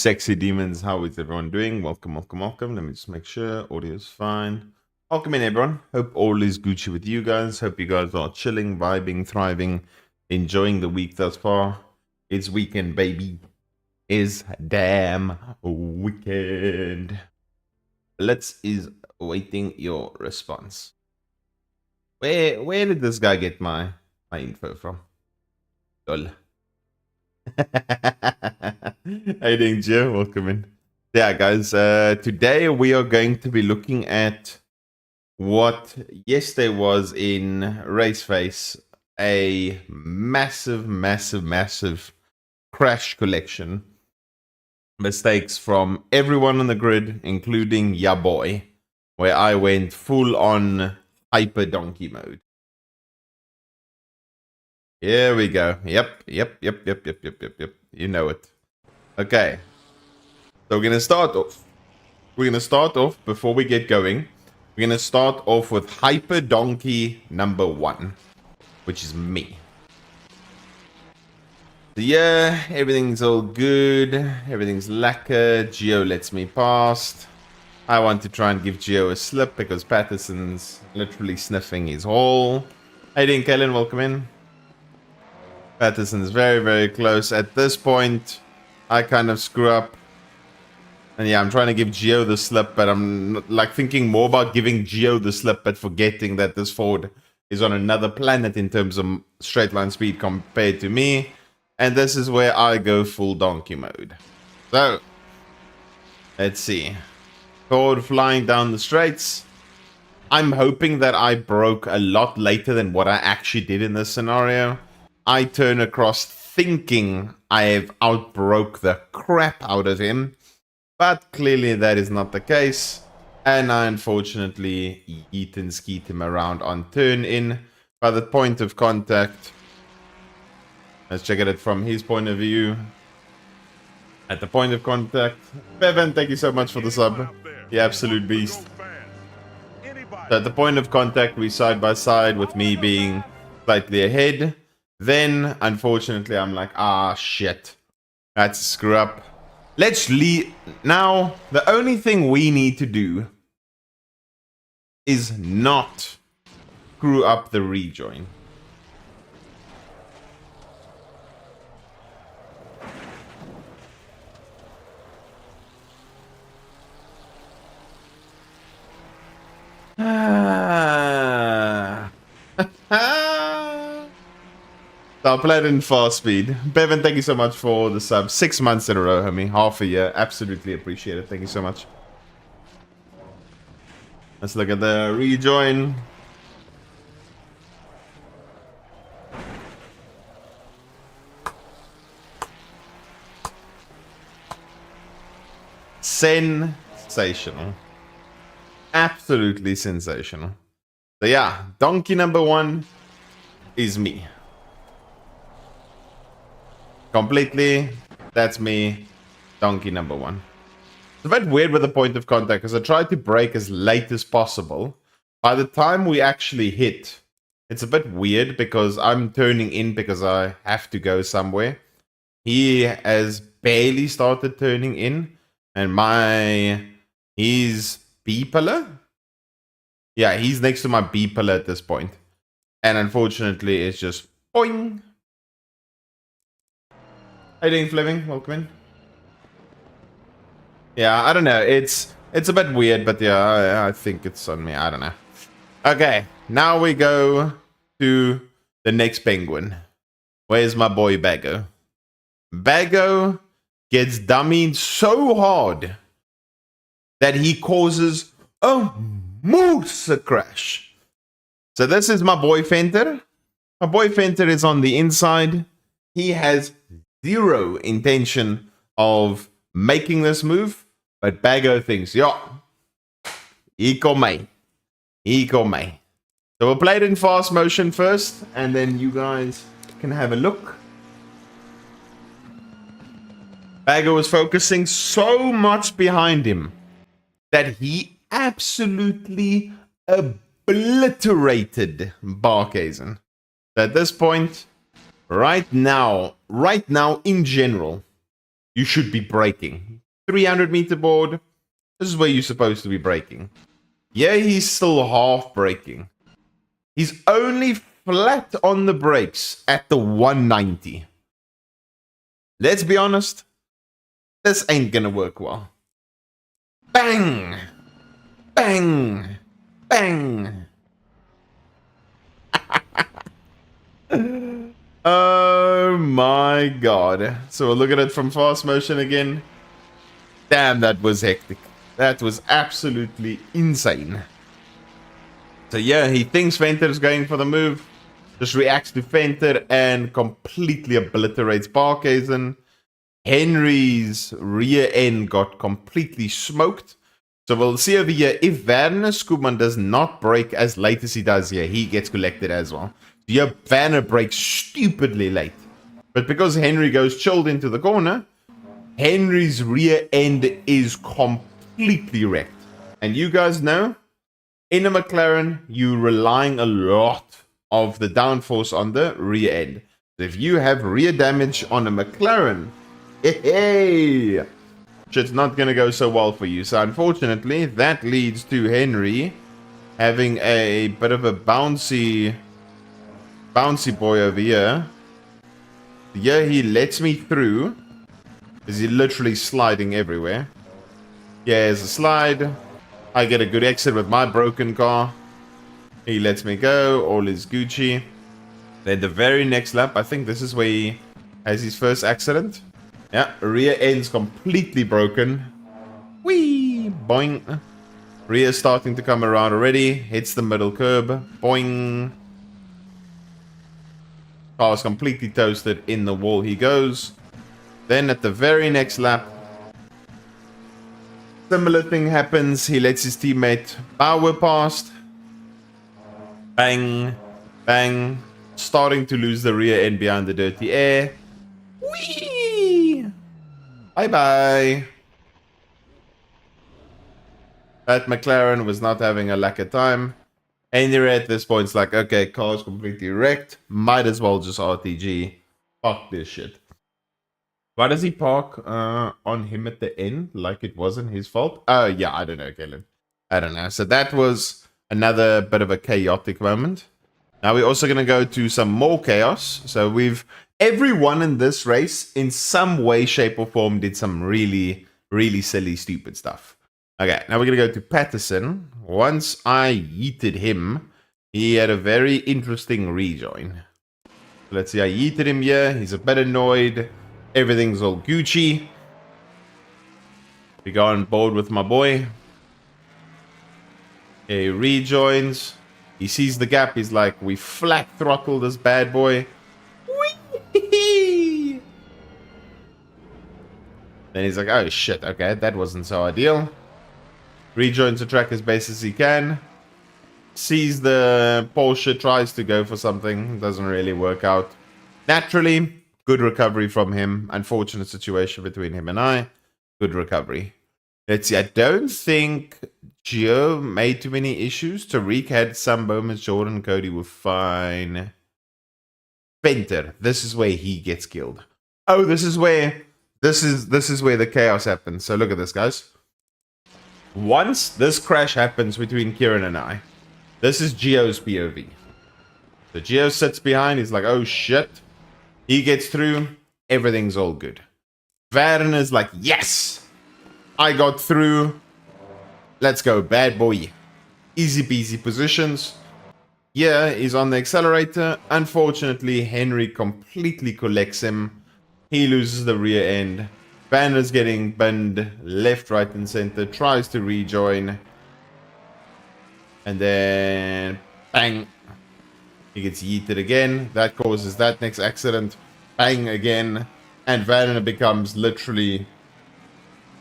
sexy demons, how is everyone doing? Welcome. Let me just make sure audio is fine. Welcome in, everyone. Hope all is Gucci with you guys. Hope you guys are chilling, vibing, thriving, enjoying the week thus far. It's weekend, baby. Is damn weekend. Let's is awaiting your response. Where did this guy get my info from? Lol. How you doing, Joe? Welcome in. Yeah, guys, today we are going to be looking at what yesterday was in Raceface, a massive crash collection. Mistakes from everyone on the grid, including ya boy, where I went full on hyper donkey mode. Here we go. Yep. You know it. Okay. So we're going to start off. Before we get going. We're going to start off with hyper donkey number 1, which is me. So yeah, everything's all good. Everything's lacquer. Geo lets me past. I want to try and give Geo a slip because Patterson's literally sniffing his hole. Hey, doing, Kellen? Welcome in. Patterson's very close. At this point, I kind of screw up. And yeah, I'm trying to give Geo the slip, but I'm like thinking more about giving Geo the slip, but forgetting that this Ford is on another planet in terms of straight line speed compared to me. And this is where I go full donkey mode. So, let's see. Ford flying down the straights. I'm hoping that I broke a lot later than what I actually did in this scenario. I turn across thinking I have outbroke the crap out of him, but clearly that is not the case, and I unfortunately eat and skeet him around on turn in. By the point of contact, let's check it from his point of view. At the point of contact, Bevan, thank you so much for the sub, the absolute beast. So at the point of contact, we side by side with me being slightly ahead. Then, unfortunately, I'm like, shit. That's a screw up. Let's leave. Now, the only thing we need to do is not screw up the rejoin. I'll play it in fast speed. Bevan, thank you so much for the sub. 6 months in a row, homie. Half a year. Absolutely appreciate it. Thank you so much. Let's look at the rejoin. Sensational. Absolutely sensational. So yeah, donkey number 1 is me. Completely, that's me, donkey number 1. It's a bit weird with the point of contact because I tried to brake as late as possible. By the time we actually hit, it's a bit weird because I'm turning in because I have to go somewhere. He has barely started turning in, and he's B pillar? Yeah, he's next to my B pillar at this point. And unfortunately, it's just boing. How you doing, Fleming? Welcome in. Yeah, I don't know. It's a bit weird, but yeah, I think it's on me. I don't know. Okay, now we go to the next penguin. Where's my boy Bago? Bago gets dummied so hard that he causes a moose crash. So this is my boy Fenter. My boy Fenter is on the inside. He has zero intention of making this move, but Bago thinks, yo, he called me. So we'll play it in fast motion first, and then you guys can have a look. Bago was focusing so much behind him that he absolutely obliterated Barkazen. At this point, right now in general, you should be braking. 300-meter board, this is where you're supposed to be braking. Yeah, he's still half braking. He's only flat on the brakes at the 190. Let's be honest, this ain't gonna work well. Bang! Bang! Bang! Oh my god. So we'll look at it from fast motion again. Damn, that was hectic. That was absolutely insane. So yeah, he thinks Venter is going for the move. Just reacts to Venter and completely obliterates Barkhazen. Henry's rear end got completely smoked. So we'll see over here, if Werner Skoopman does not break as late as he does here, he gets collected as well. So yeah, Werner breaks stupidly late. But because Henry goes chilled into the corner, Henry's rear end is completely wrecked. And you guys know, in a McLaren, you're relying a lot of the downforce on the rear end. So if you have rear damage on a McLaren, hey, shit's not going to go so well for you. So unfortunately, that leads to Henry having a bit of a bouncy boy over here. Yeah, he lets me through. Is he literally sliding everywhere? Yeah, there's a slide. I get a good exit with my broken car. He lets me go. All is Gucci. Then the very next lap, I think this is where he has his first accident. Yeah, rear end's completely broken. Whee! Boing. Rear starting to come around already. Hits the middle curb. Boing. Car's completely toasted. In the wall he goes. Then at the very next lap, similar thing happens. He lets his teammate power past. Bang. Bang. Starting to lose the rear end behind the dirty air. Whee! Bye-bye. That McLaren was not having a lack of time. Henry at this point is like, okay, car's completely wrecked. Might as well just RTG. Fuck this shit. Why does he park on him at the end like it wasn't his fault? Yeah, I don't know, Caleb. I don't know. So that was another bit of a chaotic moment. Now we're also going to go to some more chaos. So everyone in this race in some way, shape or form did some really, really silly, stupid stuff. Okay, now we're going to go to Patterson. Once I yeeted him, he had a very interesting rejoin. Let's see, I yeeted him here. He's a bit annoyed. Everything's all Gucci. We go on board with my boy. He rejoins. He sees the gap. He's like, we flat throttle this bad boy. Whee! Then he's like, oh shit, okay, that wasn't so ideal. Rejoins the track as best as he can. Sees the Porsche, tries to go for something. Doesn't really work out. Naturally, good recovery from him. Unfortunate situation between him and I. Good recovery. Let's see. I don't think Gio made too many issues. Tariq had some moments. Jordan and Cody were fine. Venter. This is where he gets killed. Oh, this is where the chaos happens. So look at this, guys. Once this crash happens between Kieran and I, this is Gio's POV. So Gio sits behind. He's like, oh shit. He gets through. Everything's all good. Werner's like, yes, I got through. Let's go, bad boy. Easy peasy positions. Yeah, he's on the accelerator. Unfortunately, Henry completely collects him. He loses the rear end. Banner's getting bend left, right, and center. Tries to rejoin. And then, bang. He gets yeeted again. That causes that next accident. Bang again. And Vanna becomes literally,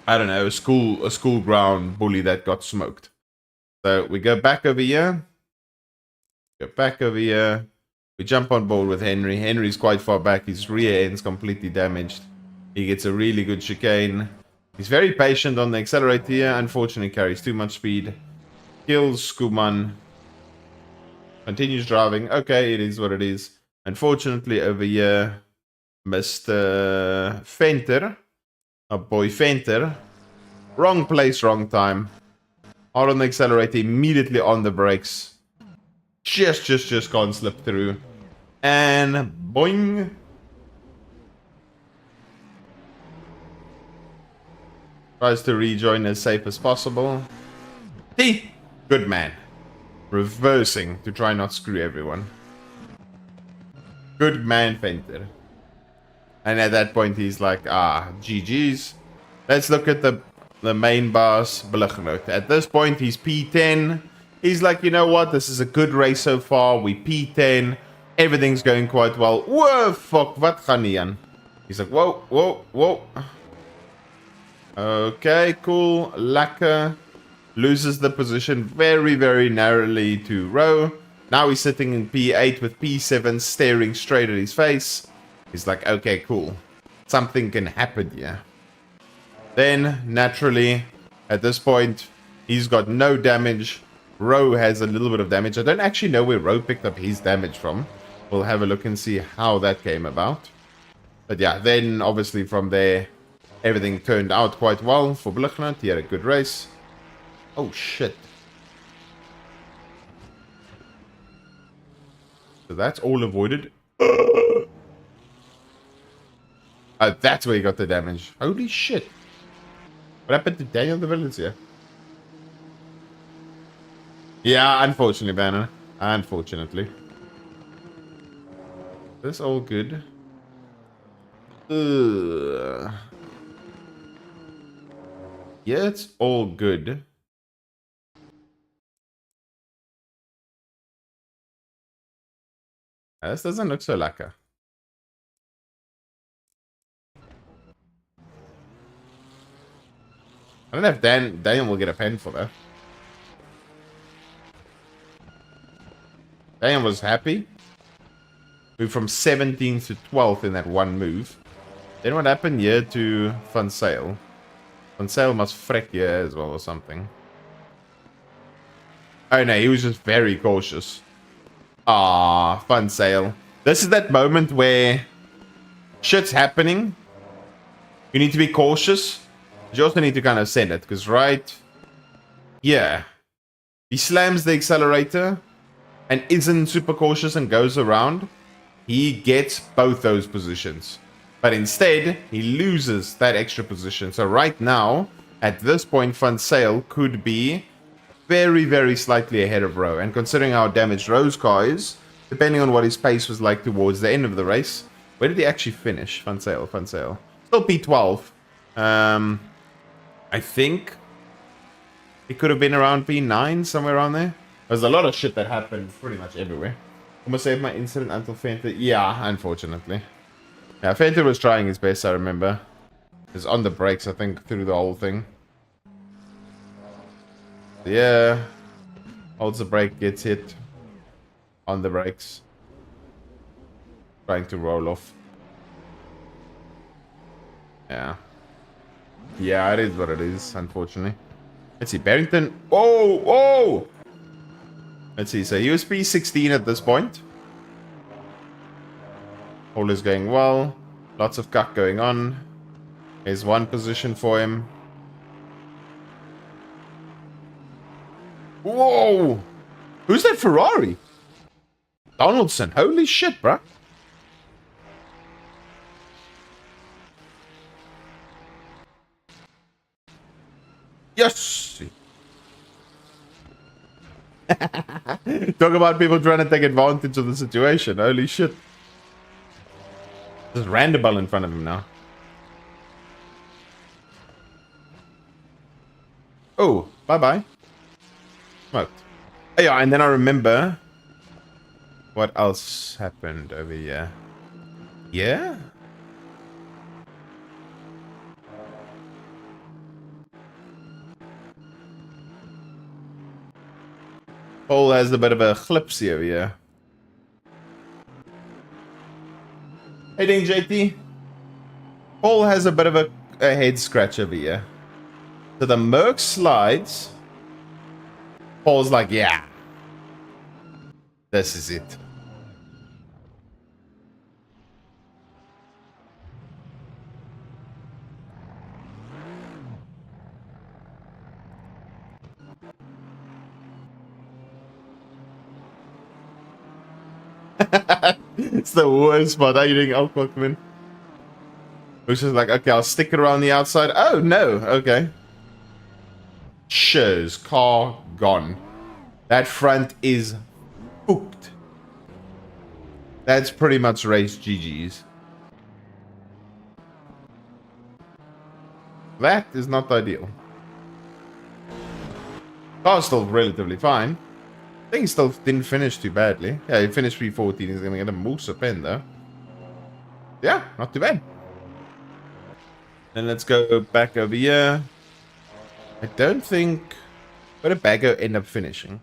I don't know, a school ground bully that got smoked. So we go back over here. Go back over here. We jump on board with Henry. Henry's quite far back. His rear end's completely damaged. He gets a really good chicane. He's very patient on the accelerator here. Unfortunately, carries too much speed. Kills Skuman. Continues driving. Okay, it is what it is. Unfortunately, over here, Mr. Venter Oh boy, Fenter. Wrong place, wrong time. Hard on the accelerator, immediately on the brakes. Just can't slip through. And boing. Tries to rejoin as safe as possible. See? Good man. Reversing to try not screw everyone. Good man, Fenter. And at that point, he's like, GG's. Let's look at the main boss, Bluchnote. At this point, he's P10. He's like, you know what? This is a good race so far. We P10. Everything's going quite well. Whoa, fuck. Wat gaan nie aan? He's like, whoa. Okay, cool. Lekker. Loses the position very, very narrowly to Row. Now he's sitting in P8 with P7 staring straight at his face. He's like, okay, cool. Something can happen here. Then, naturally, at this point, he's got no damage. Row has a little bit of damage. I don't actually know where Row picked up his damage from. We'll have a look and see how that came about. But yeah, then obviously from there, everything turned out quite well for Bluchnote. He had a good race. Oh, shit. So that's all avoided. That's where he got the damage. Holy shit. What happened to Daniel the Villains here? Yeah, unfortunately, Banner. Unfortunately. This all good. Ugh. Yeah, it's all good. This doesn't look so lekker. I don't know if Daniel will get a pen for that. Daniel was happy. Moved from 17th to 12th in that one move. Then what happened here to Fun Sale? Fun Sale must freck here as well or something. Oh no, he was just very cautious. Fun Sale. This is that moment where shit's happening. You need to be cautious. But you also need to kind of send it. Because right here, he slams the accelerator and isn't super cautious and goes around. He gets both those positions. But instead, he loses that extra position. So right now, at this point, Fun Sale could be very, very slightly ahead of Row. And considering how damaged Row's car is, depending on what his pace was like towards the end of the race, where did he actually finish? Fun Sale. Still P12. I think he could have been around P9, somewhere around there. There's a lot of shit that happened pretty much everywhere. Almost saved my incident until Fenter. Yeah, unfortunately. Yeah, Fenter was trying his best, I remember. He was on the brakes, I think, through the whole thing. Yeah. Holds the brake, gets hit. On the brakes. Trying to roll off. Yeah. Yeah, it is what it is, unfortunately. Let's see, Barrington. Whoa! Let's see, so USB 16 at this point. All is going well. Lots of cuck going on. Here's one position for him. Whoa! Who's that Ferrari? Donaldson. Holy shit, bruh. Yes! Talk about people trying to take advantage of the situation. Holy shit. There's Randabell in front of him now. Oh, bye-bye. Smoked. Oh, yeah, and then I remember what else happened over here. Yeah? Paul has a bit of a clipsy over here. Hey, ding, JT. Paul has a bit of a head scratch over here. So the Merc slides. Paul's like, yeah. This is it. It's the worst spot. How you doing, Elk? Welcome in. Which is like, okay, I'll stick it around the outside. Oh, no. Okay. Shows. Car gone. That front is booked. That's pretty much race GG's. That is not ideal. Car's still relatively fine. I think he still didn't finish too badly. Yeah, he finished 314. He's going to get a Musa pen, though. Yeah, not too bad. Then let's go back over here. I don't think... Where did Bago end up finishing?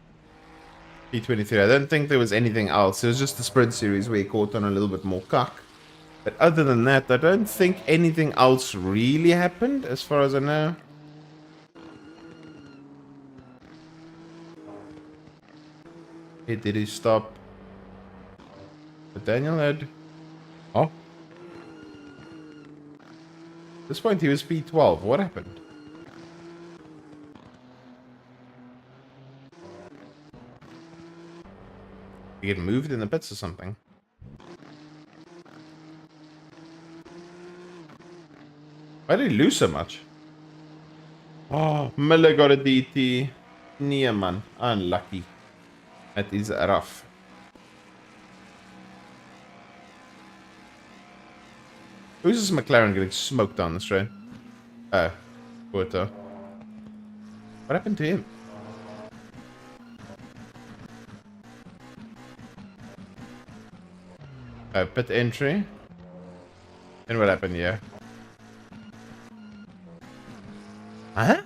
P23. I don't think there was anything else. It was just the sprint series where he caught on a little bit more cuck. But other than that, I don't think anything else really happened, as far as I know. Hey, did he stop? But Daniel had... Oh. At this point, he was P12. What happened? He get moved in the pits or something? Why did he lose so much? Oh, Miller got a DT. Yeah, man. Unlucky. That is rough. Who's this McLaren getting smoked down the straight? Oh, Porto. What happened to him? Oh, pit entry. And what happened here? Huh?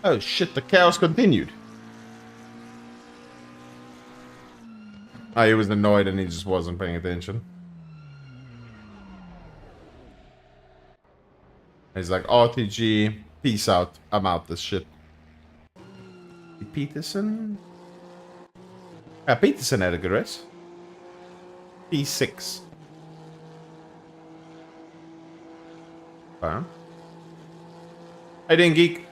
Oh shit, the chaos continued. Oh, he was annoyed and he just wasn't paying attention. He's like, RTG, peace out. I'm out this shit. Peterson? Peterson had a good race. P6. Wow. Hey, doing, geek?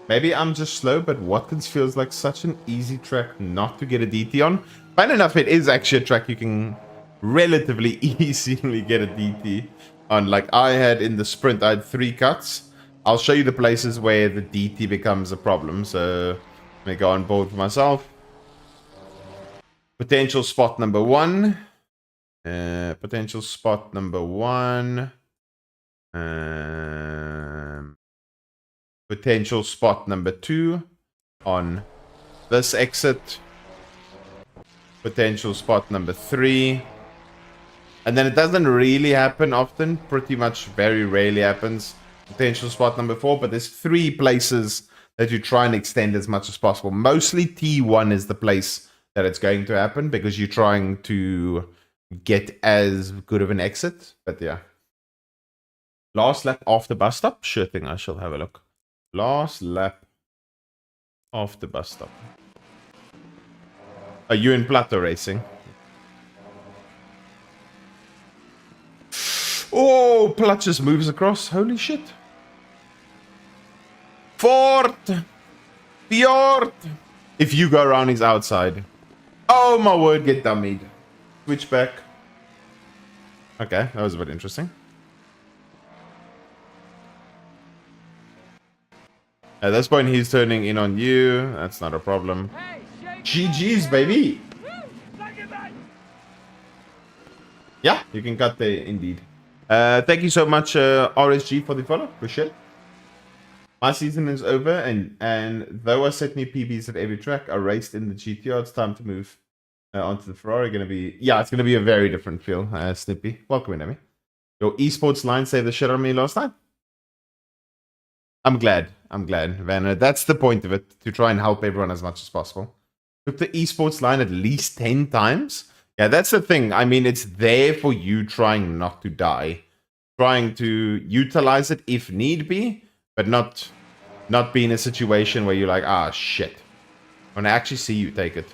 Maybe I'm just slow, but Watkins feels like such an easy track not to get a DT on. Fine enough, it is actually a track you can relatively easily get a DT on. Like I had in the sprint, I had 3 cuts. I'll show you the places where the DT becomes a problem. So let me go on board for myself. Potential spot number 1. Potential spot number 1. Potential spot number 2 on this exit. Potential spot number 3. And then it doesn't really happen often. Pretty much very rarely happens. Potential spot number 4. But there's 3 places that you try and extend as much as possible. Mostly T1 is the place that it's going to happen. Because you're trying to get as good of an exit. But yeah. Last lap after bus stop? Sure thing, I shall have a look. Last lap of the bus stop. Are you in plateau racing? Oh, Plat just moves across. Holy shit. Fort! Fjord! If you go around, he's outside. Oh my word, get dummied. Switch back. Okay, that was a bit interesting. At this point, he's turning in on you. That's not a problem. GG's, baby! Yeah, you can cut there, indeed. Thank you so much, RSG, for the follow. Appreciate it. My season is over, and though I set new PBs at every track, I raced in the GTR. It's time to move onto the Ferrari. It's gonna be a very different feel. Snippy, welcome in, Emmy. Your esports line saved the shit on me last time. I'm glad, Vanna. That's the point of it, to try and help everyone as much as possible. Took the esports line at least 10 times. Yeah, that's the thing. I mean, it's there for you trying not to die. Trying to utilize it if need be, but not be in a situation where you're like, ah, shit. When I actually see you take it.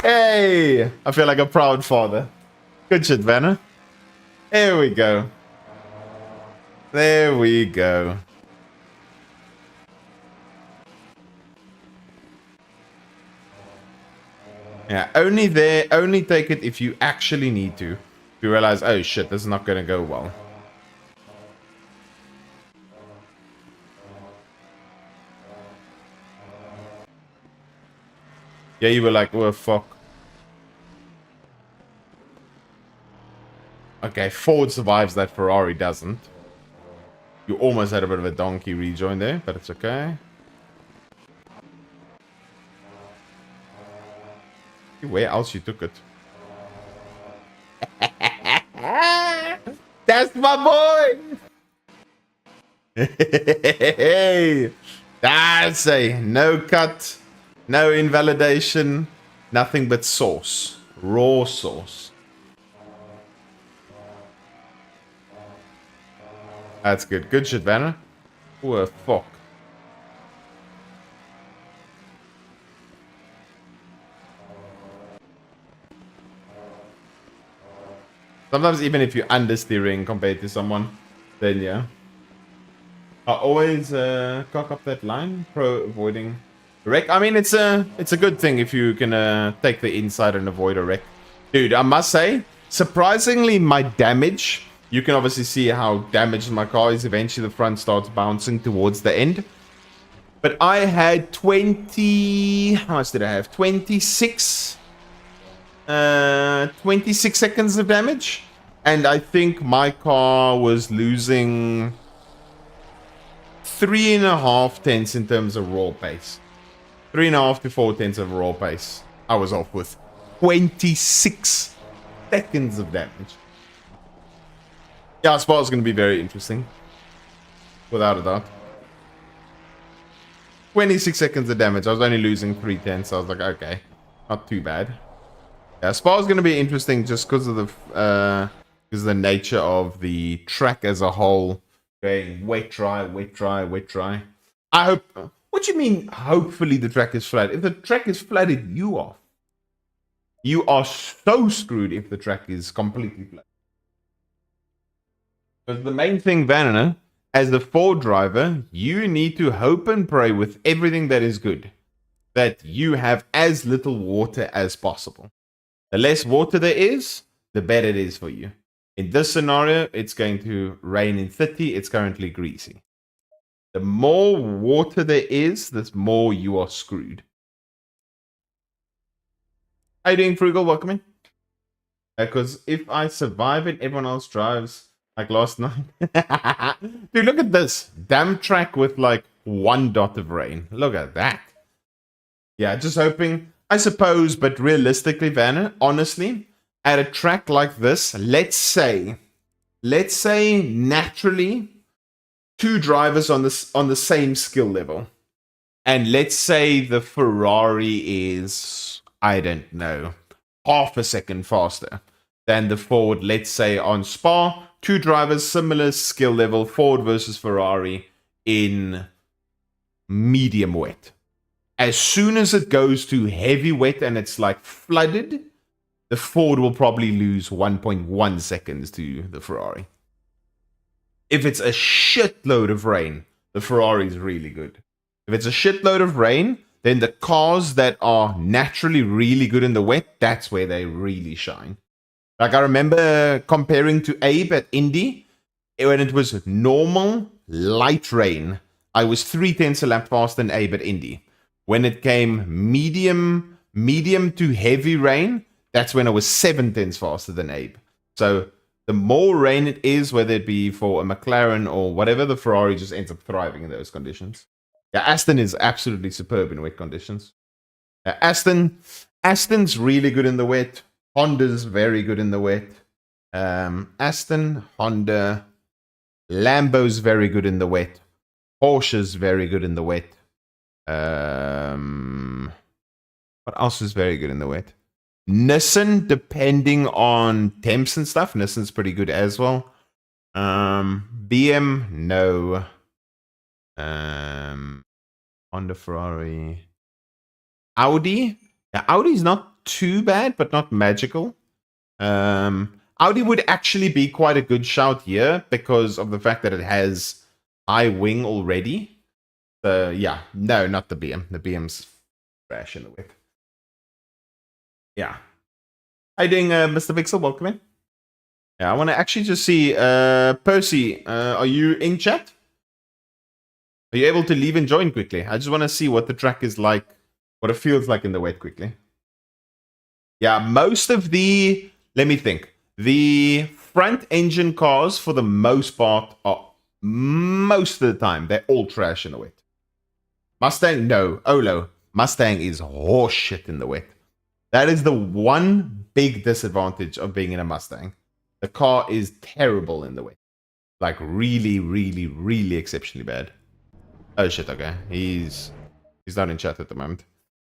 Hey! I feel like a proud father. Good shit, Vanna. There we go. There we go. Yeah, only take it if you actually need to. If you realize, oh shit, this is not gonna go well. Yeah, you were like, oh fuck. Okay, Ford survives that, Ferrari doesn't. You almost had a bit of a donkey rejoin there, but it's okay. Where else you took it? That's my boy! Hey! That's a no cut, no invalidation, nothing but sauce. Raw sauce. That's good. Good shit, Vanna. Oh, fuck. Sometimes even if you're understeering compared to someone, then yeah. I always cock up that line, pro avoiding wreck. I mean, it's a good thing if you can take the inside and avoid a wreck. Dude, I must say, surprisingly, my damage, you can obviously see how damaged my car is. Eventually, the front starts bouncing towards the end. But I had 20... How much did I have? 26 seconds of damage. And I think my car was losing 3.5 tenths in terms of raw pace. 3.5 to 4 tenths of raw pace. I was off with 26 seconds of damage. Yeah, I suppose it's going to be very interesting. Without a doubt. 26 seconds of damage. I was only losing 3 tenths. I was like, okay. Not too bad. Yeah, Spa is going to be interesting just because of the nature of the track as a whole. Going wet, dry, wet, dry, wet, dry. I hope... What do you mean, hopefully the track is flat? If the track is flooded, you are. You are so screwed if the track is completely flat. But the main thing, Vanna, as the Ford driver, you need to hope and pray with everything that is good that you have as little water as possible. The less water there is, the better it is for you. In this scenario, it's going to rain in 30. It's currently greasy. The more water there is, the more you are screwed. How you doing, Frugal? Welcome in. Because if I survive it, everyone else drives like last night. Dude, look at this. Damn track with like 1 dot of rain. Look at that. Yeah, just hoping, I suppose, but realistically, Vanna, honestly, at a track like this, let's say naturally 2 drivers on the same skill level. And let's say the Ferrari is, I don't know, half a second faster than the Ford, let's say on Spa. 2 drivers, similar skill level, Ford versus Ferrari in medium wet. As soon as it goes to heavy wet and it's like flooded, the Ford will probably lose 1.1 seconds to the Ferrari. If it's a shitload of rain, the Ferrari is really good. If it's a shitload of rain, then the cars that are naturally really good in the wet, that's where they really shine. Like I remember comparing to Abe at Indy, when it was normal, light rain, I was 3 tenths a lap faster than Abe at Indy. When it came medium to heavy rain, that's when I was 7 tenths faster than Abe. So the more rain it is, whether it be for a McLaren or whatever, the Ferrari just ends up thriving in those conditions. Yeah, Aston is absolutely superb in wet conditions. Aston's really good in the wet. Honda's very good in the wet. Aston, Honda, Lambo's very good in the wet. Porsche's very good in the wet. What else is very good in the wet? Nissan, depending on temps and stuff. Nissan's pretty good as well. BM, no. Honda, Ferrari. Audi. Yeah, Audi's not too bad, but not magical. Audi would actually be quite a good shout here because of the fact that it has high wing already. So yeah, no, not the BM. The BM's trash in the whip. Yeah. How you doing, Mr. Pixel? Welcome in. Yeah, I want to actually just see, Percy, are you in chat? Are you able to leave and join quickly? I just want to see what the track is like, what it feels like in the wet quickly. Yeah, most of the, let me think. The front engine cars, for the most part, are most of the time, they're all trash in the wet. Mustang, no. Olo, Mustang is horseshit in the wet. That is the one big disadvantage of being in a Mustang. The car is terrible in the wet. Like really, really, really exceptionally bad. Oh shit, okay. He's not in chat at the moment.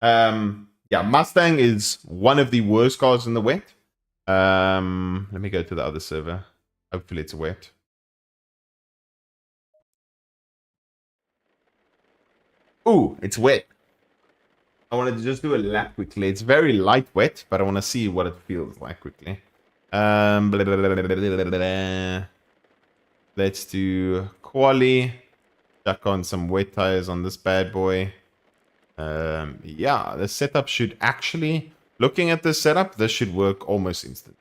Yeah, Mustang is one of the worst cars in the wet. Let me go to the other server. Hopefully it's wet. Ooh, it's wet. I wanted to just do a lap quickly. It's very light wet, but I want to see what it feels like quickly. Let's do quali. Chuck on some wet tires on this bad boy. Yeah, the setup should actually... Looking at this setup, this should work almost instant.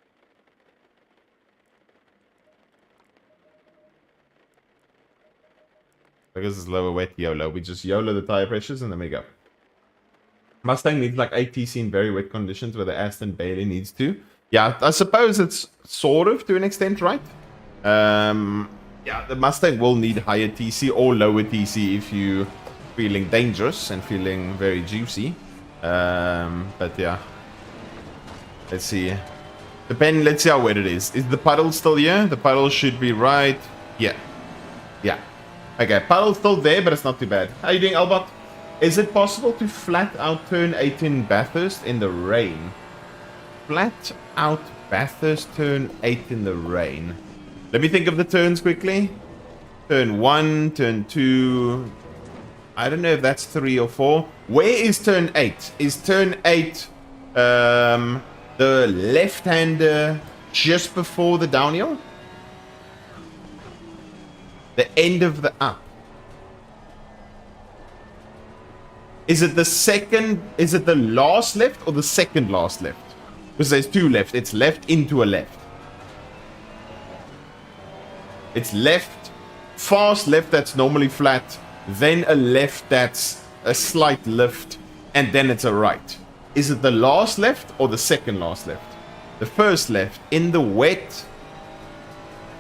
Because it's lower wet, YOLO. We just YOLO the tire pressures and then we go. Mustang needs like ATC in very wet conditions where the Aston barely needs to. Yeah, I suppose it's sort of to an extent, right? Yeah, the Mustang will need higher TC or lower TC if you feeling dangerous and feeling very juicy. But yeah. Let's see. Let's see how wet it is. Is the puddle still here? The puddle should be right here. Yeah. Okay, puddle's still there, but it's not too bad. How you doing, Albot? Is it possible to flat out turn 18 Bathurst in the rain? Flat out Bathurst turn 8 in the rain. Let me think of the turns quickly. Turn 1, turn 2. I don't know if that's 3 or 4. Where is turn 8? Is turn 8 the left-hander just before the downhill? The end of the up. Is it the second, is it the last left or the second last left? Because there's two left. It's left into a left. It's left, fast left that's normally flat, then a left that's a slight lift, and then it's a right. Is it the last left or the second last left? The first left in the wet.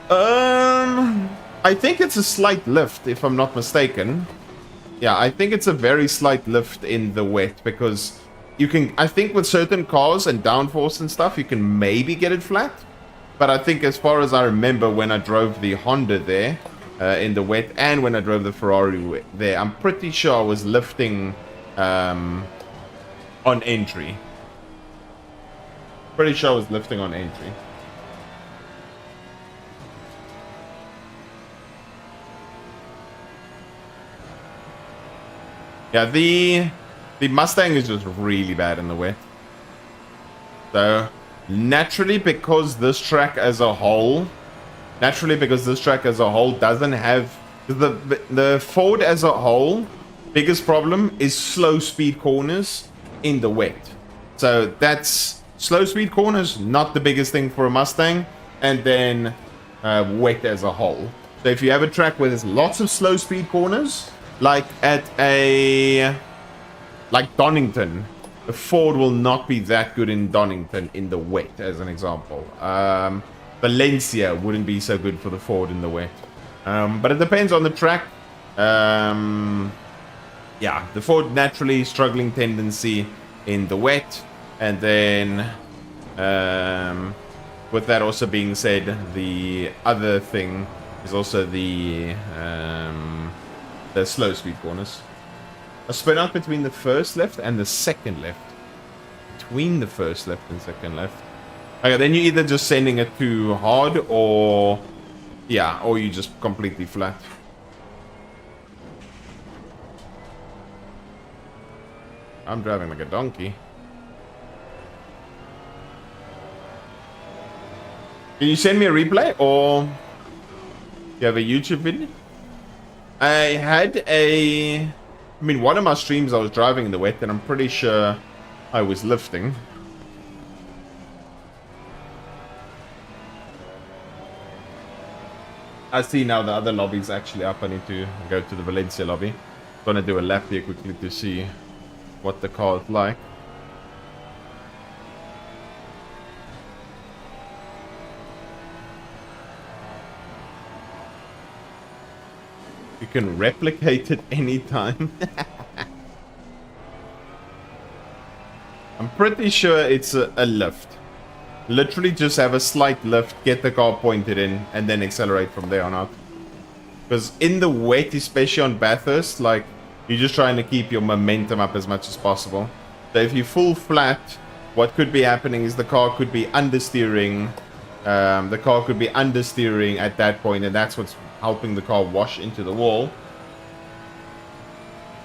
I think it's a slight lift, if I'm not mistaken. Yeah, I think it's a very slight lift in the wet because you can, I think with certain cars and downforce and stuff, you can maybe get it flat. But I think as far as I remember when I drove the Honda there in the wet and when I drove the Ferrari there, I'm pretty sure I was lifting on entry. Pretty sure I was lifting on entry. Yeah, the Mustang is just really bad in the wet. So, naturally, because this track as a whole doesn't have... The Ford as a whole, biggest problem is slow speed corners in the wet. So, that's... Slow speed corners, not the biggest thing for a Mustang. And then, wet as a whole. So, if you have a track where there's lots of slow speed corners... Like at like Donington, the Ford will not be that good in Donington in the wet, as an example. Valencia wouldn't be so good for the Ford in the wet. But it depends on the track. Yeah, the Ford naturally struggling tendency in the wet. And then, with that also being said, the other thing is also the slow speed corners. A spin out between the first left and the second left. between the first left and second left. Okay, then you're either just sending it too hard or... Yeah, or you just completely flat. I'm driving like a donkey. Can you send me a replay or... You have a YouTube video? I had a... I mean, one of my streams I was driving in the wet and I'm pretty sure I was lifting. I see now the other lobby's actually up. I need to go to the Valencia lobby. I'm gonna do a lap here quickly to see what the car is like. You can replicate it anytime. I'm pretty sure it's a lift. Literally just have a slight lift, get the car pointed in, and then accelerate from there on out. Because in the wet, especially on Bathurst, like, you're just trying to keep your momentum up as much as possible. So if you full flat, what could be happening is the car could be understeering. The car could be understeering at that point, and that's what's helping the car wash into the wall.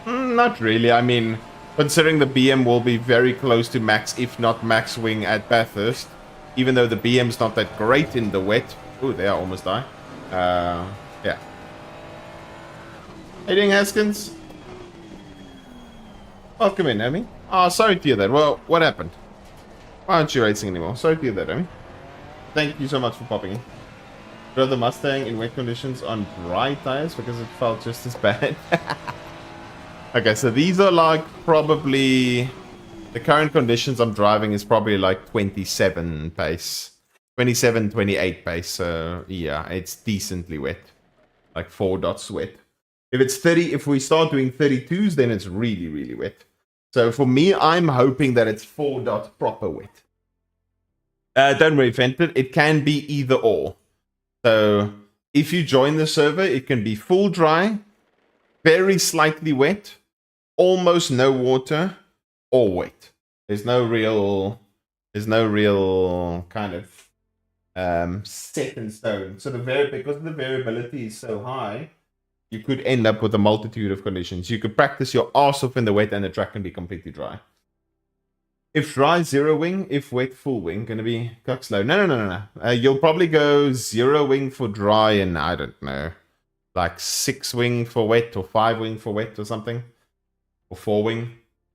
Not really. I mean, considering the BM will be very close to max, if not max wing at Bathurst, even though the BM's not that great in the wet. Ooh, there, I almost die. Yeah. How you doing, Haskins? Welcome in, Amy. Oh, sorry to hear that. Well, what happened? Why aren't you racing anymore? Sorry to hear that, Amy. Thank you so much for popping in. Drove the Mustang in wet conditions on dry tires because it felt just as bad. Okay, so these are like probably... The current conditions I'm driving is probably like 27 pace. 27, 28 pace. So yeah, it's decently wet. Like 4 dots wet. If it's 30, if we start doing 32s, then it's really, really wet. So for me, I'm hoping that it's 4 dot proper wet. Don't worry, Fenton. It can be either or. So if you join the server, it can be full dry, very slightly wet, almost no water, or wet. There's no real kind of set in stone. So because the variability is so high, you could end up with a multitude of conditions. You could practice your arse off in the wet and the track can be completely dry. If dry, 0 wing. If wet, full wing. Gonna be cock slow. No. You'll probably go 0 wing for dry and I don't know, like 6 wing for wet or 5 wing for wet or something. Or 4 wing.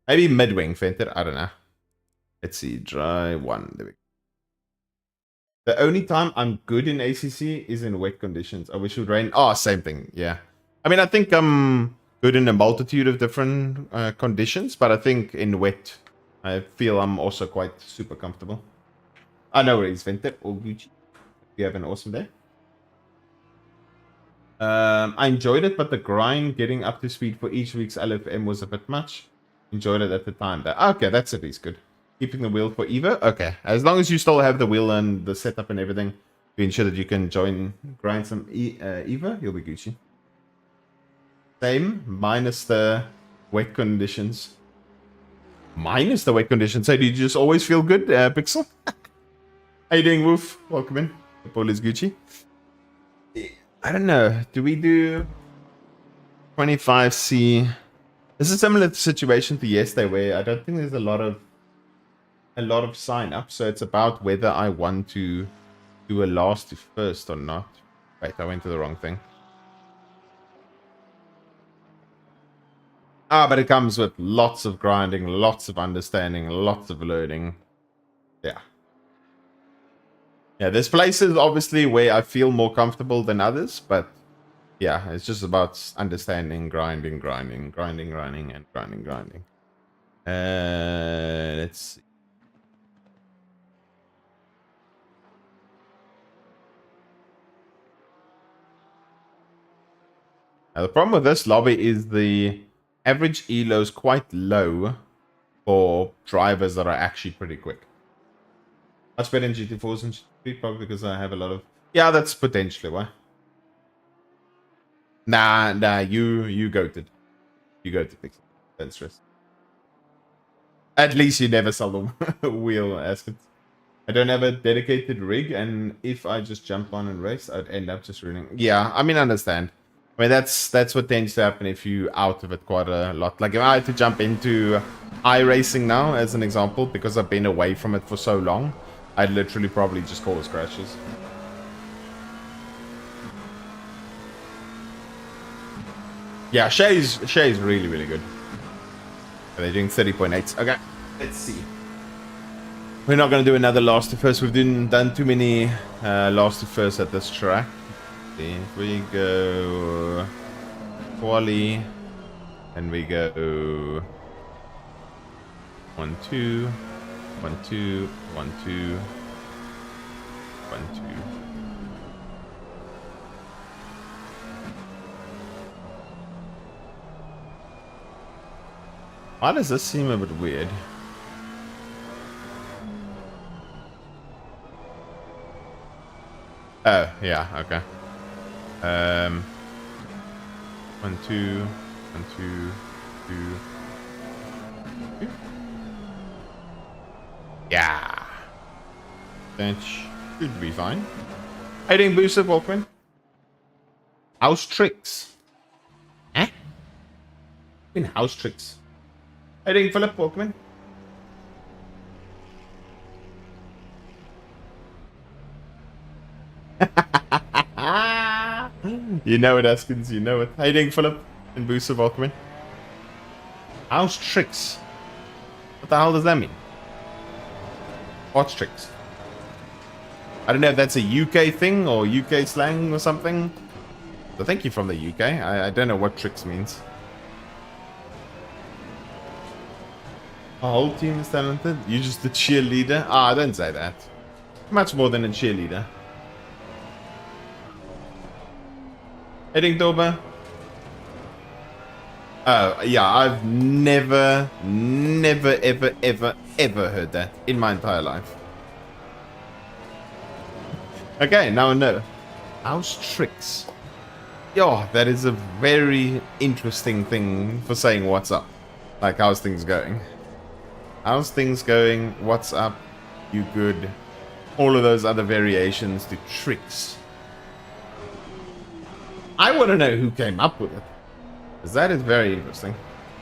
Maybe mid wing, Fented. I don't know. Let's see. Dry 1. There we go. The only time I'm good in ACC is in wet conditions. I wish it would rain. Oh, same thing. Yeah. I mean, I think I'm good in a multitude of different conditions, but I think in wet, I feel I'm also quite super comfortable. I know where he's Vented or Gucci. You have an awesome day. I enjoyed it, but the grind getting up to speed for each week's LFM was a bit much. Enjoyed it at the time. Okay, that's at least good. Keeping the wheel for Evo? Okay. As long as you still have the wheel and the setup and everything to ensure that you can grind some Evo, you'll be Gucci. Same, minus the wet conditions. Minus the wet conditions. So do you just always feel good, Pixel? How you doing, Woof? Welcome in. The ball is Gucci. I don't know. Do we do 25C? This is a similar situation to yesterday where I don't think there's a lot of sign up. So it's about whether I want to do a last to first or not. Wait, I went to the wrong thing. But it comes with lots of grinding, lots of understanding, lots of learning. Yeah. Yeah, there's places, obviously, where I feel more comfortable than others, but yeah, it's just about understanding, grinding, and grinding. Let's see. Now, the problem with this lobby is the average elo is quite low for drivers that are actually pretty quick. Much better in GT4s and GT3, probably because I have a lot of... Yeah, that's potentially why. Nah, you goated. You goated, Pixel. Don't stress. At least you never sell the wheel asset. I don't have a dedicated rig, and if I just jump on and race, I'd end up just ruining. Yeah, I mean, I understand. I mean, that's what tends to happen if you out of it quite a lot. Like if I had to jump into iRacing now, as an example, because I've been away from it for so long, I'd literally probably just cause crashes. Yeah, Shay's really, really good. They're doing 30.8. Okay, let's see. We're not going to do another last to first. We've done too many last to first at this track. If we go quali, and we go 1 2 1 2 1 2 1 2. Why does this seem a bit weird? Oh, yeah, okay. 1 2 1 2 2. Yeah. That should be fine. How you doing, Booster Walkman? House tricks. Eh? In house tricks. How you doing, Philip Walkman? You know it, Askins, you know it. How you doing, Philip? And Booster Walkman? House tricks. What the hell does that mean? What's tricks? I don't know if that's a UK thing or UK slang or something. So thank you from the UK. I don't know what tricks means. Our whole team is talented. You're just a cheerleader. Ah, don't say that. Much more than a cheerleader. Heading Dober. Oh, yeah, I've never, ever heard that in my entire life. Okay, now I know. House tricks. Yo, that is a very interesting thing for saying what's up. Like, how's things going? How's things going? What's up? You good? All of those other variations to tricks. I want to know who came up with it. Because that is very interesting.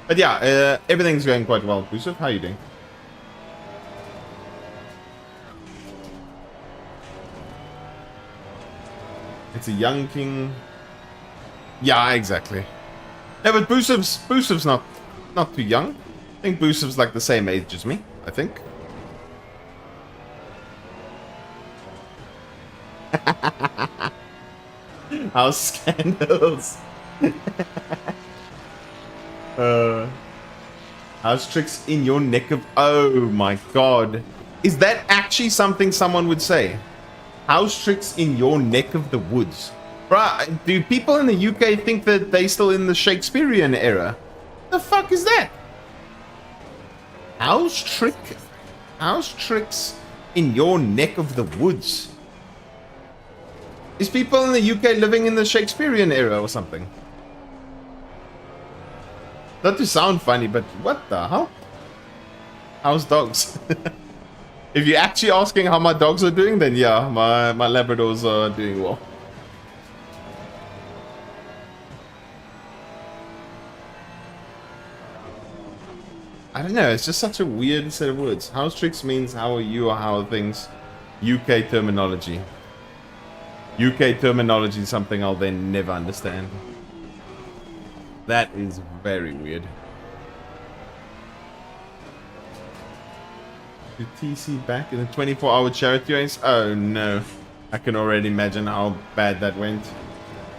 But yeah, everything's going quite well. Yusuf, how are you doing? It's a young king. Yeah, exactly. Yeah, but Boosev's not too young. I think Boosev's like the same age as me, I think. House scandals. House tricks in your neck of... Oh my god. Is that actually something someone would say? House tricks in your neck of the woods. Bruh, do people in the UK think that they still in the Shakespearean era? The fuck is that? House tricks in your neck of the woods. Is people in the UK living in the Shakespearean era or something? Not to sound funny, but what the hell? How's dogs? If you're actually asking how my dogs are doing, then yeah, my Labradors are doing well. I don't know, it's just such a weird set of words. House tricks means how are you or how are things. UK terminology. UK terminology is something I'll then never understand. That is very weird. The TC back in the 24-hour charity race? Oh no. I can already imagine how bad that went.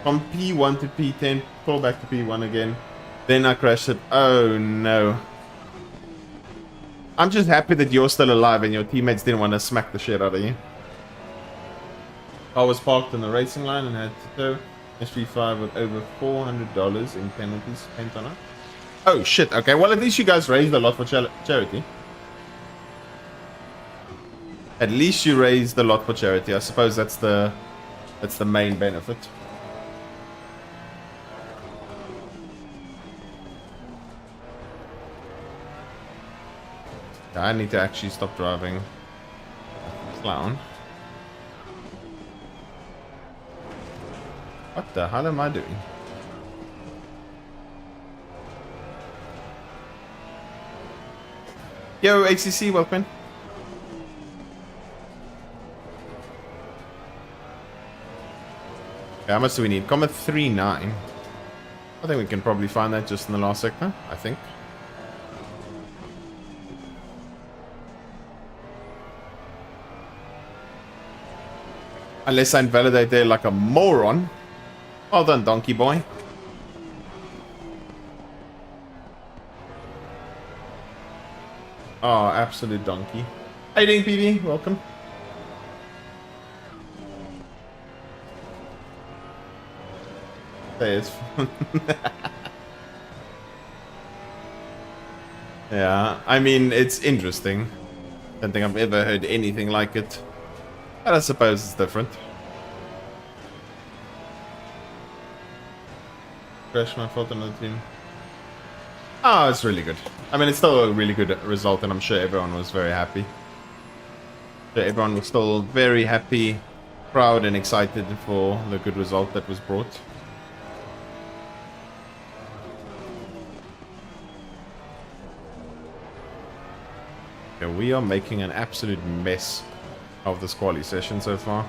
From P1 to P10, pull back to P1 again. Then I crashed it. Oh no. I'm just happy that you're still alive and your teammates didn't want to smack the shit out of you. I was parked on the racing line and had to tow SV5 with over $400 in penalties spent on it. Oh shit, okay, well at least you guys raised a lot for charity. At least you raised a lot for charity. I suppose that's the main benefit. I need to actually stop driving. Clown. What the hell am I doing? Yo, HCC, welcome. How much do we need? Comet 39. I think we can probably find that just in the last sector, I think. Unless I invalidate there like a moron. Well done, donkey boy. Oh, absolute donkey. How you doing, PB? Welcome. There is. Yeah, I mean, it's interesting. Don't think I've ever heard anything like it. But I suppose it's different. Crash my fault on the team. Oh, it's really good. I mean, it's still a really good result, and I'm sure everyone was very happy. Everyone was still very happy, proud, and excited for the good result that was brought. Okay, we are making an absolute mess of this quali session so far.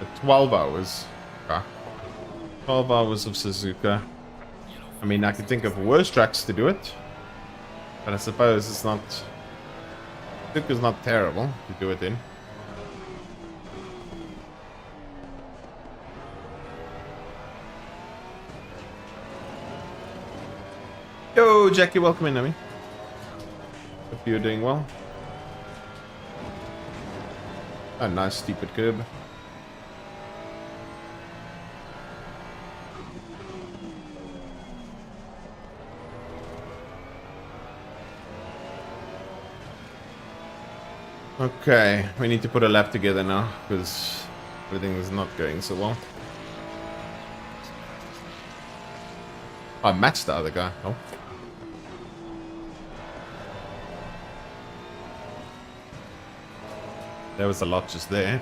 The 12 hours. Okay. 12 hours of Suzuka. I mean, I could think of worse tracks to do it. But I suppose it's not... Suzuka's not terrible to do it in. Yo, Jackie, welcome in, Nami. Hope you're doing well. A nice stupid curb. Okay, we need to put a lap together now, because everything is not going so well. I matched the other guy. Oh. There was a lot just there.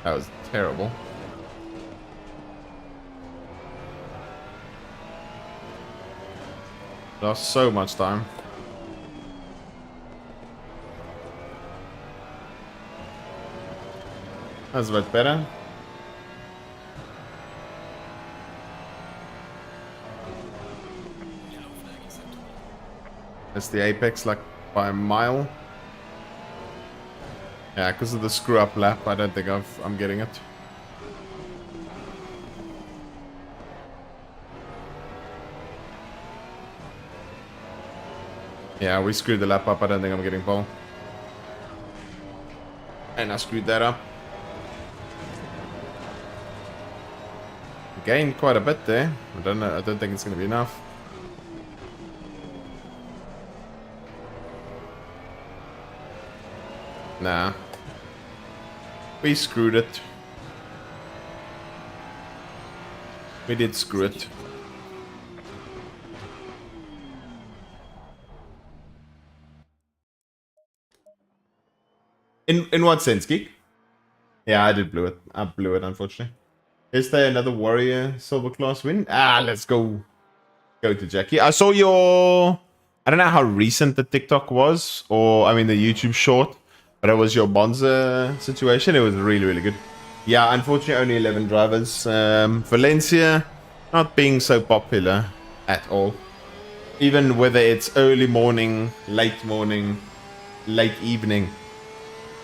That was terrible. Lost so much time. That's a bit better. It's the apex like by a mile. Yeah, because of the screw up lap, I don't think I'm getting it. Yeah, we screwed the lap up, I don't think I'm getting pole. And I screwed that up. Gained quite a bit there. I don't know, I don't think it's gonna be enough. Nah. We screwed it. We did screw it. In what sense, Geek? Yeah, I did blew it. I blew it, unfortunately. Is there another Warrior Silver Class win? Ah, let's go. Go to Jackie. I saw your... I don't know how recent the TikTok was, or, I mean, the YouTube short, but it was your Bonza situation. It was really, really good. Yeah, unfortunately, only 11 drivers. Valencia, not being so popular at all. Even whether it's early morning, late evening.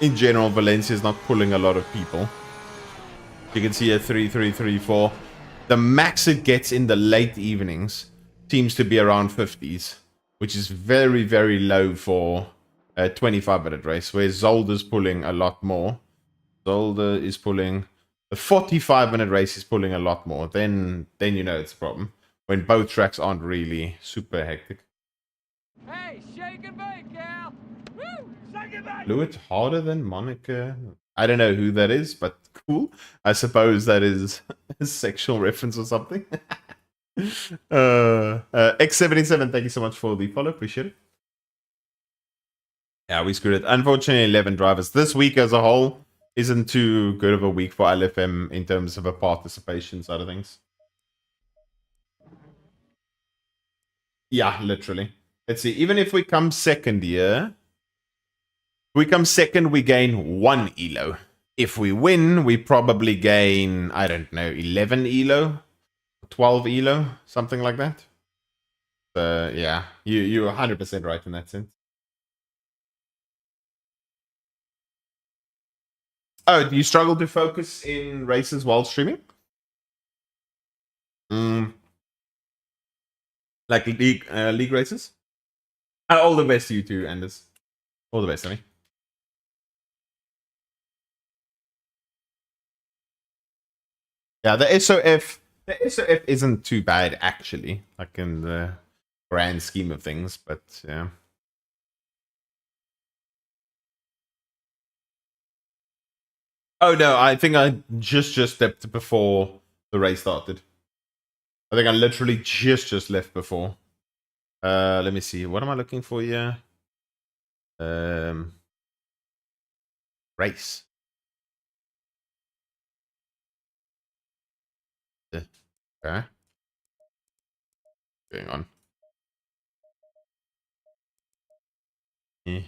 In general, Valencia is not pulling a lot of people. You can see a 3, 3, 3, 4. The max it gets in the late evenings seems to be around 50s, which is very, very low for a 25-minute race, where Zolder's pulling a lot more. Zolder is pulling... The 45-minute race is pulling a lot more. Then you know it's a problem. When both tracks aren't really super hectic. Hey, shake and bake, gal! Woo! Shake and bake! Fluid harder than Monica? I don't know who that is, but cool. I suppose that is a sexual reference or something. X77, thank you so much for the follow. Appreciate it. Yeah, we screwed it. Unfortunately, 11 drivers. This week as a whole isn't too good of a week for LFM in terms of a participation side of things. Yeah, literally. Let's see. Even if we come second here, if we come second, we gain 1 elo. If we win, we probably gain, I don't know, 11 elo, 12 elo, something like that. Yeah, you're 100% right in that sense. Oh, do you struggle to focus in races while streaming? Like league races? All the best to you too, Anders. All the best, honey. Yeah, the SOF isn't too bad actually, like in the grand scheme of things, but yeah. Oh no, I think I just stepped before the race started. I think I literally just left before. Let me see. What am I looking for here? Race. Okay. Going on. Yeah.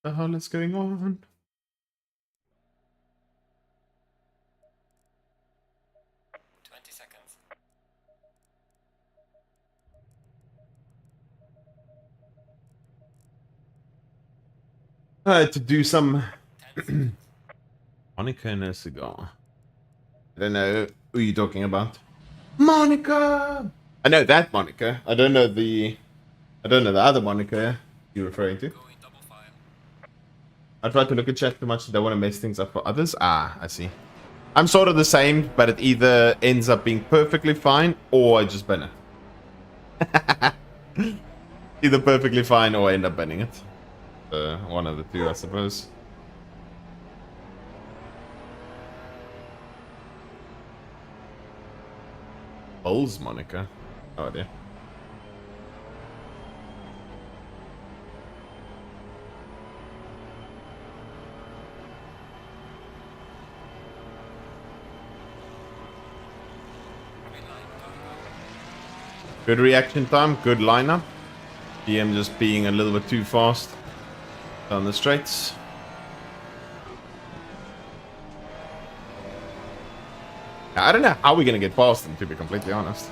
The hell is going on? To do some Monica and a cigar. I don't know who you're talking about. Monica. I know that Monica. I don't know the other Monica you're referring to. I try to look at chat too much. Don't want to mess things up for others. Ah, I see. I'm sort of the same, but it either ends up being perfectly fine or I just ban it. Either perfectly fine or I end up banning it. One of the two, I suppose. Bulls, Monica. Oh dear. Good reaction time, good lineup. DM just being a little bit too fast down the straights. I don't know how we're gonna get past them, to be completely honest.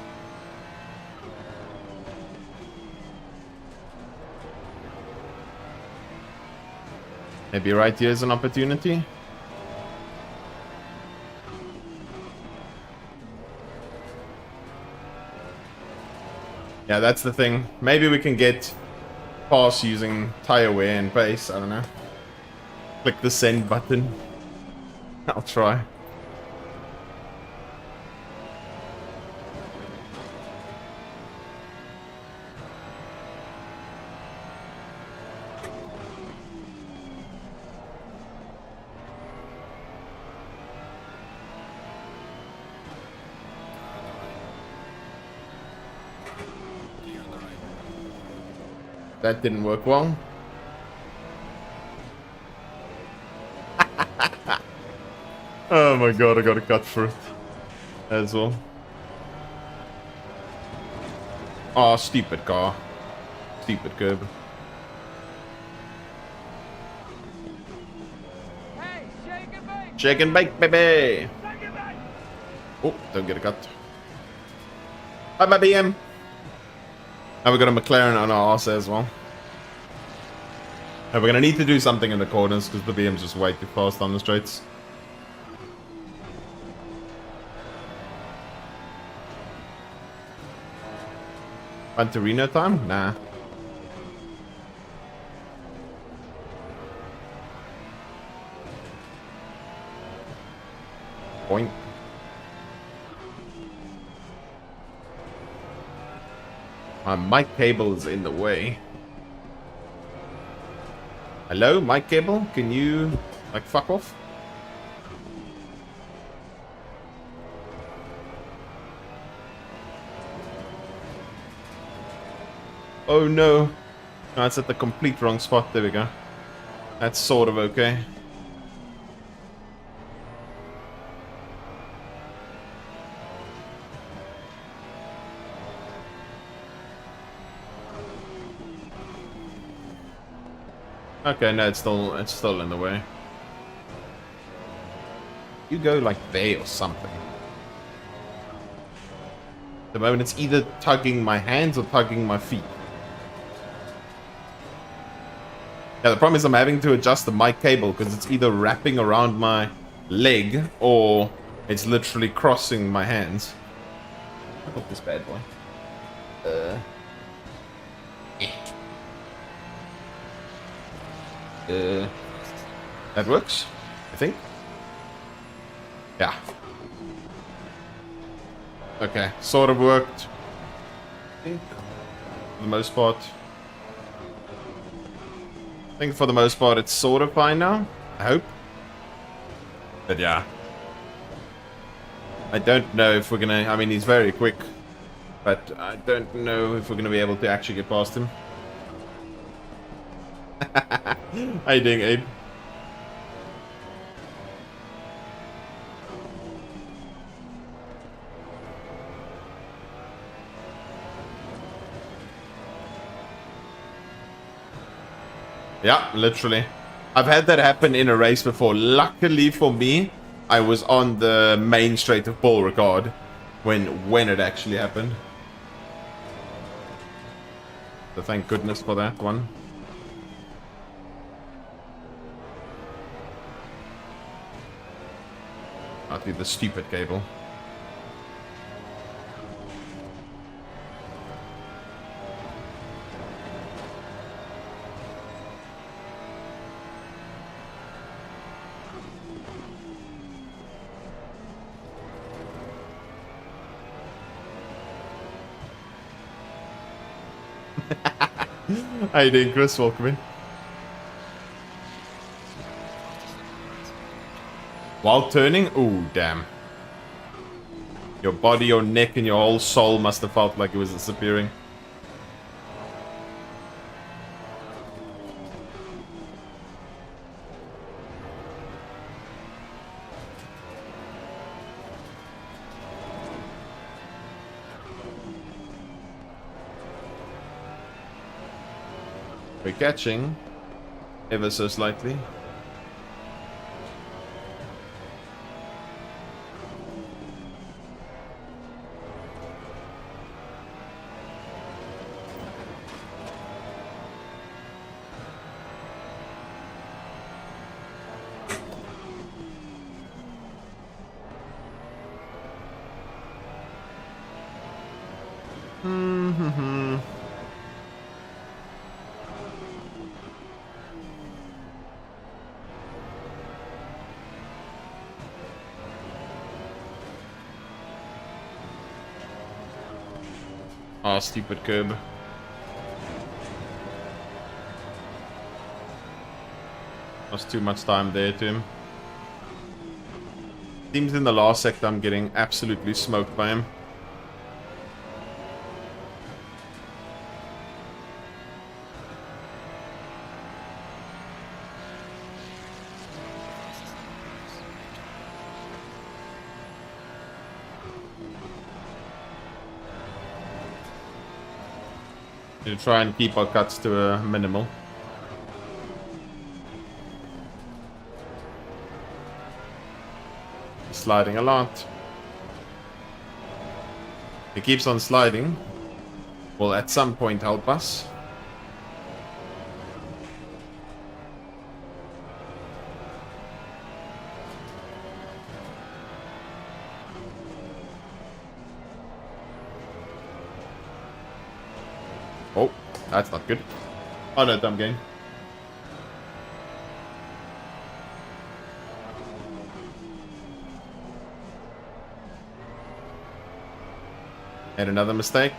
Maybe right here is an opportunity. Yeah, that's the thing. Maybe we can get past using tire wear and pace. I don't know. Click the send button. I'll try. That didn't work well. Oh my god, I got a cut for it as well. Oh, stupid car. Stupid curb. Hey, shake and bake! Shake and bake, baby! Shake and bake! Oh, don't get a cut. Bye bye, BM. Now we got a McLaren on our arse as well. we're going to need to do something in the corners because the BM's just way too fast on the straights. Pantorino time? Nah. Point. My mic cable is in the way. Hello, mic cable? Can you, like, fuck off? Oh no. No, it's at the complete wrong spot. There we go. That's sort of okay. Okay, no, it's still in the way. You go like there or something. At the moment it's either tugging my hands or tugging my feet. Yeah, the problem is I'm having to adjust the mic cable because it's either wrapping around my leg or it's literally crossing my hands. I got this bad boy. That works, I think. Yeah. Okay, sort of worked. I think, for the most part. I think for the most part it's sort of fine now. I hope. But yeah. I don't know if we're gonna... I mean, he's very quick. But I don't know if we're gonna be able to actually get past him. How you doing, Abe? Yeah, literally. I've had that happen in a race before. Luckily for me, I was on the main straight of Paul Ricard when it actually happened. So thank goodness for that one. I'll do the stupid cable. How you doing, Chris? Welcome in. While turning? Ooh, damn. Your body, your neck, and your whole soul must have felt like it was disappearing. We're catching, ever so slightly. Oh, stupid curb. Lost too much time there to him. Seems in the last sector I'm getting absolutely smoked by him. To try and keep our cuts to a minimal. Sliding a lot. It keeps on sliding. Will at some point help us. That's not good. Oh no, dumb game. Made another mistake.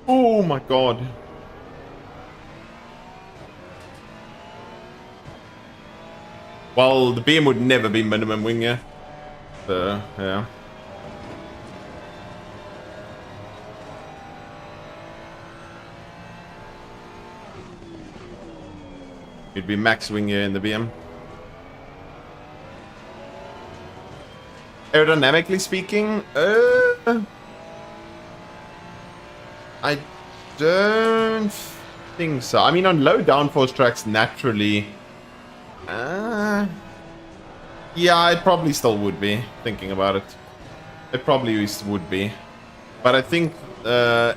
Oh my god. Well, the beam would never be minimum wing, yeah. So, yeah. You'd be max wing here in the BM. Aerodynamically speaking, I don't think so. I mean, on low downforce tracks, naturally, yeah, it probably still would be, thinking about it. It probably would be. But I think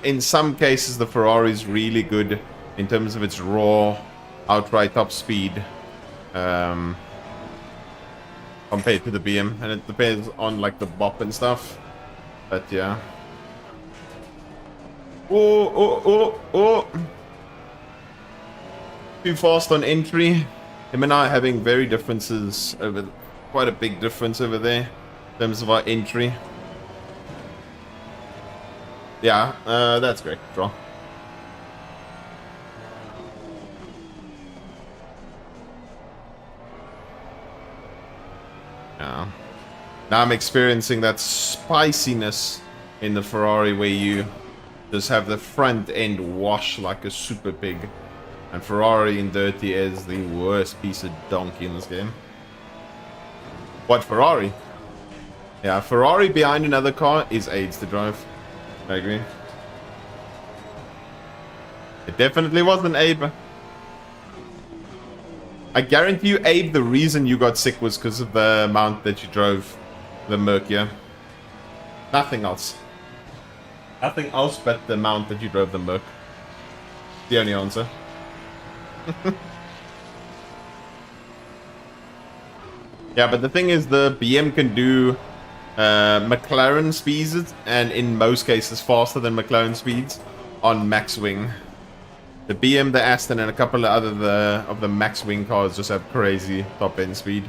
in some cases the Ferrari is really good in terms of its raw outright top speed compared to the BM. And it depends on like the bop and stuff. But yeah. Oh. Too fast on entry. Him and I are having very differences over, quite a big difference over there in terms of our entry. Yeah, that's great. Draw. Yeah. Now I'm experiencing that spiciness in the Ferrari where you just have the front end wash like a super pig. And Ferrari in dirty is the worst piece of donkey in this game. What, Ferrari? Yeah, Ferrari behind another car is AIDS to drive. I agree. It definitely wasn't Abe. I guarantee you, Abe, the reason you got sick was because of the mount that you drove, the Merc, yeah? Nothing else. Nothing else but the mount that you drove the Merc. The only answer. Yeah, but the thing is, the BM can do McLaren speeds, and in most cases faster than McLaren speeds on max wing. The BM, the Aston, and a couple of other of the max wing cars just have crazy top end speed.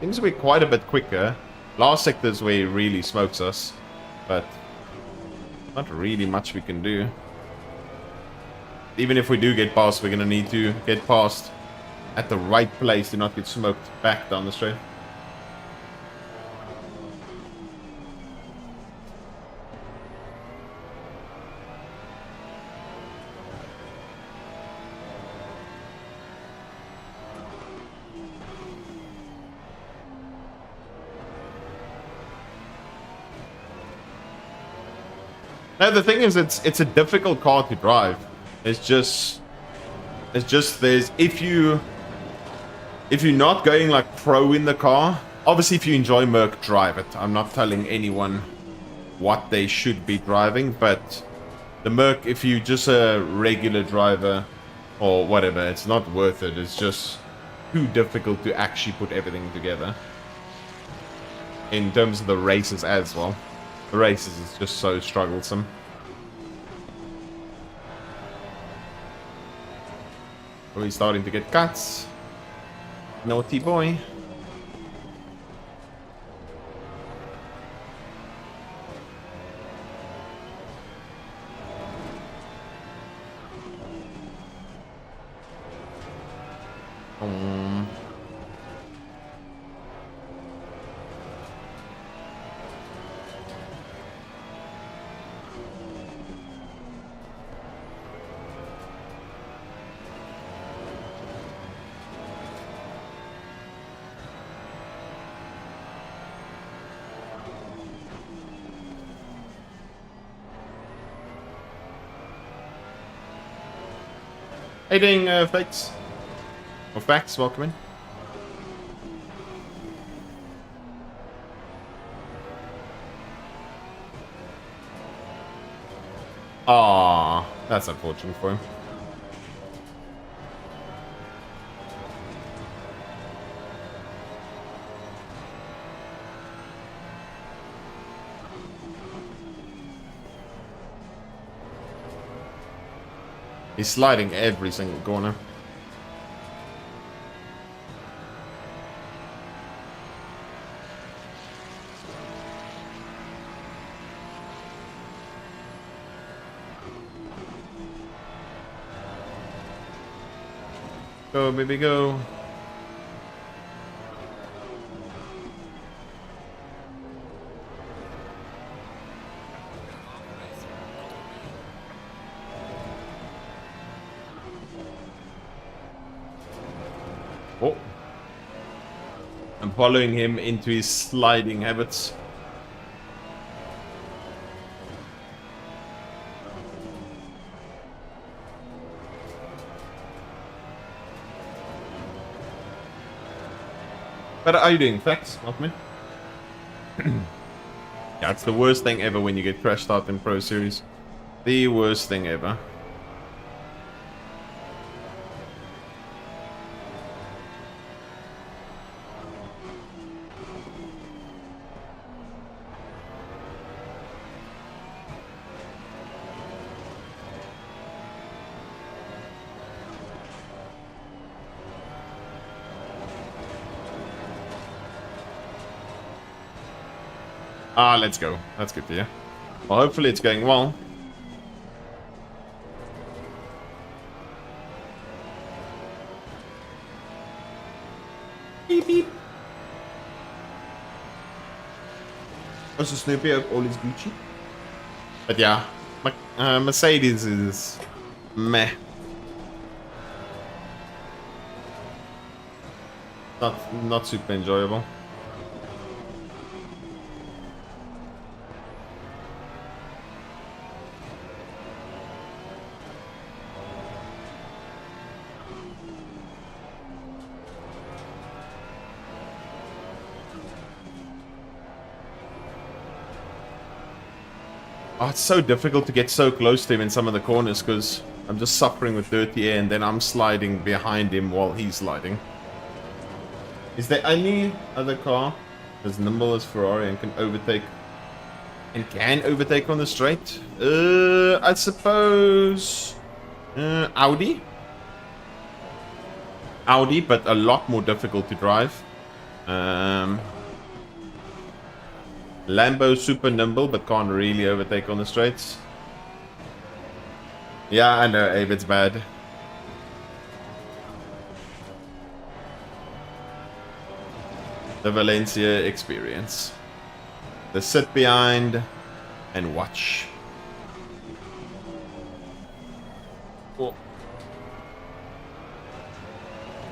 Seems to be quite a bit quicker. Last sector's where he really smokes us, but not really much we can do. Even if we do get past, we're gonna need to get past at the right place to not get smoked back down the straight. No, the thing is, it's a difficult car to drive. It's just there's if you're not going like pro in the car. Obviously, if you enjoy Merc, drive it. I'm not telling anyone what they should be driving, but the Merc, if you're just a regular driver or whatever, it's not worth it. It's just too difficult to actually put everything together. In terms of the races as well. The races is just so strugglesome. We're starting to get cuts. Naughty boy. How you doing, Fakes? Or Facts, welcome in. Ah. That's unfortunate for him. He's sliding every single corner. Go, baby, go. Oh. I'm following him into his sliding habits. But are you doing facts, not me? Yeah, it's the worst thing ever when you get crashed out in Pro Series. The worst thing ever. Ah, let's go. That's good to hear. Well, hopefully it's going well. Beep, beep. Also, Snoopy, all is Gucci. But yeah, Mercedes is meh. Not super enjoyable. Oh, it's so difficult to get so close to him in some of the corners because I'm just suffering with dirty air and then I'm sliding behind him while he's sliding. Is there any other car as nimble as Ferrari and can overtake on the straight? I suppose Audi, but a lot more difficult to drive. Lambo super nimble, but can't really overtake on the straights. Yeah, I know, Abe, it's bad. The Valencia experience. The sit behind and watch. Oh.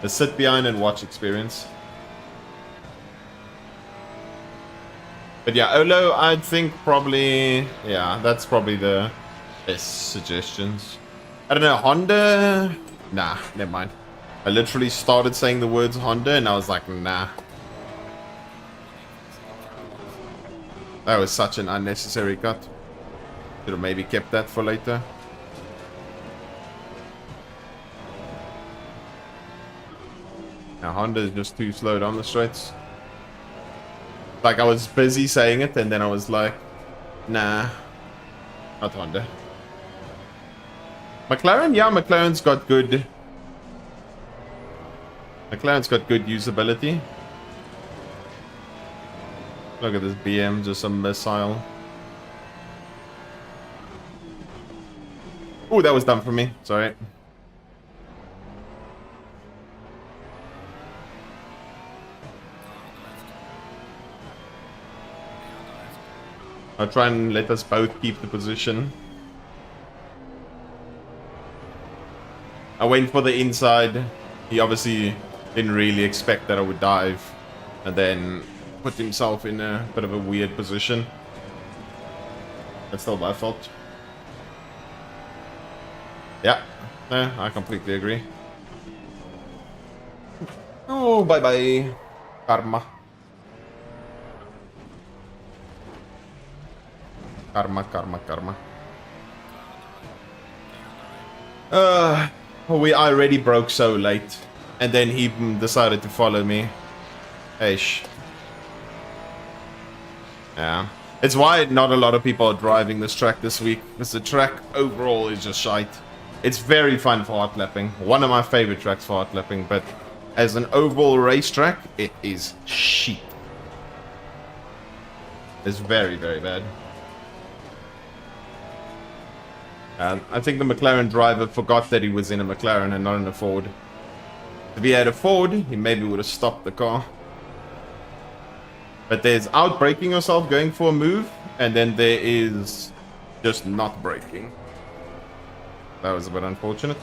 The sit behind and watch experience. But yeah, Olo, I think probably, yeah, that's probably the best suggestions. I don't know, Honda? Nah, never mind. I literally started saying the words Honda and I was like, nah. That was such an unnecessary cut. Should have maybe kept that for later. Now Honda is just too slow down the straights. Like, I was busy saying it, and then I was like, nah, not Honda. McLaren? Yeah, McLaren's got good usability. Look at this BM, just a missile. Oh, that was dumb for me. Sorry. I'll try and let us both keep the position. I went for the inside. He obviously didn't really expect that I would dive. And then put himself in a bit of a weird position. That's still my fault. Yeah, I completely agree. Oh, bye-bye. Karma. Karma, karma, karma. We already broke so late. And then he decided to follow me. Eish. Yeah. It's why not a lot of people are driving this track this week. Because the track overall is just shite. It's very fun for hot lapping. One of my favorite tracks for hot lapping. But as an overall racetrack, it is shit. It's very, very bad. I think the McLaren driver forgot that he was in a McLaren and not in a Ford. If he had a Ford, he maybe would have stopped the car. But there's out-braking yourself going for a move, and then there is just not braking. That was a bit unfortunate.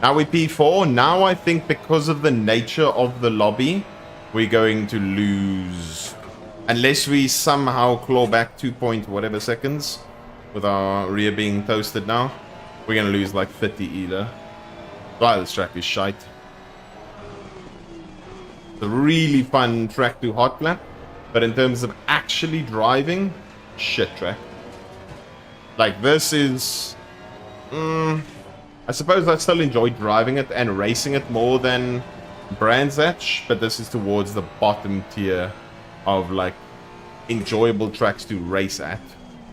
Now we P4. Now I think because of the nature of the lobby, we're going to lose. Unless we somehow claw back 2 point whatever seconds. With our rear being toasted now. We're going to lose like 30 either. Wow, this track is shite. It's a really fun track to hot lap. But in terms of actually driving, shit track. Like this is... I suppose I still enjoy driving it and racing it more than Brands Hatch. But this is towards the bottom tier of like enjoyable tracks to race at.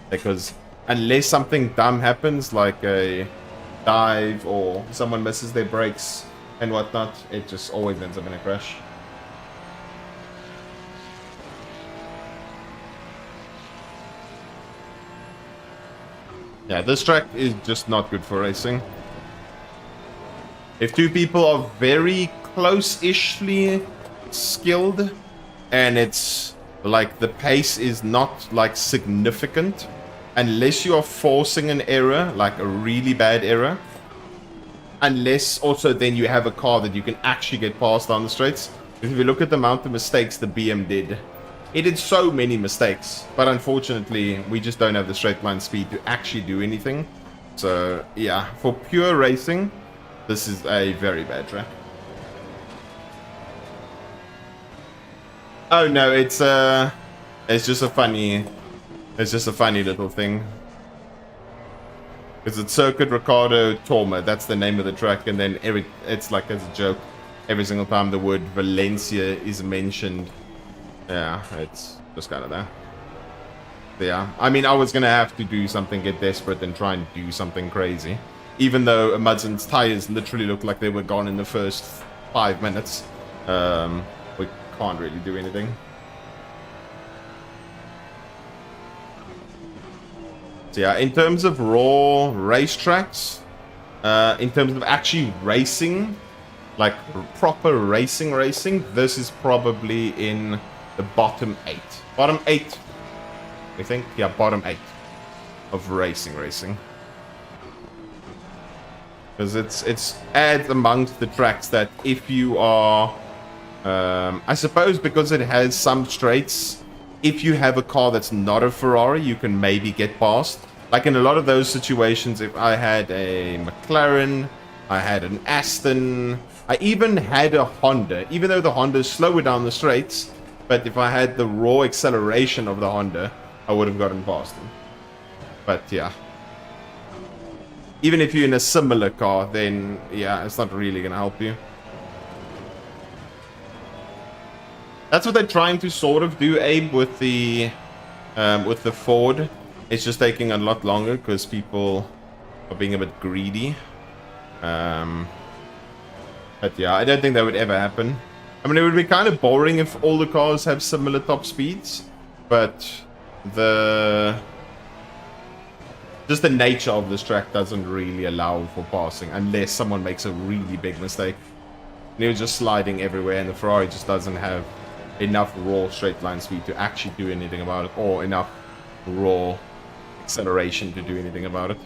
Because... unless something dumb happens, like a dive or someone misses their brakes and whatnot, it just always ends up in a crash. Yeah, this track is just not good for racing. If two people are very close-ishly skilled, and it's like the pace is not like significant, unless you are forcing an error, like a really bad error. Unless also then you have a car that you can actually get past down the straights. If you look at the amount of mistakes the BM did. It did so many mistakes. But unfortunately, we just don't have the straight line speed to actually do anything. So, yeah. For pure racing, this is a very bad track. Oh no, it's just a funny... It's just a funny little thing. Because it's Circuit Ricardo Torma. That's the name of the track. And then it's like as a joke. Every single time the word Valencia is mentioned. Yeah, it's just kind of there. But yeah, I mean, I was going to have to do something, get desperate and try and do something crazy. Even though Mudson's tires literally looked like they were gone in the first 5 minutes. We can't really do anything. So yeah, in terms of raw racetracks, in terms of actually racing, like proper racing, this is probably in the bottom 8. Bottom 8, I think. Yeah, bottom 8 of racing. Because it's adds amongst the tracks that if you are, I suppose because it has some straights, if you have a car that's not a Ferrari, you can maybe get past. Like in a lot of those situations, if I had a McLaren, I had an Aston, I even had a Honda, even though the Honda is slower down the straights, but if I had the raw acceleration of the Honda, I would have gotten past them. But yeah. Even if you're in a similar car, then yeah, it's not really going to help you. That's what they're trying to sort of do, Abe, with the Ford. It's just taking a lot longer because people are being a bit greedy. But yeah, I don't think that would ever happen. I mean, it would be kind of boring if all the cars have similar top speeds, but just the nature of this track doesn't really allow for passing unless someone makes a really big mistake. And you're just sliding everywhere, and the Ferrari just doesn't have enough raw straight line speed to actually do anything about it, or enough raw acceleration to do anything about it.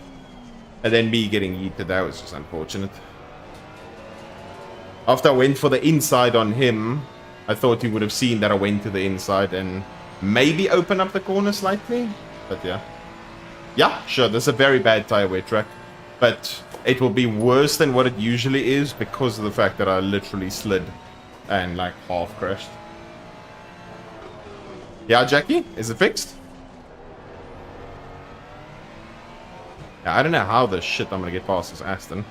And then me getting yeeted, that was just unfortunate. After I went for the inside on him, I thought he would have seen that I went to the inside and maybe open up the corner slightly. But yeah. Yeah, sure, this is a very bad tire wear track. But it will be worse than what it usually is because of the fact that I literally slid and like half crashed. Yeah, Jackie? Is it fixed? Yeah, I don't know how the shit I'm gonna get past this Aston.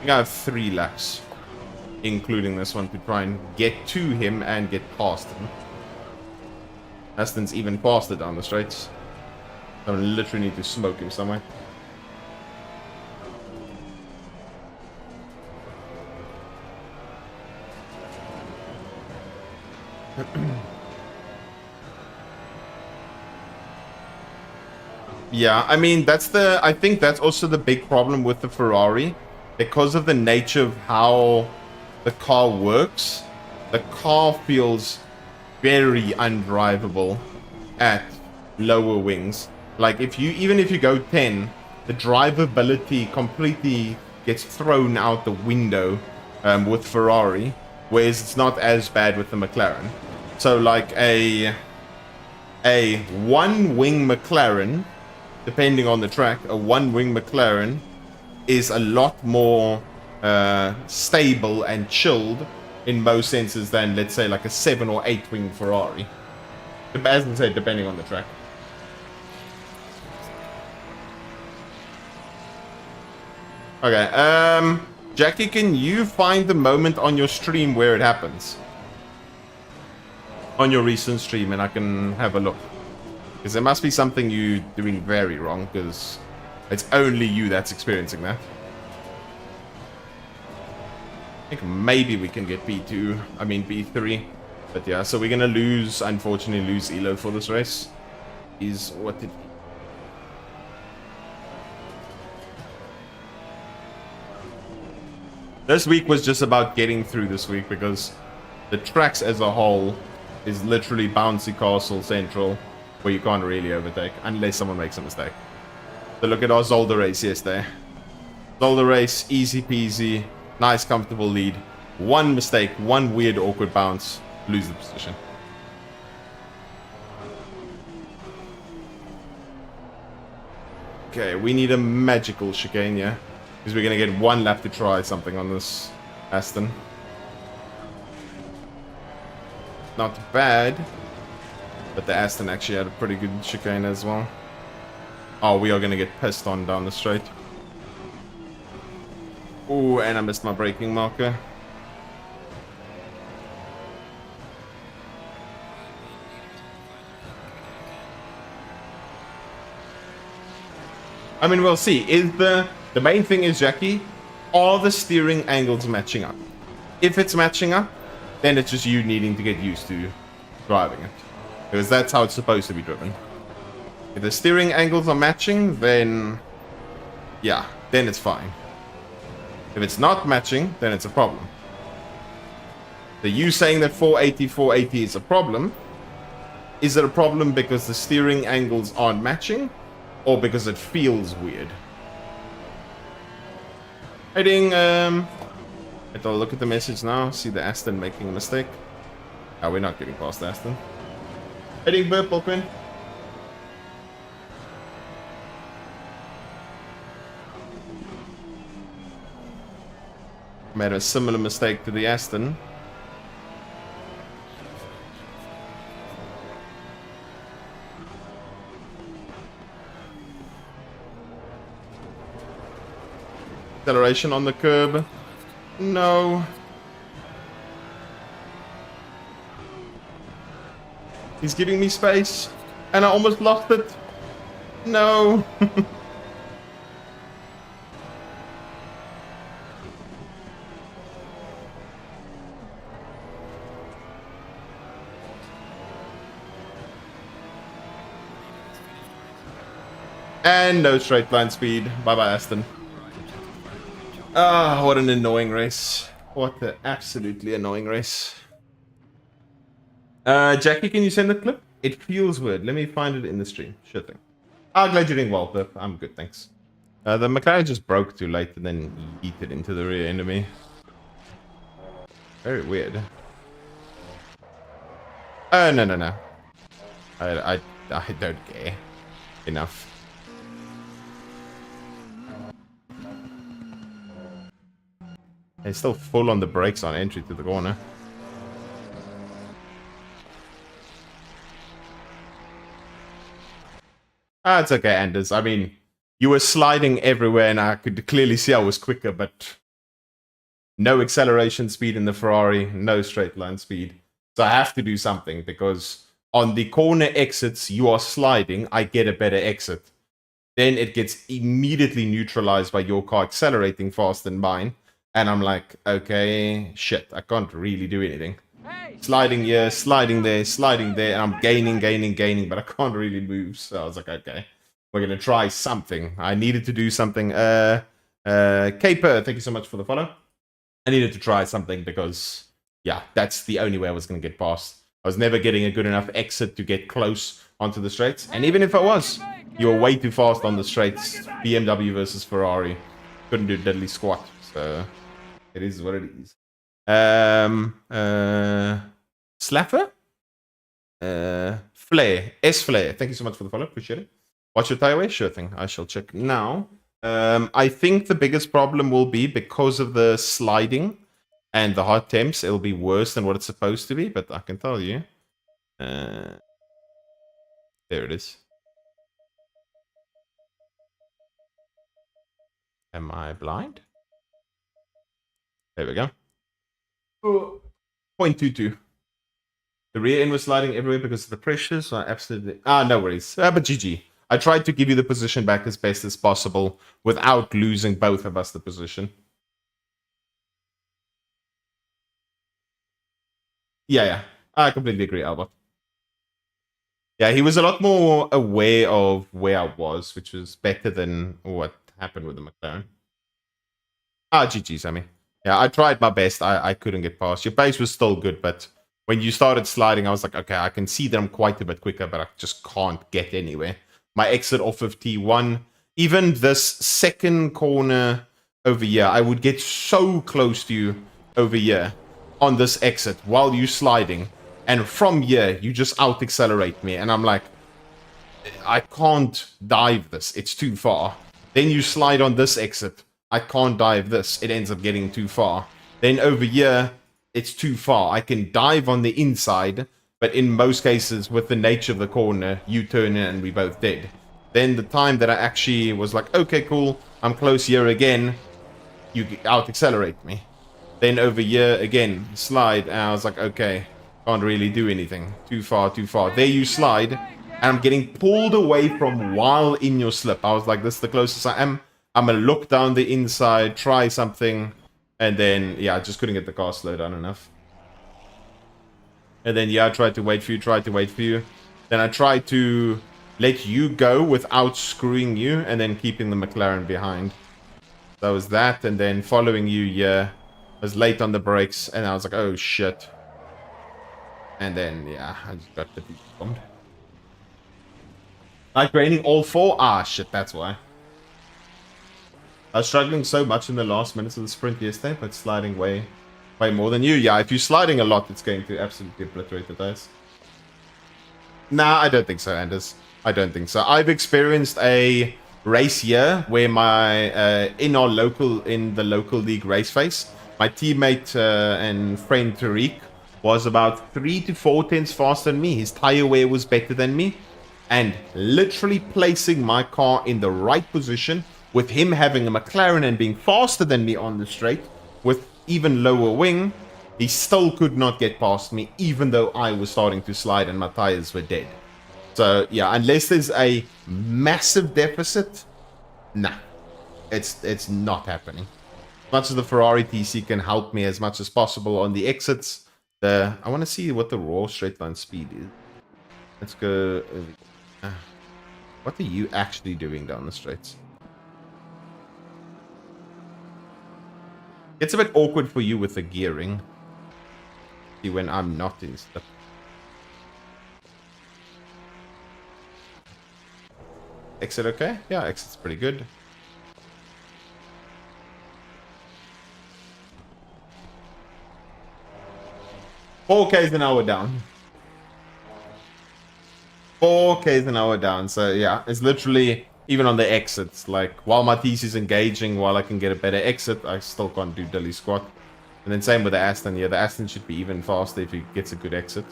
think I have 3 laps, including this one, to try and get to him and get past him. Aston's even faster down the straights. I literally need to smoke him somewhere. Yeah, I mean, I think that's also the big problem with the Ferrari. Because of the nature of how the car works, the car feels very undrivable at lower wings. Like, even if you go 10, the drivability completely gets thrown out the window with Ferrari, whereas it's not as bad with the McLaren. So, like, a one-wing McLaren, depending on the track, a one-wing McLaren is a lot more stable and chilled in most senses than, let's say, like a 7 or 8-wing Ferrari. As I said, depending on the track. Okay, Jackie, can you find the moment on your stream where it happens? On your recent stream, and I can have a look. Because there must be something you're doing very wrong, because it's only you that's experiencing that. I think maybe we can get B2, I mean B3. But yeah, so we're gonna unfortunately lose Elo for this race. What did he... This week was just about getting through this week, because the tracks as a whole is literally bouncy castle central, where you can't really overtake, unless someone makes a mistake. So look at our Zolder race yesterday. Zolder race, easy peasy, nice comfortable lead. One mistake, one weird awkward bounce, lose the position. Okay, we need a magical chicane, yeah? Because we're going to get one lap to try something on this Aston. Not bad. But the Aston actually had a pretty good chicane as well. Oh, we are going to get pissed on down the straight. Oh, and I missed my braking marker. I mean, we'll see. The main thing is, Jackie, are the steering angles matching up? If it's matching up, then it's just you needing to get used to driving it. Because that's how it's supposed to be driven. If the steering angles are matching, then... yeah, then it's fine. If it's not matching, then it's a problem. So you saying that 480 is a problem, is it a problem because the steering angles aren't matching? Or because it feels weird? Heading, I'll look at the message now, see the Aston making a mistake. Oh, we're not getting past Aston. Heading burp, Bulkwin. Made a similar mistake to the Aston. Acceleration on the curb. No. He's giving me space. And I almost lost it. No. And no straight line speed. Bye-bye, Aston. Ah, what an annoying race. What an absolutely annoying race. Jackie, can you send the clip? It feels weird. Let me find it in the stream. Sure thing. Ah, glad you're doing well, Pip. I'm good, thanks. The McLaren just broke too late and then yeeted into the rear end of me. Very weird. No. I don't care. Enough. It's still full on the brakes on entry to the corner. Ah, it's okay, Anders. I mean, you were sliding everywhere and I could clearly see I was quicker, but no acceleration speed in the Ferrari, no straight line speed. So I have to do something because on the corner exits you are sliding, I get a better exit. Then it gets immediately neutralized by your car accelerating faster than mine. And I'm like, okay, shit, I can't really do anything. Sliding here, sliding there, and I'm gaining, but I can't really move. So I was like, okay, we're gonna try something. I needed to do something. Caper, thank you so much for the follow. I needed to try something because, yeah, that's the only way I was gonna get past. I was never getting a good enough exit to get close onto the straights. And even if I was, you were way too fast on the straights. BMW versus Ferrari. Couldn't do diddly squat. So it is what it is. Slapper? Flare. S-Flare. Thank you so much for the follow. Appreciate it. Watch your tire wear? Sure thing. I shall check now. I think the biggest problem will be because of the sliding and the hot temps. It'll be worse than what it's supposed to be, but I can tell you. There it is. Am I blind? There we go. 0.22. The rear end was sliding everywhere because of the pressure, so I absolutely... no worries. But GG. I tried to give you the position back as best as possible without losing both of us the position. Yeah. I completely agree, Albert. Yeah, he was a lot more aware of where I was, which was better than what happened with the McLaren. GG, Sammy. Yeah, I tried my best. I couldn't get past. Your pace was still good, but when you started sliding, I was like, okay, I can see that I'm quite a bit quicker, but I just can't get anywhere. My exit off of T1, even this second corner over here, I would get so close to you over here on this exit while you're sliding. And from here, you just out-accelerate me. And I'm like, I can't dive this. It's too far. Then you slide on this exit. I can't dive this. It ends up getting too far. Then over here, it's too far. I can dive on the inside, but in most cases, with the nature of the corner, you turn in and we both dead. Then the time that I actually was like, okay, cool, I'm close here again, you out-accelerate me. Then over here, again, slide, and I was like, okay, can't really do anything. Too far, too far. There you slide, and I'm getting pulled away from while in your slip. I was like, this is the closest I am. I'm gonna look down the inside, try something, and then, yeah, I just couldn't get the car slowed down enough. And then, yeah, I tried to wait for you, Then I tried to let you go without screwing you, and then keeping the McLaren behind. That was that, and then following you, yeah, I was late on the brakes, and I was like, oh, shit. And then, yeah, I just got the bombed. Like raining all four? Shit, that's why. I was struggling so much in the last minutes of the sprint yesterday, but sliding way more than you. Yeah, if you're sliding a lot, it's going to absolutely obliterate the tires. Nah, I don't think so, Anders. I don't think so. I've experienced a race here where my in the local league race face, my teammate and friend Tariq was about 3 to 4 tenths faster than me. His tire wear was better than me, and literally placing my car in the right position with him having a McLaren and being faster than me on the straight with even lower wing, he still could not get past me, even though I was starting to slide and my tires were dead. So, yeah, unless there's a massive deficit, nah, it's not happening. As much as the Ferrari TC can help me as much as possible on the exits, I want to see what the raw straight line speed is. Let's go. What are you actually doing down the straights? It's a bit awkward for you with the gearing. See, when I'm not in stuff. Exit okay? Yeah, exit's pretty good. Four K's an hour down. 4 K's an hour down. So yeah, it's literally even on the exits. Like while my TC is engaging, while I can get a better exit, I still can't do dilly squat. And then same with the Aston. Yeah, the Aston should be even faster if he gets a good exit.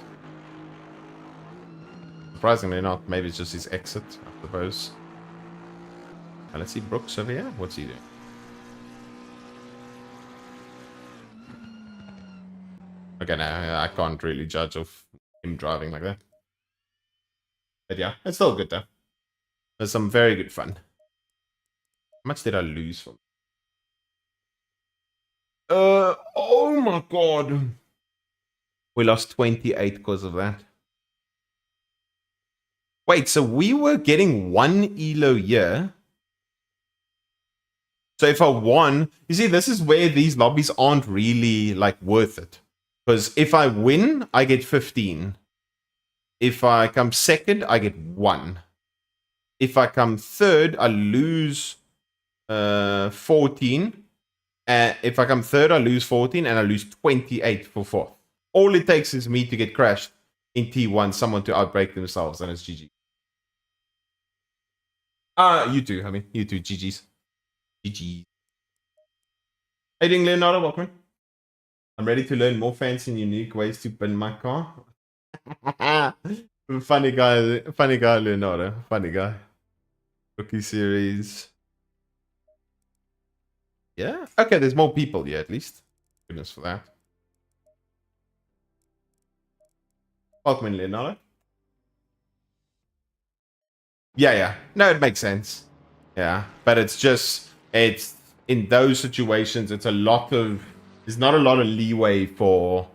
Surprisingly not. Maybe it's just his exit, I suppose. Let's see Brooks over here. What's he doing? Okay, no, I can't really judge of him driving like that. But yeah, it's still good though. There's some very good fun. How much did I lose from? Oh my god. We lost 28 because of that. Wait, so we were getting one elo year. So if I won, you see, this is where these lobbies aren't really like worth it. Because if I win, I get 15. If I come second, I get 1. If I come third, I lose 14. If I come third, I lose 14 and I lose 28 for fourth. All it takes is me to get crashed in T1, someone to outbreak themselves, and it's GG. You too, I mean, you too, GG's. GG. Hey, ding, Leonardo, welcome. I'm ready to learn more fancy and unique ways to pin my car. Funny guy, Leonardo. Funny guy. Rookie series. Yeah. Okay, there's more people here at least. Goodness for that. Welcome, Leonardo. Yeah. No, it makes sense. Yeah, but it's in those situations, it's a lot of there's not a lot of leeway for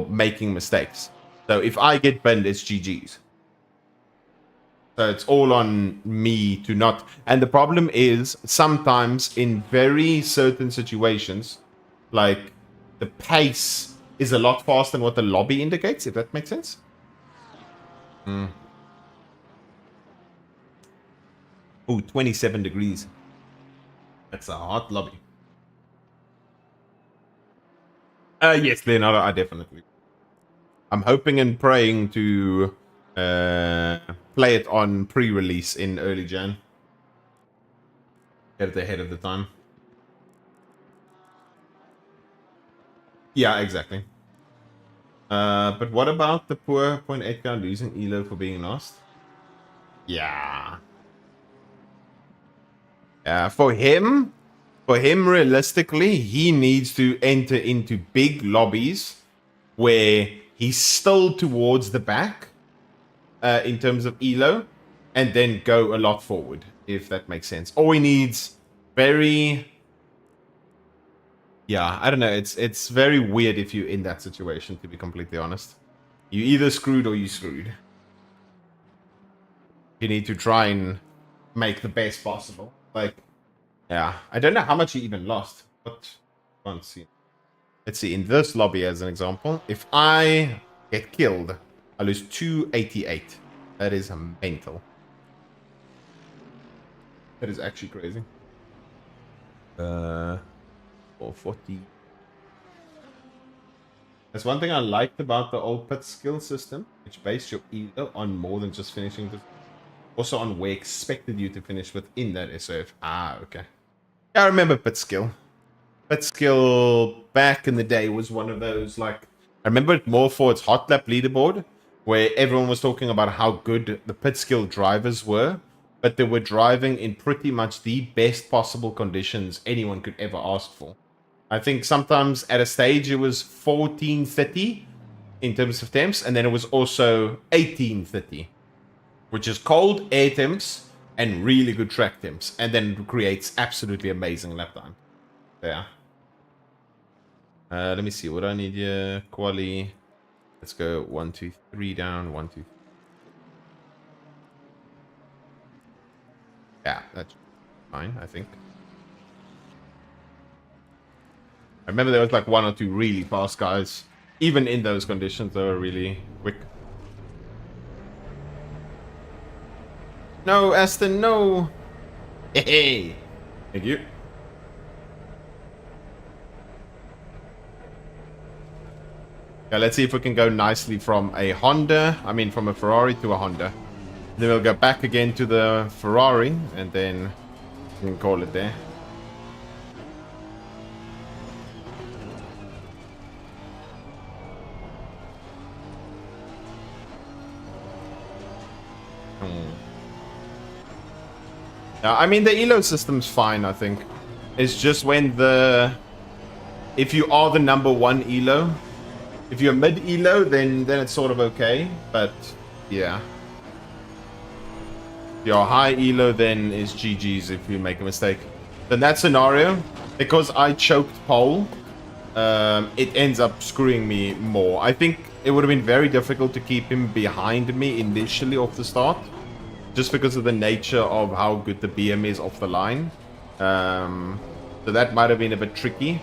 making mistakes. So if I get banned, it's GG's. So it's all on me to not. And the problem is sometimes in very certain situations, like the pace is a lot faster than what the lobby indicates, if that makes sense. Oh, 27 degrees. That's a hot lobby. Yes, Leonardo, I definitely. I'm hoping and praying to play it on pre-release in early Jan. Get it ahead of the time. Yeah, exactly. But what about the poor 0.8 guy losing elo for being lost? Yeah. For him, realistically, he needs to enter into big lobbies where he's still towards the back in terms of elo, and then go a lot forward, if that makes sense. Or he needs very... Yeah, I don't know. It's very weird if you're in that situation, to be completely honest. You either screwed or you screwed. You need to try and make the best possible. Like, yeah, I don't know how much he even lost, but let's see. Let's see, in this lobby as an example, if I get killed, I lose 288. That is mental. That is actually crazy. 440. That's one thing I liked about the old pit skill system, which based your elo on more than just finishing the... Also on where expected you to finish within that SOF. Ah, okay. Yeah, I remember pit skill. Pit skill back in the day was one of those, like... I remember it more for its hot lap leaderboard, where everyone was talking about how good the pit skill drivers were, but they were driving in pretty much the best possible conditions anyone could ever ask for. I think sometimes at a stage it was 1430 in terms of temps, and then it was also 1830, which is cold air temps and really good track temps, and then creates absolutely amazing lap time. Yeah. Let me see what I need here. Quali. Let's go 1, 2, 3 down. 1, 2. Yeah, that's fine, I think. I remember there was like 1 or 2 really fast guys. Even in those conditions, they were really quick. No, Aston, no! Hey! Thank you. Yeah, let's see if we can go nicely from a Ferrari to a Honda. Then we'll go back again to the Ferrari, and then we can call it there. Yeah, I mean, the elo system's fine, I think. It's just when if you are the number 1 elo, If you're mid elo, then it's sort of okay. But yeah, if you're high elo, then is GG's if you make a mistake. In that scenario, because I choked pole, it ends up screwing me more. I think it would have been very difficult to keep him behind me initially off the start, just because of the nature of how good the BM is off the line. So that might have been a bit tricky.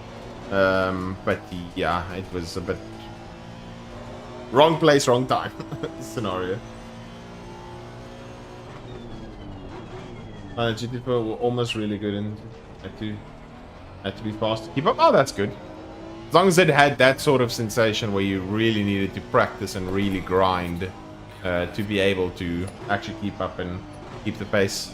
But yeah, it was a bit wrong place, wrong time scenario. GT4 were almost really good and had to be fast to keep up. Oh, that's good. As long as it had that sort of sensation where you really needed to practice and really grind to be able to actually keep up and keep the pace.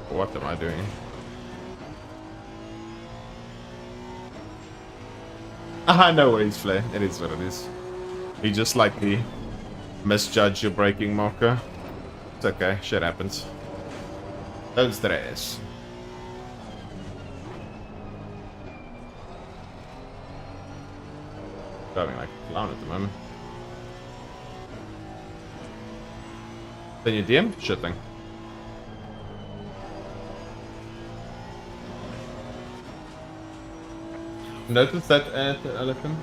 What am I doing? No worries, Flare. It is what it is. You just likely misjudge your braking marker. It's okay. Shit happens. Don't stress. Driving like a clown at the moment. Then you DM? Sure thing. Notice that at LFM?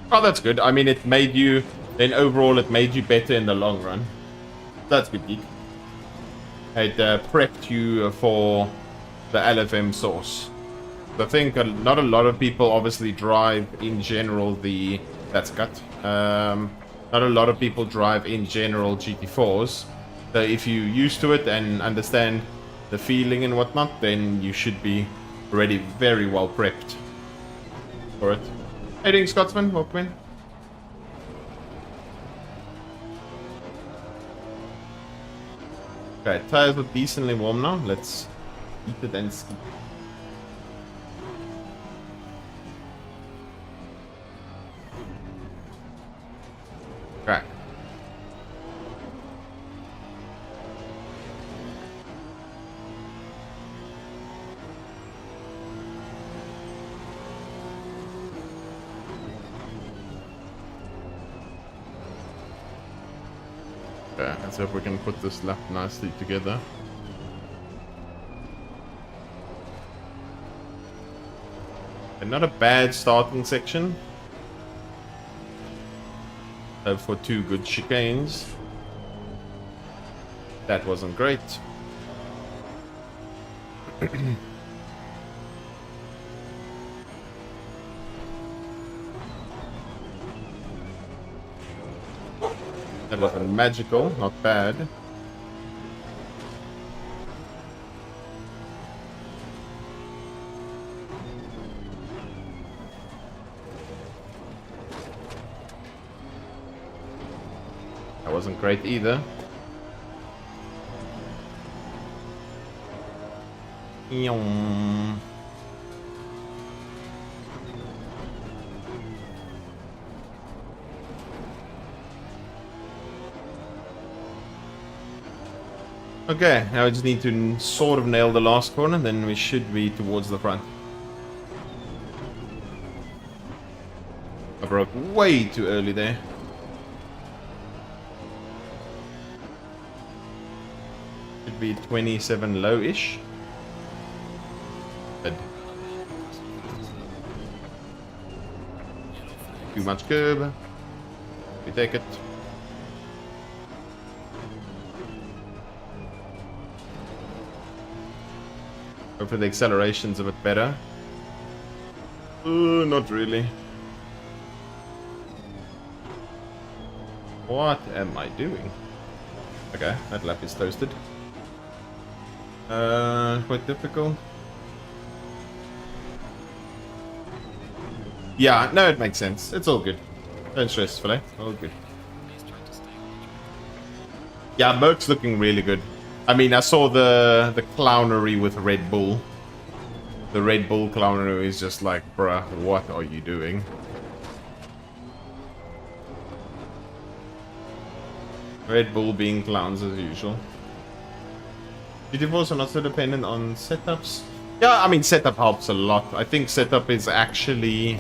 Oh, that's good. I mean, it made you... Then overall, it made you better in the long run. That's good, geek. It prepped you for the LFM source. I think not a lot of people obviously drive in general the... That's cut. Not a lot of people drive in general GT4s. So if you're used to it and understand the feeling and whatnot, then you should be already very well prepped for it. How you doing, Scotsman? Welcome in. Okay, tires are decently warm now. Let's eat it and skip. Okay. Okay, let's hope we can put this lap nicely together. And not a bad starting section. For two good chicanes. That wasn't great. That wasn't magical, not bad. That wasn't great either. Yum. Okay, now we just need to sort of nail the last corner, then we should be towards the front. I broke way too early there. Should be 27 low-ish. Too much curb. We take it. Hopefully the acceleration's a bit better. Not really. What am I doing? Okay, that lap is toasted. Quite difficult. Yeah, no, it makes sense. It's all good. Don't stress, Filet. All good. Yeah, Merc's looking really good. I mean, I saw the clownery with Red Bull. The Red Bull clownery is just like, bruh, what are you doing? Red Bull being clowns as usual. GT4s are not so dependent on setups. Yeah, I mean, setup helps a lot. I think setup is actually...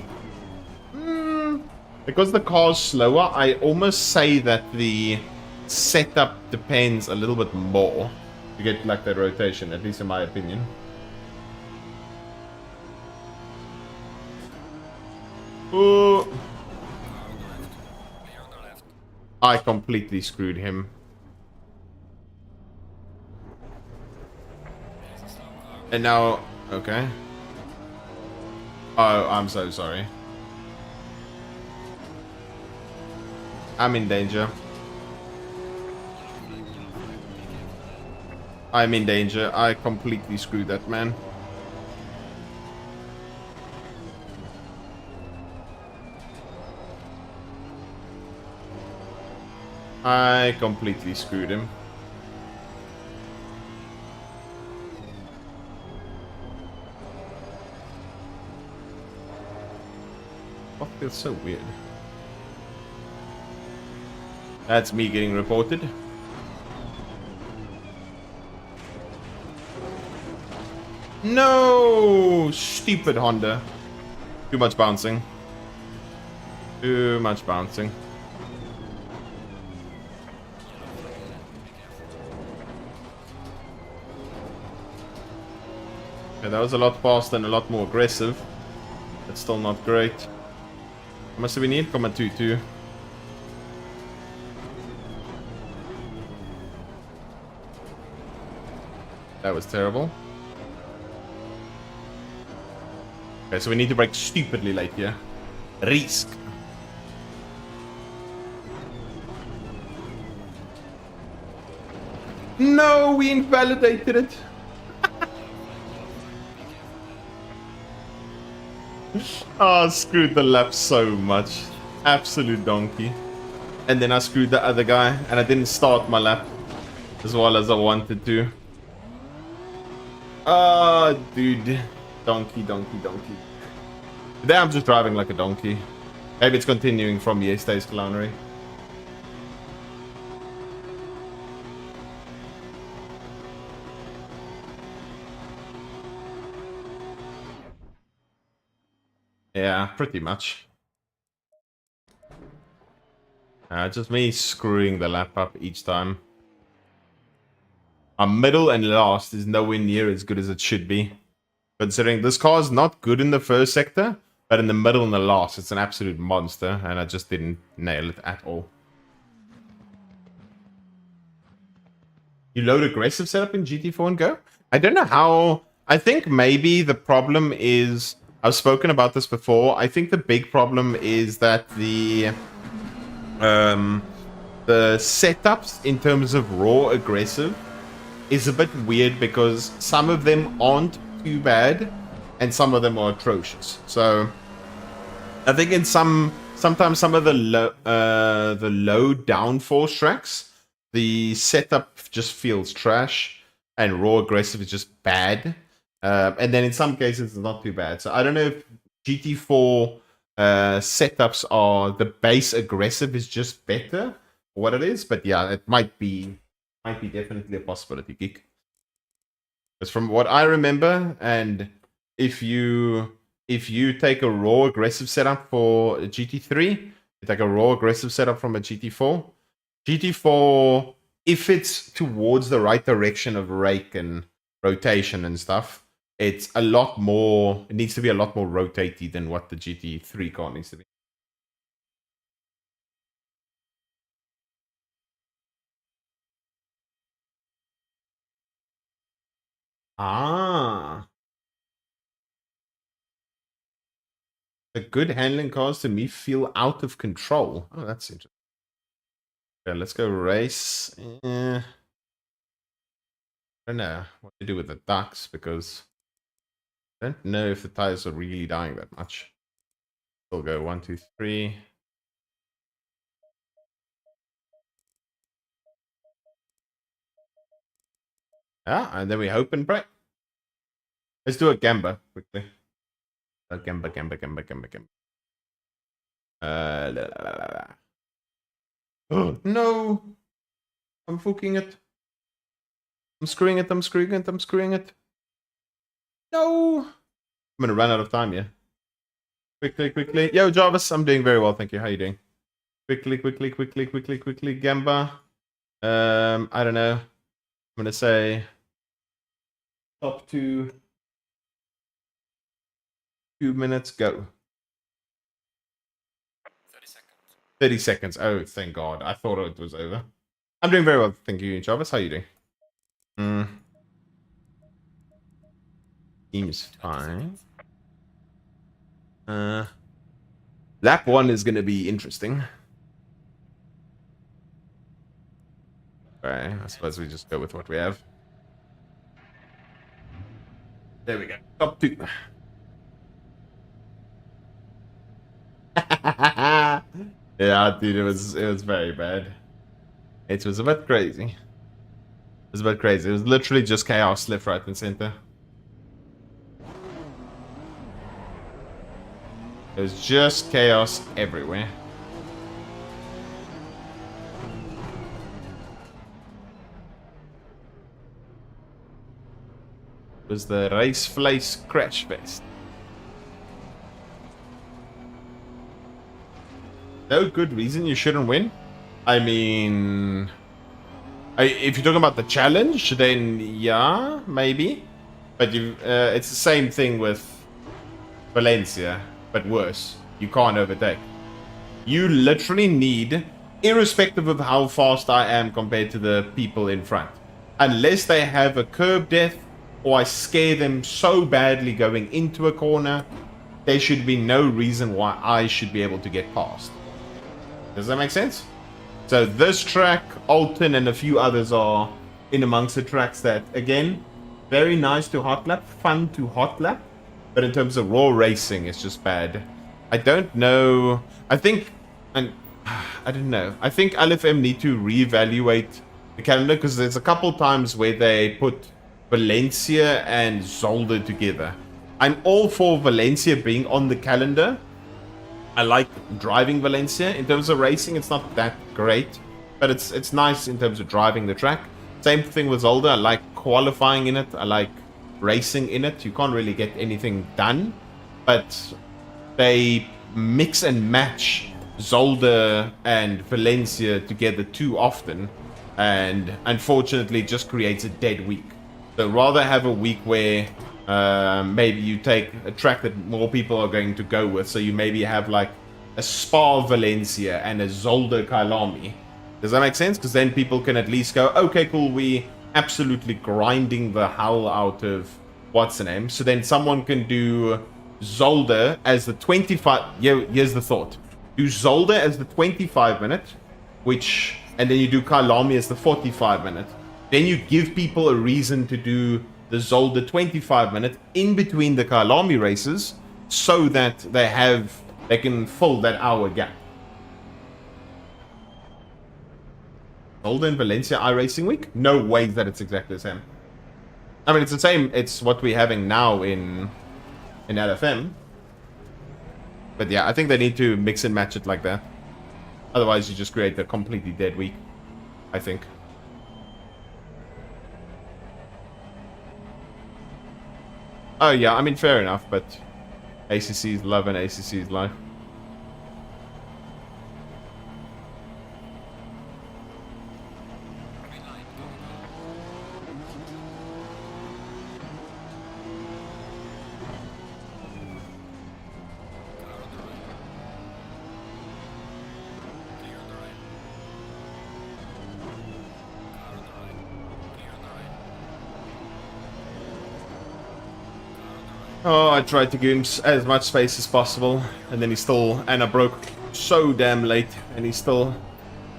because the car's slower, I almost say that the setup depends a little bit more to get like that rotation, at least in my opinion. Oh, I completely screwed him. And now, okay. Oh, I'm so sorry. I'm in danger. I'm in danger. I completely screwed that man. I completely screwed him. What feels so weird? That's me getting reported. No! Stupid Honda. Too much bouncing. Too much bouncing. Yeah, that was a lot faster and a lot more aggressive. That's still not great. How much do we need? 0.22. That was terrible. Okay, so we need to brake stupidly late here. Risk. No, we invalidated it. Oh, I screwed the lap so much. Absolute donkey. And then I screwed the other guy, and I didn't start my lap as well as I wanted to. Oh, dude. Donkey, donkey, donkey. Today I'm just driving like a donkey. Maybe it's continuing from yesterday's clownery. Yeah, pretty much. Just me screwing the lap up each time. Our middle and last is nowhere near as good as it should be. Considering this car is not good in the first sector, but in the middle and the last, it's an absolute monster, and I just didn't nail it at all. You load aggressive setup in GT4 and go? I don't know how... I think maybe the problem is... I've spoken about this before. I think the big problem is that the setups in terms of raw aggressive is a bit weird because some of them aren't too bad and some of them are atrocious. So I think in sometimes some of the low downforce tracks, the setup just feels trash and raw aggressive is just bad. And then in some cases it's not too bad. So I don't know if GT4 setups are the base aggressive is just better or what it is, but yeah, it might be definitely a possibility, Geek. Because from what I remember, and if you take a raw aggressive setup for a GT3, you take a raw aggressive setup from a GT4. GT4, if it's towards the right direction of rake and rotation and stuff, it's a lot more. It needs to be a lot more rotatey than what the GT3 car needs to be. Ah. The good handling cars to me feel out of control. Oh, that's interesting. Okay, let's go race. I don't know what to do with the ducks because I don't know if the tires are really dying that much. We'll go 1, 2, 3. Yeah, and then we hope and pray. Let's do a gamba quickly. A gamba, gamba, gamba, gamba, gamba. La, la, la, la. Oh, no! I'm fucking it. I'm screwing it, I'm screwing it, I'm screwing it. No! I'm gonna run out of time here. Quickly, quickly. Yo, Jarvis, I'm doing very well, thank you. How you doing? Quickly, quickly, quickly, quickly, quickly. Gamba. I don't know. I'm gonna say top 2 minutes, go. 30 seconds. 30 seconds. Oh, thank God. I thought it was over. I'm doing very well, thank you, Jarvis. How you doing? Seems fine. Lap 1 is gonna be interesting. Alright, I suppose we just go with what we have. There we go. Top 2. Yeah, dude, it was very bad. It was a bit crazy. It was a bit crazy. It was literally just chaos left, right, and center. It was just chaos everywhere. It was the race flies Crashfest. No good reason you shouldn't win. I mean, if you're talking about the challenge, then yeah, maybe. But it's the same thing with Valencia, but worse. You can't overtake. You literally need, irrespective of how fast I am compared to the people in front, unless they have a curb death or I scare them so badly going into a corner, there should be no reason why I should be able to get past. Does that make sense? So this track, Alton, and a few others are in amongst the tracks that, again, very nice to hot lap, fun to hot lap, but in terms of raw racing, it's just bad. I don't know. I think, and I don't know. I think LFM need to reevaluate the calendar because there's a couple times where they put Valencia and Zolder together. I'm all for Valencia being on the calendar. I like driving Valencia. In terms of racing, it's not that great, but it's nice in terms of driving the track. Same thing with Zolder. I like qualifying in it. I like racing in it. You can't really get anything done, but they mix and match Zolder and Valencia together too often, and unfortunately just creates a dead week. So rather have a week where maybe you take a track that more people are going to go with, so you maybe have like a Spa Valencia and a Zolder Kailami. Does that make sense? Because then people can at least go, okay, cool, we absolutely grinding the hell out of what's the name. So then someone can do Zolder as the 25. Here's the thought: do Zolder as the 25-minute, and then you do Kailami as the 45-minute. Then you give people a reason to do the Zolder 25-minute in between the Kailami races, so that they can fill that hour gap. Zolder and Valencia iRacing Week? No way that it's exactly the same. I mean, it's the same. It's what we're having now in LFM. But yeah, I think they need to mix and match it like that. Otherwise, you just create a completely dead week, I think. Oh yeah, I mean, fair enough, but ACC is love and ACC is life. Oh, I tried to give him as much space as possible, and then I broke so damn late, and he still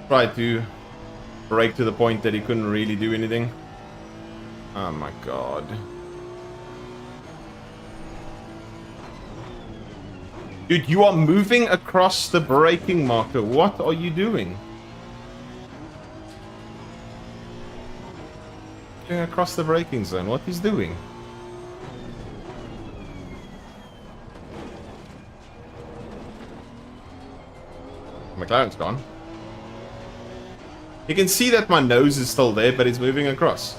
tried to break to the point that he couldn't really do anything. Oh my god. Dude, you are moving across the braking marker. What are you doing? Going across the braking zone. What he's doing? McLaren's gone. You can see that my nose is still there, but it's moving across.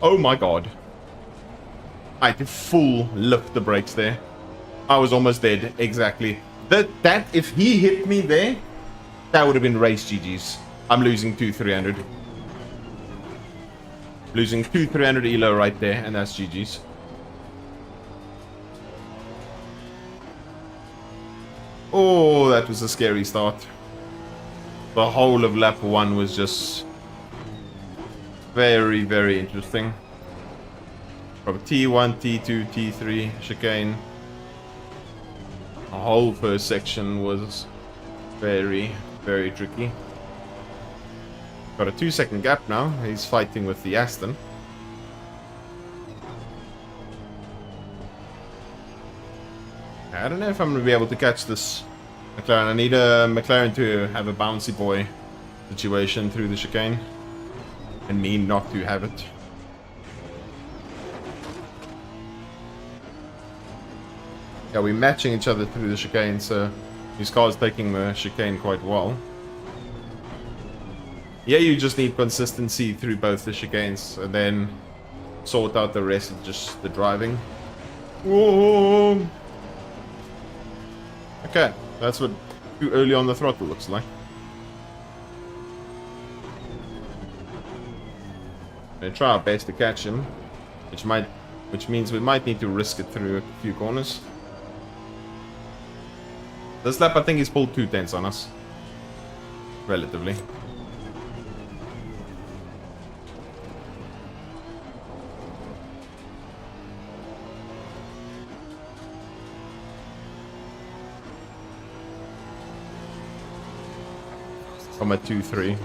Oh my god. I did full lift the brakes there. I was almost dead. Exactly. That if he hit me there, that would have been race GG's. I'm losing 2,300. Losing 2,300 elo right there, and that's GG's. Oh, that was a scary start. The whole of lap 1 was just very, very interesting. From T1, T2, T3, chicane. The whole first section was very, very tricky. Got a 2-second gap now. He's fighting with the Aston. I don't know if I'm going to be able to catch this McLaren. I need a McLaren to have a bouncy boy situation through the chicane. And me not to have it. Yeah, we're matching each other through the chicane, so his car's taking the chicane quite well. Yeah, you just need consistency through both the chicanes, and then sort out the rest of just the driving. Whoa! Okay, that's what too early on the throttle looks like. I'm gonna try our best to catch him, which means we might need to risk it through a few corners. This lap, I think he's pulled 2/10 on us. Relatively. From a 2-3.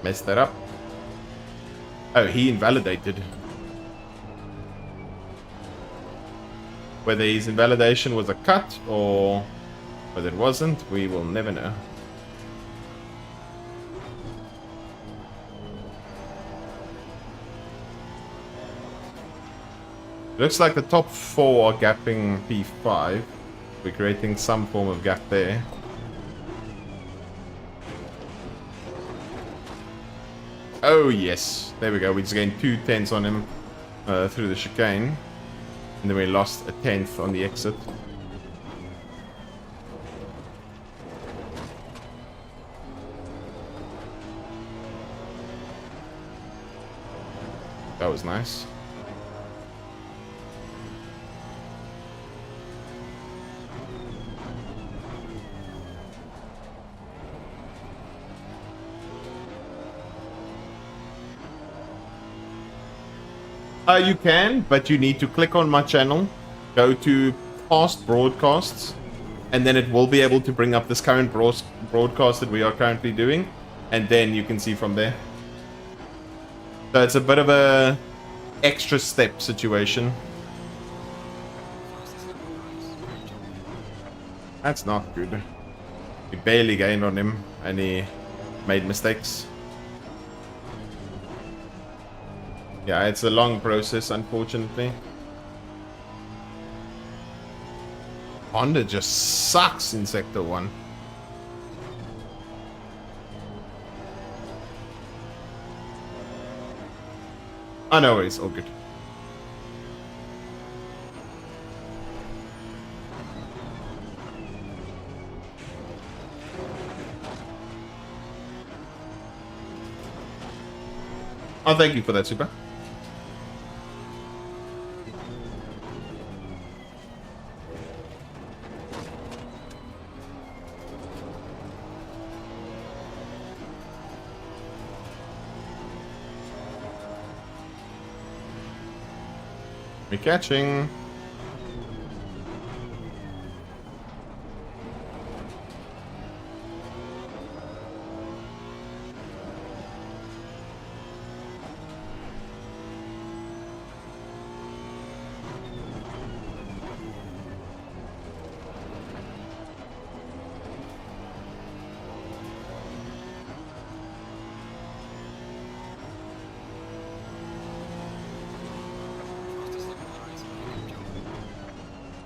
Messed that up. Oh, he invalidated. Whether his invalidation was a cut or whether it wasn't, we will never know. Looks like the top 4 are gapping P5. We're creating some form of gap there. Oh yes, there we go. We just gained 2/10 on him through the chicane. And then we lost a 10th on the exit. That was nice. You can, but you need to click on my channel, go to past broadcasts, and then it will be able to bring up this current broadcast that we are currently doing, and then you can see from there. So it's a bit of a extra step situation. That's not good. We barely gained on him, and he made mistakes. Yeah, it's a long process, unfortunately. Honda just sucks in Sector 1. Oh, no worries, all good. Oh, thank you for that, Super. We're catching.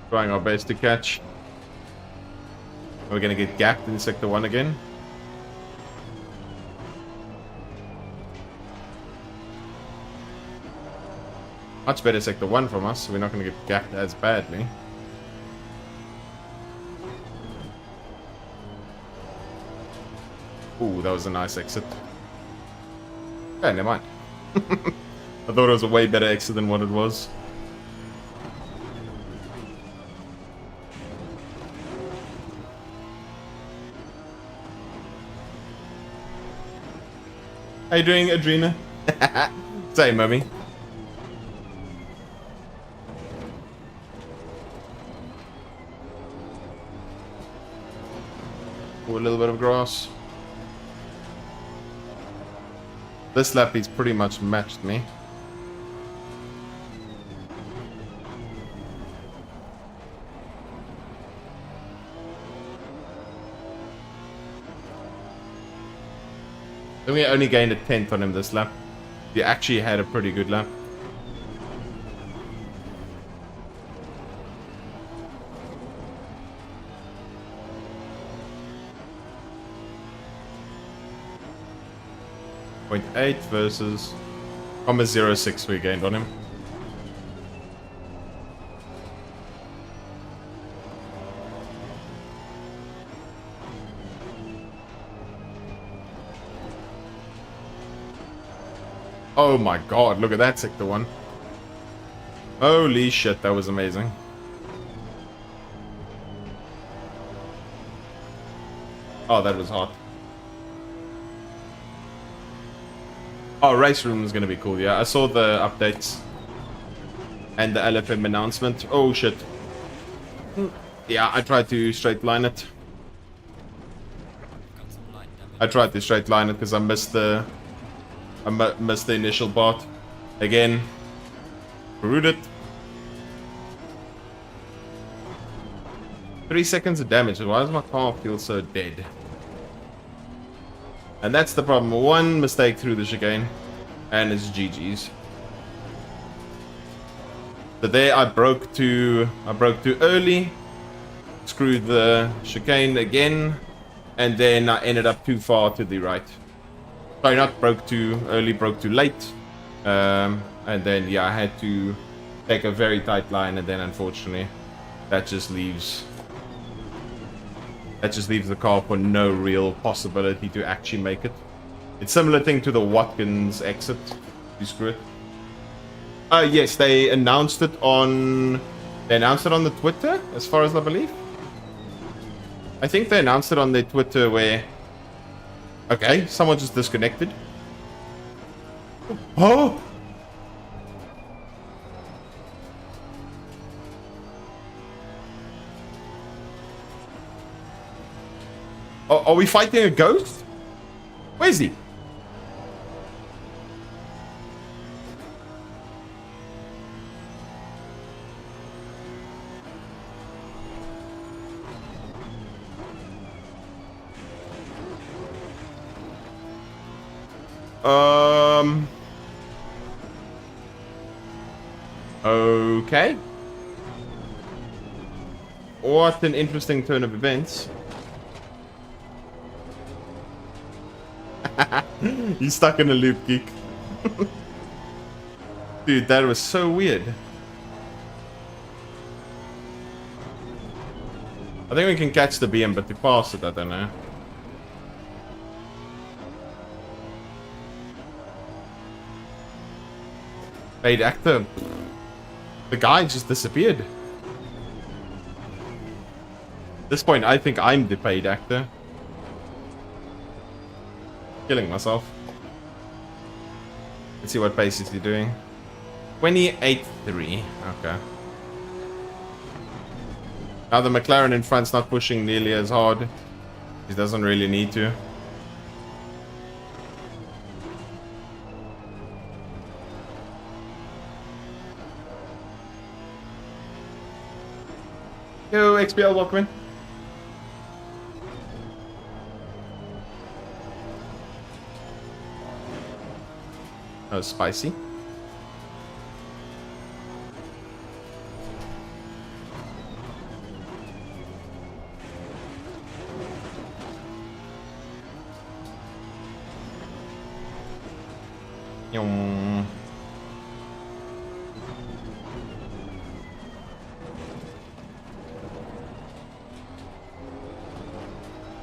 Trying our best to catch. We're gonna get gapped in Sector 1 again. Much better sector 1 from us, so we're not going to get gapped as badly. Ooh, that was a nice exit. Okay, never mind. I thought it was a way better exit than what it was. How you doing, Adrena? Same, mommy. Ooh, a little bit of grass. This lap he's pretty much matched me. Then we only gained a 10th on him this lap. He actually had a pretty good lap. .8 versus 0.06 we gained on him. Oh my god, look at that sector 1. Holy shit, that was amazing. Oh, that was hot. Oh, race room is gonna be cool, yeah. I saw the updates. And the LFM announcement. Oh shit. Yeah, I tried to straight line it. I tried to straight line it because I missed the... missed the initial part. Again. Screwed it. 3 seconds of damage. Why does my car feel so dead? And that's the problem. One mistake through the chicane. And it's GG's. But there I broke too early. Screwed the chicane again. And then I ended up too far to the right. Sorry, not broke too early, broke too late. And then, yeah, I had to take a very tight line, and then unfortunately, that just leaves the car for no real possibility to actually make it. It's similar thing to the Watkins exit. You screw it. Yes, they announced it on the Twitter, as far as I believe. I think they announced it on their Twitter where... Okay, someone just disconnected. Oh! Are we fighting a ghost? Where is he? Okay. What an interesting turn of events. You stuck in a loop, geek. Dude, that was so weird. I think we can catch the BM, but to pass it, I don't know. Paid actor. The guy just disappeared. At this point, I think I'm the paid actor. Killing myself. Let's see what pace is he doing. 28.3. Okay. Now the McLaren in front's not pushing nearly as hard. He doesn't really need to. Yo, XPL, welcome in. Oh, spicy.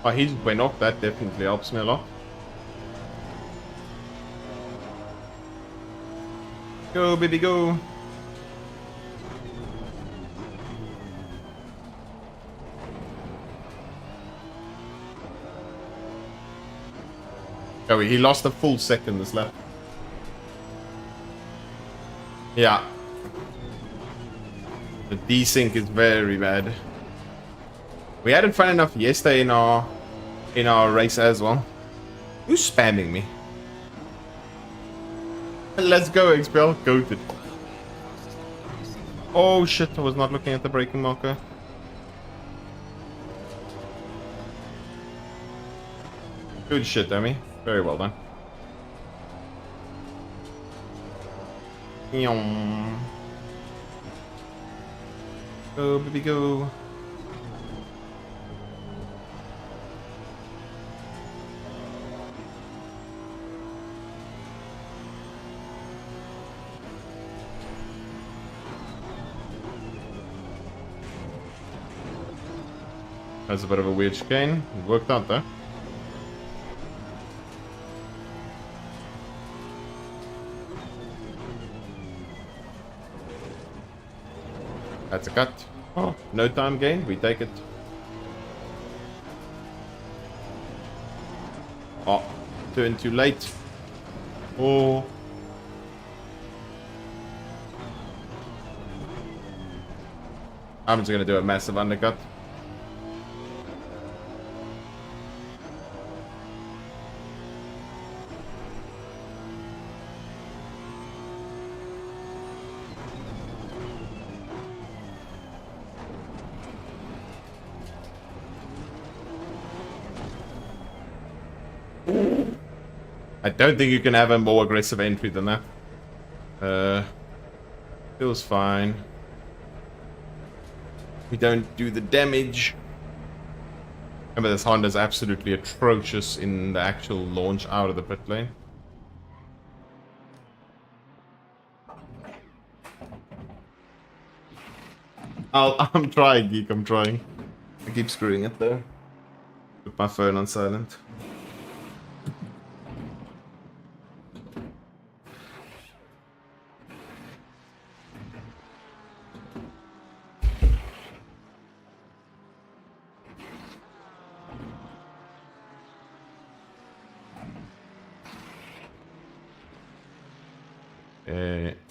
Oh, he just went off. That definitely helps me a lot. Go, baby, go. Oh, he lost a full second this lap. Yeah. The desync is very bad. We hadn't fun enough yesterday in our race as well. Who's spamming me? Let's go, XPL. Goated. Oh shit, I was not looking at the braking marker. Good shit, Demi. Very well done. Yum. Go, baby, go. That's a bit of a weird chicane. It worked out though. That's a cut. Oh, no time gain. We take it. Oh, turn too late. Oh. I'm just gonna do a massive undercut. I don't think you can have a more aggressive entry than that. Feels fine. We don't do the damage. Remember, this Honda's absolutely atrocious in the actual launch out of the pit lane. I'm trying, Geek, I'm trying. I keep screwing it though. Put my phone on silent.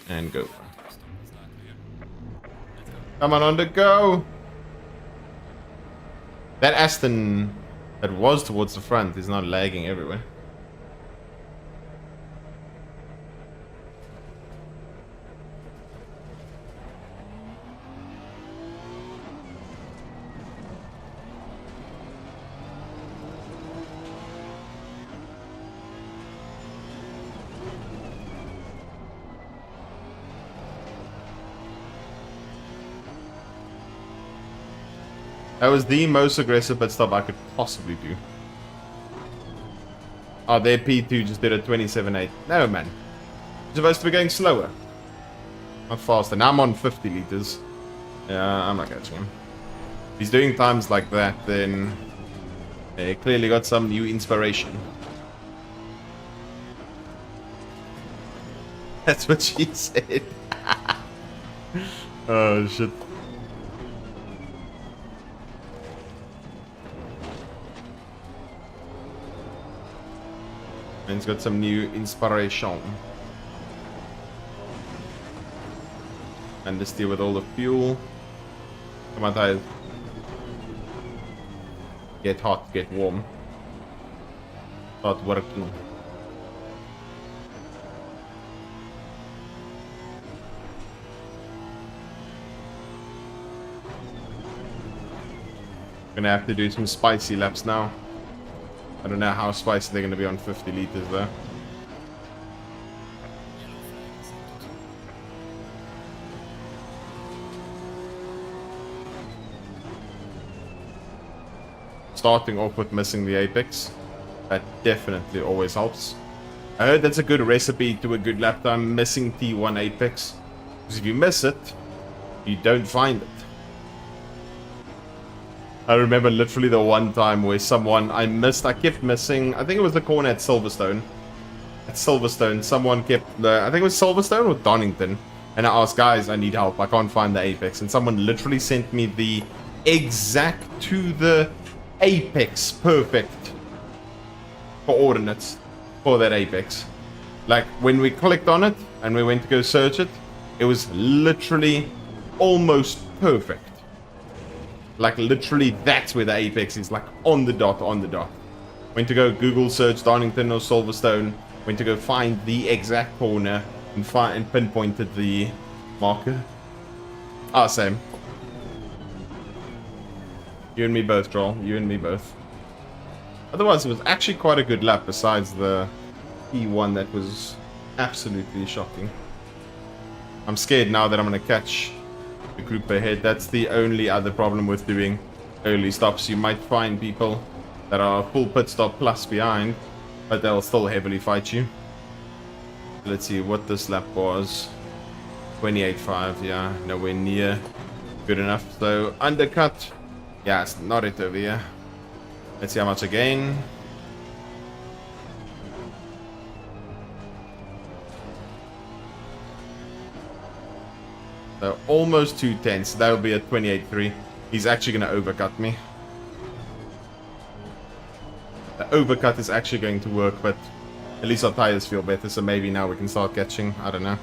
And go. Come on, under, go! That Aston that was towards the front is not lagging everywhere. That was the most aggressive pit stop I could possibly do. Oh, their P2 just did a 27.8. No, man. You're supposed to be going slower. Not faster. Now I'm on 50 liters. Yeah, I'm not catching him. If he's doing times like that, then he clearly got some new inspiration. That's what she said. Oh, shit. And he's got some new inspiration. And this deal with all the fuel. Come on, guys. Get hot, get warm. Start working. Gonna have to do some spicy laps now. I don't know how spicy they're going to be on 50 liters though. Starting off with missing the apex. That definitely always helps. I heard that's a good recipe to a good lap time, missing T1 apex. Because if you miss it, you don't find it. I remember literally the one time where I kept missing, I think it was the corner at Silverstone. At Silverstone, someone kept I think it was Silverstone or Donington. And I asked, guys, I need help. I can't find the apex. And someone literally sent me the exact to the apex perfect coordinates for that apex. Like, when we clicked on it and we went to go search it, it was literally almost perfect. Like, literally, that's where the apex is. Like, on the dot, on the dot. Went to go Google search Donington or Silverstone. Went to go find the exact corner and pinpointed the marker. Ah, same. You and me both, Troll. You and me both. Otherwise, it was actually quite a good lap besides the P1 that was absolutely shocking. I'm scared now that I'm going to catch the group ahead. That's the only other problem with doing early stops. You might find people that are full pit stop plus behind, but they'll still heavily fight you. Let's see what this lap was. 28.5, yeah, nowhere near good enough. So, undercut. Yeah, it's not it over here. Let's see how much again. So, almost 210. So, that'll be a 28.3. He's actually going to overcut me. The overcut is actually going to work, but at least our tires feel better, so maybe now we can start catching. I don't know.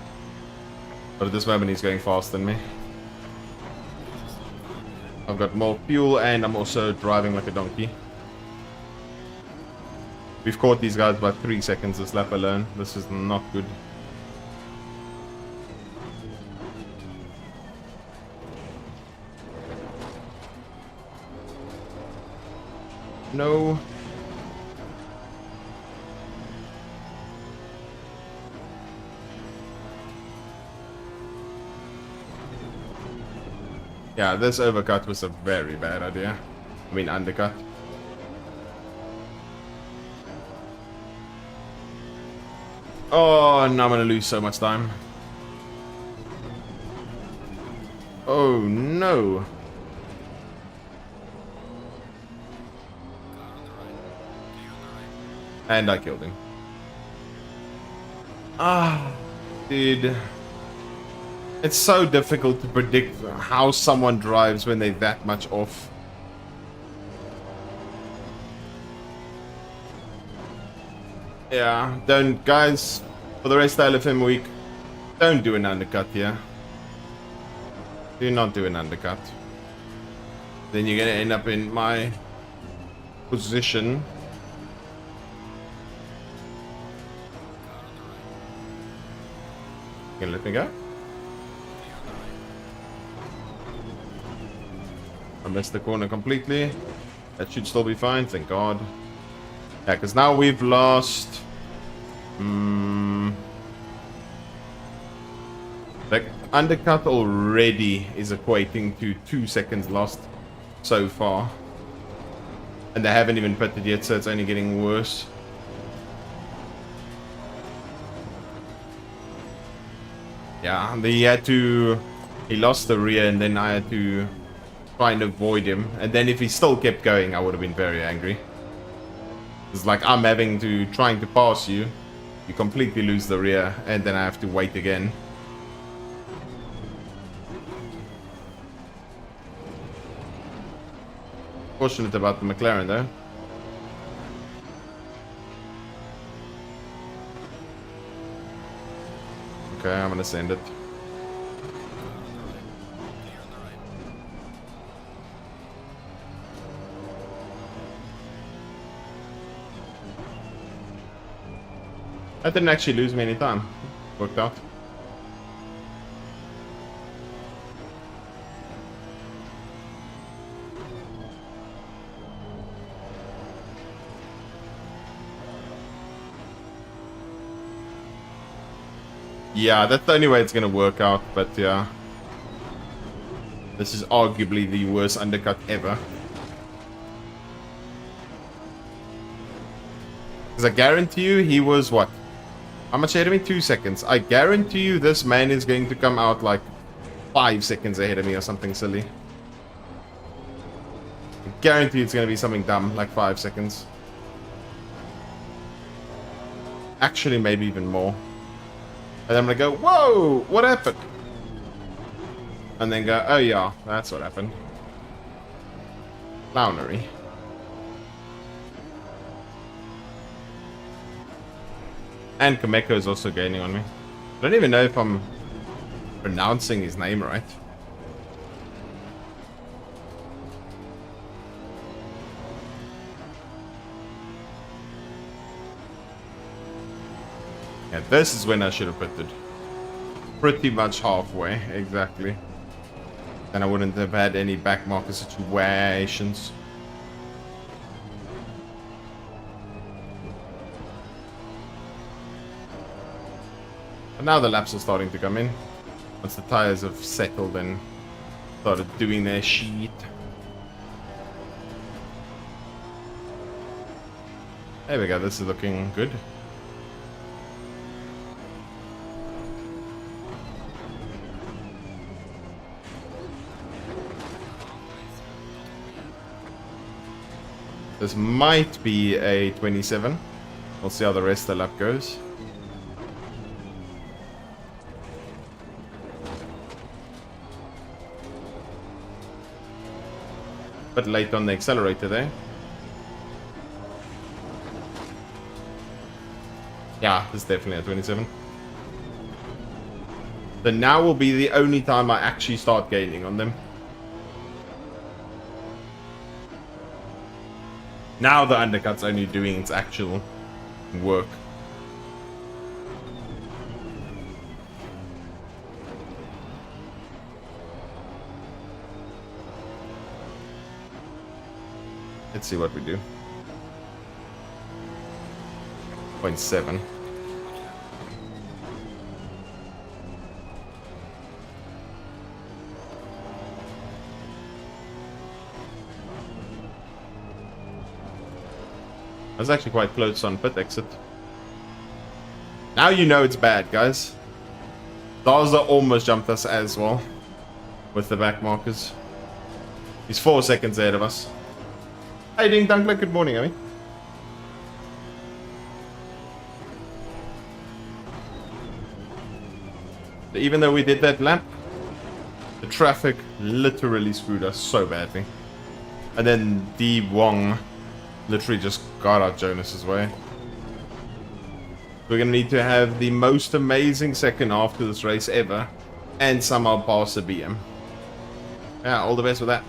But at this moment, he's going faster than me. I've got more fuel, and I'm also driving like a donkey. We've caught these guys by 3 seconds this lap alone. This is not good. No. Yeah, this overcut was a very bad idea. I mean, undercut. Oh, now I'm gonna lose so much time. Oh, no. And I killed him. Ah, dude. It's so difficult to predict how someone drives when they're that much off. Yeah, don't, guys, for the rest of the LFM week, don't do an undercut here. Do not do an undercut. Then you're gonna end up in my position. You gonna let me go? I missed the corner completely. That should still be fine, thank God. Yeah, because now we've lost... Like, undercut already is equating to 2 seconds lost so far. And they haven't even pitted yet, so it's only getting worse. Yeah, he lost the rear, and then I had to try and avoid him. And then if he still kept going, I would have been very angry. It's like I'm trying to pass you. You completely lose the rear, and then I have to wait again. Fortunate about the McLaren though. Okay, I'm gonna send it. I didn't actually lose me any time. Worked out. Yeah, that's the only way it's gonna work out, but yeah. This is arguably the worst undercut ever. Because I guarantee you, he was what? How much ahead of me? 2 seconds. I guarantee you this man is going to come out like 5 seconds ahead of me or something silly. Guarantee it's going to be something dumb, like 5 seconds. Actually, maybe even more. And I'm going to go, whoa, what happened? And then go, oh yeah, that's what happened. Clownery. And Kameko is also gaining on me. I don't even know if I'm pronouncing his name right. Yeah, this is when I should have put it. Pretty much halfway, exactly. Then I wouldn't have had any backmarker situations. But now the laps are starting to come in. Once the tires have settled and started doing their shit. There we go, this is looking good. This might be a 27. We'll see how the rest of the lap goes. But late on the accelerator there. Yeah, this is definitely a 27. So now will be the only time I actually start gaining on them. Now the undercut's only doing its actual work. Let's see what we do. 0.7. I was actually quite close on pit exit. Now you know it's bad, guys. Daza almost jumped us as well with the back markers. He's 4 seconds ahead of us. How you doing, Dunkler? Good morning, Amy. Even though we did that lap, the traffic literally screwed us so badly. And then D. Wong literally just got out Jonas's way. We're going to need to have the most amazing second half to this race ever. And somehow pass a BM. Yeah, all the best with that.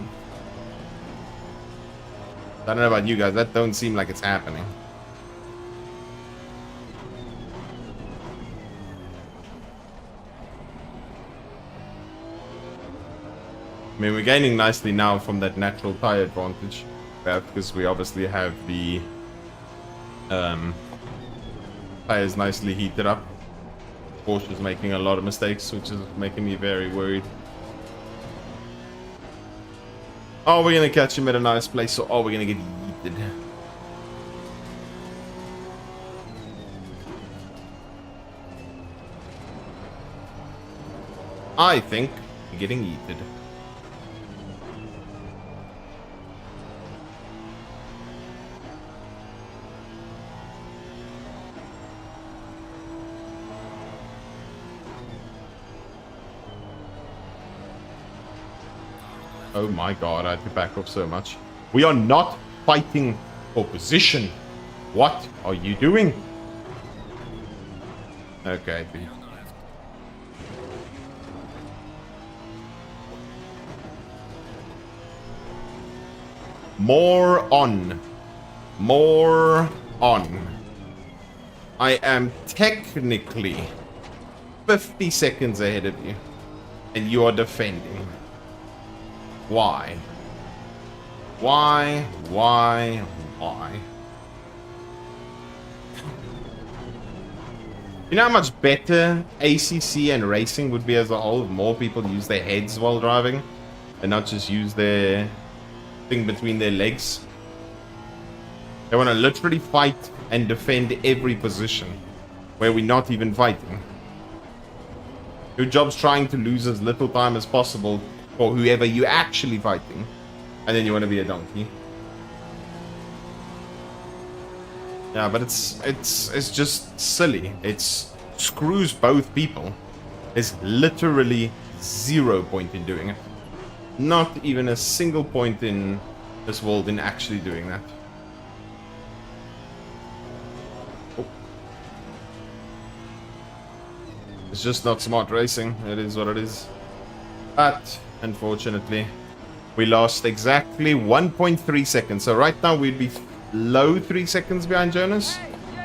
I don't know about you guys, that don't seem like it's happening. I mean, we're gaining nicely now from that natural tire advantage. Because we obviously have the tires nicely heated up. Porsche's making a lot of mistakes, which is making me very worried. Are we going to catch him at a nice place, or are we going to get yeeted? I think we're getting yeeted. Oh my god, I had to back off so much. We are not fighting for position. What are you doing? Okay, B. More on. More on. I am technically 50 seconds ahead of you. And you are defending. Why? Why? Why? You know how much better ACC and racing would be as a whole if more people use their heads while driving and not just use their thing between their legs? They want to literally fight and defend every position where we're not even fighting. Your job's trying to lose as little time as possible for whoever you're actually fighting And then you want to be a donkey. Yeah, but it's just silly. It screws both people. There's literally 0 point in doing it. Not even a single point in this world in actually doing that. Oh. It's just not smart racing. It is what it is. But unfortunately, we lost exactly 1.3 seconds. So right now we'd be low 3 seconds behind Jonas.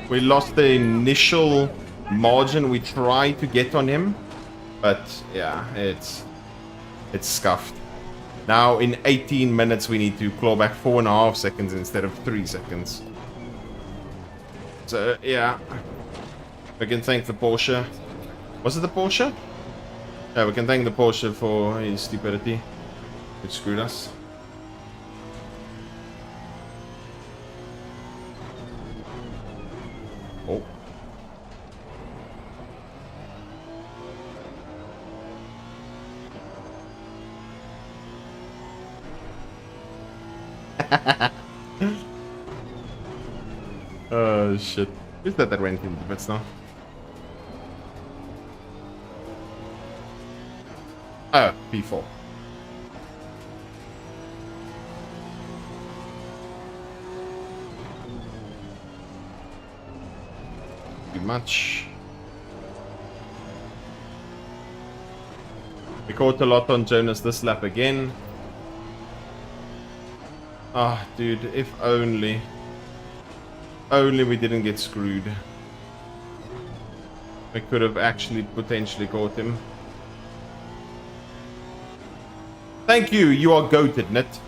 We lost the initial margin we tried to get on him. But yeah, it's scuffed. Now in 18 minutes we need to claw back 4.5 seconds instead of 3 seconds. So yeah, we can thank the Porsche. Was it the Porsche? Yeah, we can thank the Porsche for his stupidity. It screwed us. Oh. Oh shit. Who's that went into the bits now? Oh, P4. Too much. We caught a lot on Jonas this lap again. Ah, oh, dude, if only. Only we didn't get screwed. We could have actually potentially caught him. Thank you, you are goated, Net.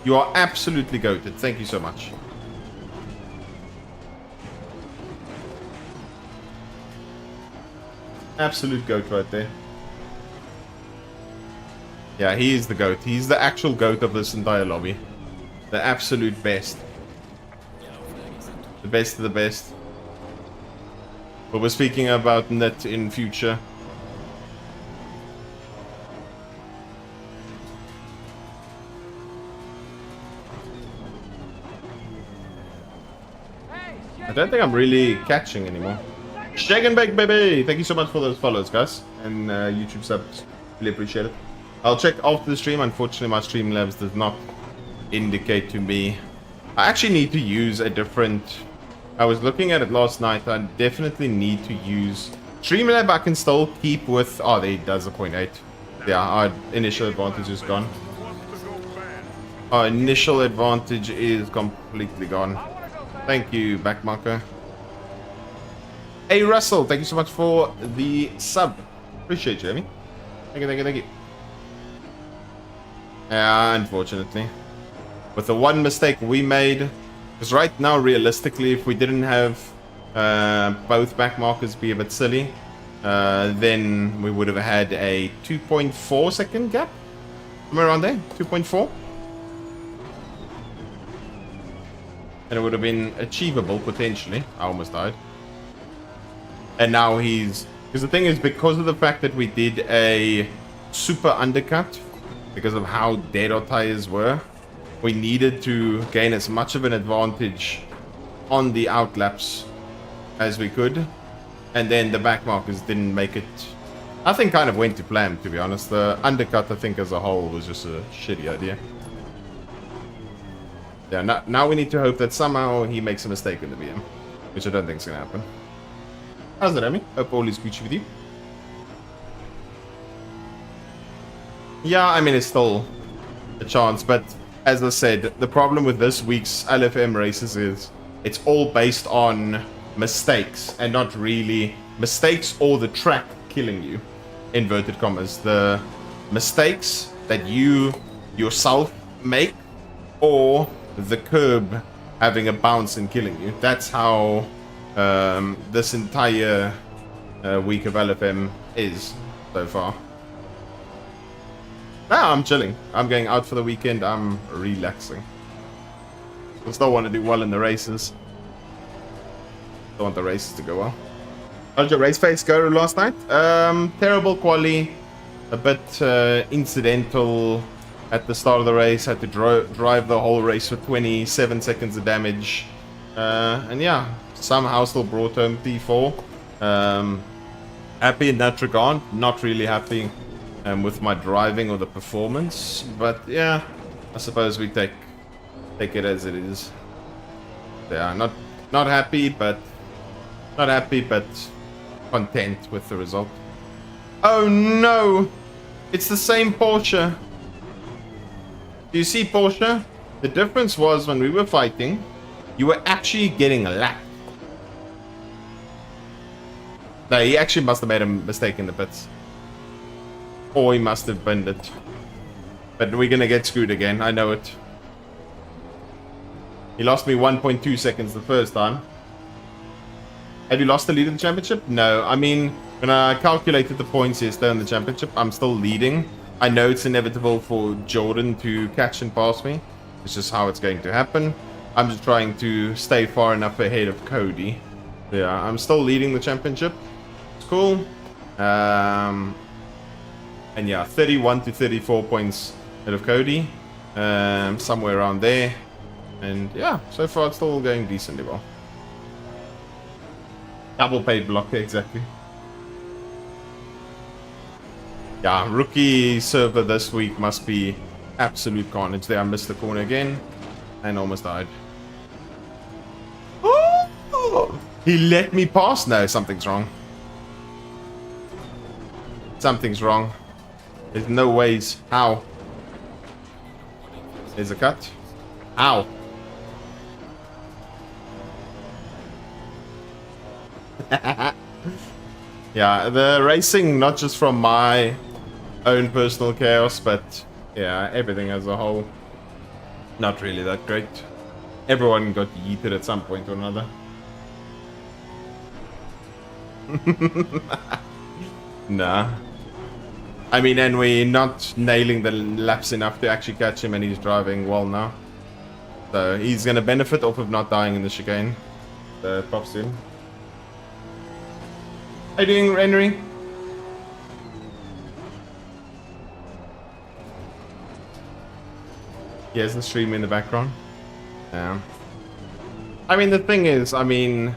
You are absolutely goated. Thank you so much. Absolute goat right there. Yeah, he is the goat. He's the actual goat of this entire lobby. The absolute best. The best of the best. But we're speaking about Net in future. I don't think I'm really catching anymore. Shake and bake, baby! Thank you so much for those follows, guys. And YouTube subs. Really appreciate it. I'll check after the stream. Unfortunately, my Streamlabs does not indicate to me. I actually need to use a different... I was looking at it last night. I definitely need to use... Streamlab I can still keep with... Oh, there it does a 0.8. Yeah, our initial advantage is gone. Our initial advantage is completely gone. Thank you, Backmarker. Hey, Russell, thank you so much for the sub. Appreciate you, Amy. Thank you, thank you, thank you. Yeah, unfortunately. With the one mistake we made, because right now, realistically, if we didn't have both backmarkers be a bit silly, then we would have had a 2.4 second gap. Somewhere around there, 2.4. And it would have been achievable, potentially. I almost died. And now he's... Because the thing is, because of the fact that we did a super undercut, because of how dead our tires were, we needed to gain as much of an advantage on the outlaps as we could. And then the back markers didn't make it... I think kind of went to plan, to be honest. The undercut, I think, as a whole was just a shitty idea. Yeah, now we need to hope that somehow he makes a mistake in the VM, which I don't think is going to happen. How's it, Amy? Hope all is Gucci with you. Yeah, I mean, it's still a chance, but as I said, the problem with this week's LFM races is it's all based on mistakes and not really mistakes or the track killing you, inverted commas. The mistakes that you yourself make or the curb having a bounce and killing you. That's how this entire week of LFM is so far. Now I'm chilling. I'm going out for the weekend. I'm relaxing. I still want to do well in the races. Don't want the races to go well. How did your race face go last night? Terrible quali. A bit incidental. at the start of the race. Had to drive the whole race for 27 seconds of damage. And yeah, somehow still brought home P4. Happy in that regard. Not really happy with my driving or the performance. But yeah, I suppose we take it as it is. Yeah, not happy, but content with the result. Oh no! It's the same Porsche. Do you see Porsche? The difference was when we were fighting, you were actually getting a lap. No, he actually must have made a mistake in the pits. Or he must have binned it. But we're gonna get screwed again, I know it. He lost me 1.2 seconds the first time. Have you lost the lead in the championship? No, I mean, when I calculated the points yesterday in the championship, I'm still leading. I know it's inevitable for Jordan to catch and pass me. It's just how it's going to happen. I'm just trying to stay far enough ahead of Cody. Yeah, I'm still leading the championship. It's cool. And yeah, 31 to 34 points ahead of Cody. Somewhere around there. And yeah, so far it's still going decently well. Double paid blocker, exactly. Yeah, rookie server this week must be absolute carnage. There, I missed the corner again and almost died. Oh! He let me pass. No, something's wrong. Something's wrong. There's no ways. How? There's a cut. How? Yeah, the racing, not just from my own personal chaos, but yeah, everything as a whole, not really that great. Everyone got yeeted at some point or another. Nah. I mean, and we're not nailing the laps enough to actually catch him, and he's driving well now. So he's going to benefit off of not dying in the chicane. Props to him. How you doing, Henry? Yes, the stream in the background. Yeah. I mean, the thing is, I mean,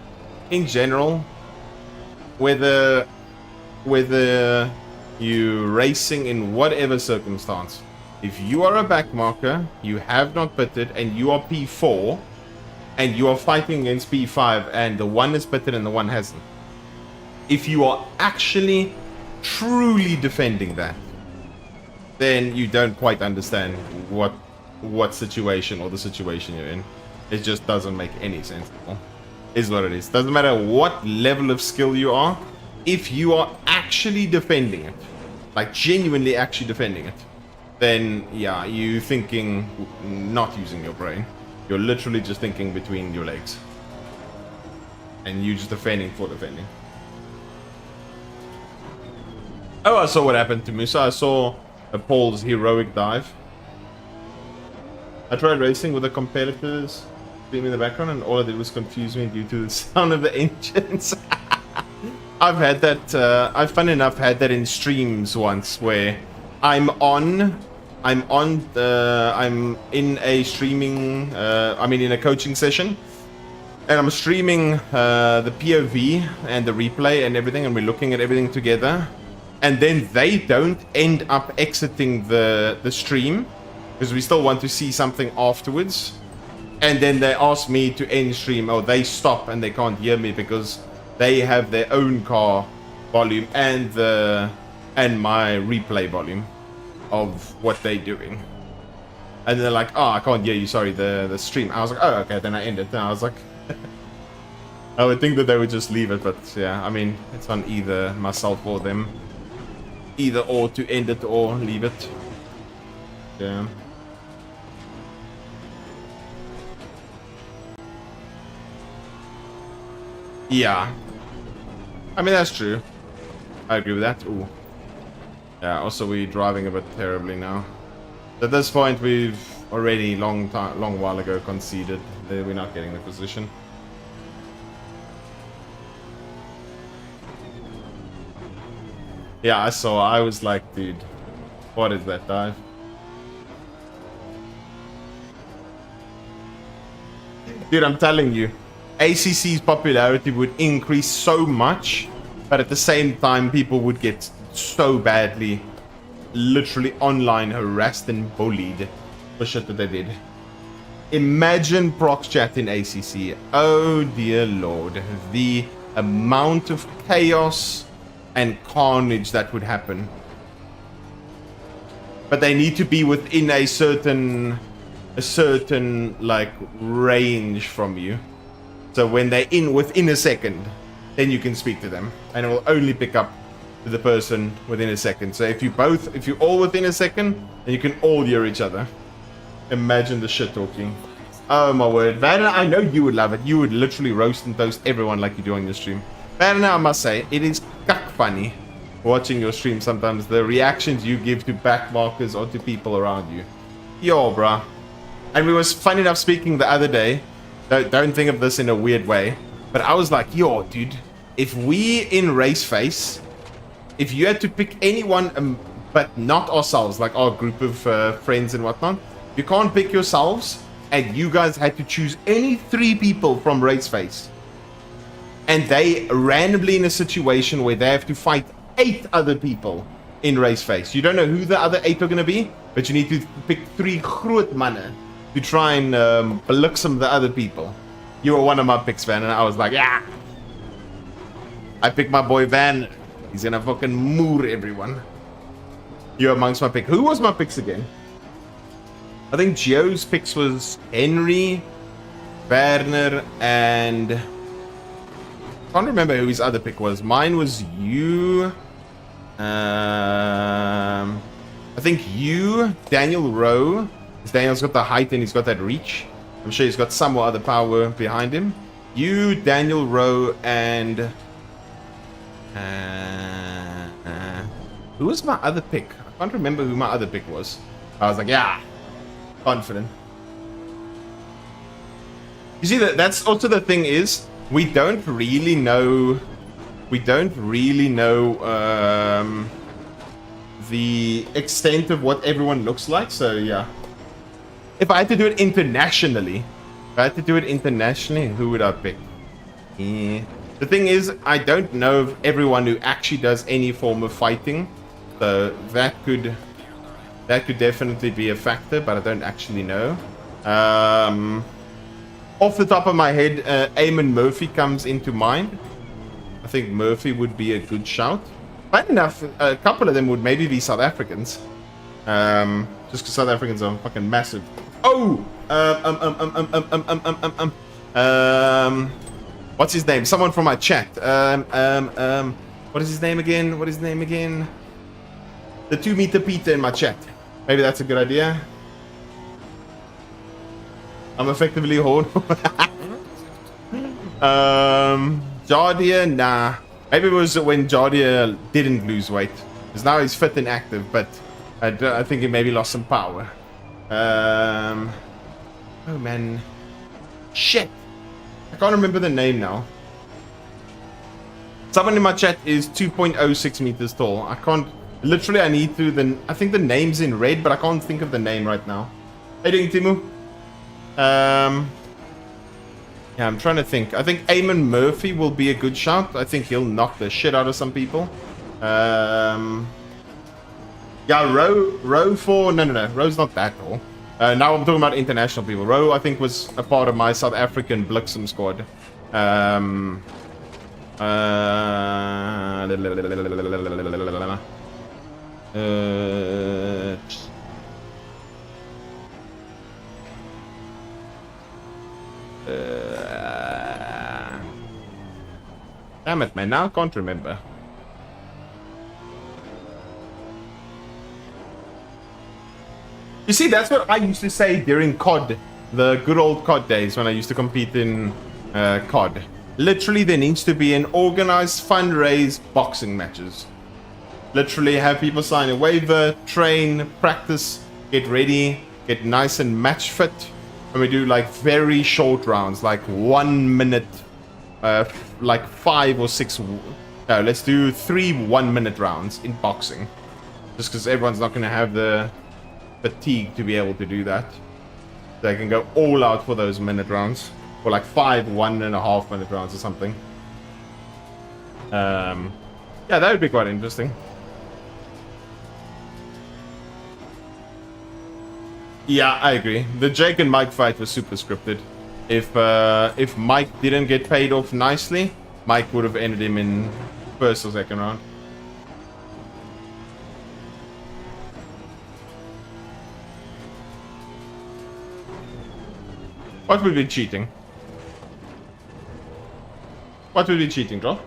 in general, whether you racing in whatever circumstance, if you are a backmarker, you have not pitted, and you are P4, and you are fighting against P5, and the one is pitted and the one hasn't. If you are actually truly defending that, then you don't quite understand what situation or the situation you're in. It just doesn't make any sense at all. Is what it is. Doesn't matter what level of skill you are, if you are actually defending it, like genuinely actually defending it, then yeah, you thinking not using your brain. You're literally just thinking between your legs. And you just defending for defending. Oh, I saw what happened to Musa. I saw Paul's heroic dive. I tried racing with the competitors being in the background, and all I did was confuse me due to the sound of the engines. I've had that, I've fun enough had that in streams once, where I'm in a streaming, in a coaching session, and I'm streaming the POV and the replay and everything, and we're looking at everything together. And then they don't end up exiting the stream because we still want to see something afterwards. And then they ask me to end stream, or they stop and they can't hear me because they have their own car volume and my replay volume of what they're doing. And they're like, oh, I can't hear you, sorry, the stream. I was like, oh, okay, then I end it. And I was like, I would think that they would just leave it, but yeah, I mean, it's on either myself or them. Either or to end it or leave it. Yeah. Yeah. I mean, that's true. I agree with that. Ooh. Yeah, also we're driving a bit terribly now. At this point, we've already long while ago conceded that we're not getting the position. Yeah, I saw. I was like, dude, what is that dive? Dude, I'm telling you, ACC's popularity would increase so much, but at the same time, people would get so badly, literally online harassed and bullied for shit that they did. Imagine prox chat in ACC. Oh dear lord, the amount of chaos and carnage that would happen. But they need to be within a certain like range from you. So when they're within a second, then you can speak to them, and it will only pick up to the person within a second. So if you're all within a second, then you can all hear each other. Imagine the shit talking. Oh my word, Vanna, I know you would love it. You would literally roast and toast everyone like you do on your stream. Vanna, I must say, it is cuck funny watching your stream sometimes. The reactions you give to backmarkers or to people around you. Yo, bruh. And we was funny enough speaking the other day. Don't think of this in a weird way, but I was like, yo, dude, if we in Race Face, if you had to pick anyone, but not ourselves, like our group of friends and whatnot, you can't pick yourselves, and you guys had to choose any 3 people from Race Face, and they randomly in a situation where they have to fight 8 other people in Race Face. You don't know who the other 8 are going to be, but you need to pick 3 groot mannen to try and bliksem the other people. You were one of my picks, Van, and I was like, yeah. I picked my boy Van. He's gonna fucking moor everyone. You're amongst my pick. Who was my picks again? I think Gio's picks was Henry, Werner, and I can't remember who his other pick was. Mine was you. I think you, Daniel Rowe. Daniel's got the height and he's got that reach. I'm sure he's got some more other power behind him. You, Daniel Rowe, and who was my other pick? I can't remember who my other pick was. I was like, yeah, confident. You see, that's also the thing is, we don't really know the extent of what everyone looks like. So yeah. If I had to do it internationally, who would I pick? Yeah. The thing is, I don't know of everyone who actually does any form of fighting, so that could definitely be a factor, but I don't actually know. Off the top of my head, Eamon Murphy comes into mind. I think Murphy would be a good shout. Funny enough, a couple of them would maybe be South Africans. Just because South Africans are fucking massive. Oh! What's his name? Someone from my chat. What is his name again? The 2 meter Peter in my chat. Maybe that's a good idea. I'm effectively Horn. Jardia, nah. Maybe it was when Jardia didn't lose weight. Because now he's fit and active, but I think he maybe lost some power. Oh man. Shit. I can't remember the name now. Someone in my chat is 2.06 meters tall. I can't... Literally, I need to... I think the name's in red, but I can't think of the name right now. How you doing, Timu? Yeah, I'm trying to think. I think Eamon Murphy will be a good shout. I think he'll knock the shit out of some people. Yeah, Roe for... No. Roe's not that tall. Now I'm talking about international people. Roe, I think, was a part of my South African Bliksem squad. Damn it, man. Now I can't remember. You see, that's what I used to say during COD. The good old COD days when I used to compete in COD. Literally, there needs to be an organized fundraise boxing matches. Literally, have people sign a waiver, train, practice, get ready, get nice and match fit. And we do like very short rounds, like 1 minute, like 5 or 6. No, let's do 3 1-minute rounds in boxing. Just because everyone's not going to have the fatigue to be able to do that. They can go all out for those minute rounds. for like 5 1.5-minute rounds or something. Yeah, that would be quite interesting. Yeah, I agree. The Jake and Mike fight was super scripted. If Mike didn't get paid off nicely, Mike would have ended him in first or second round. What would be cheating? What would be cheating, Joel?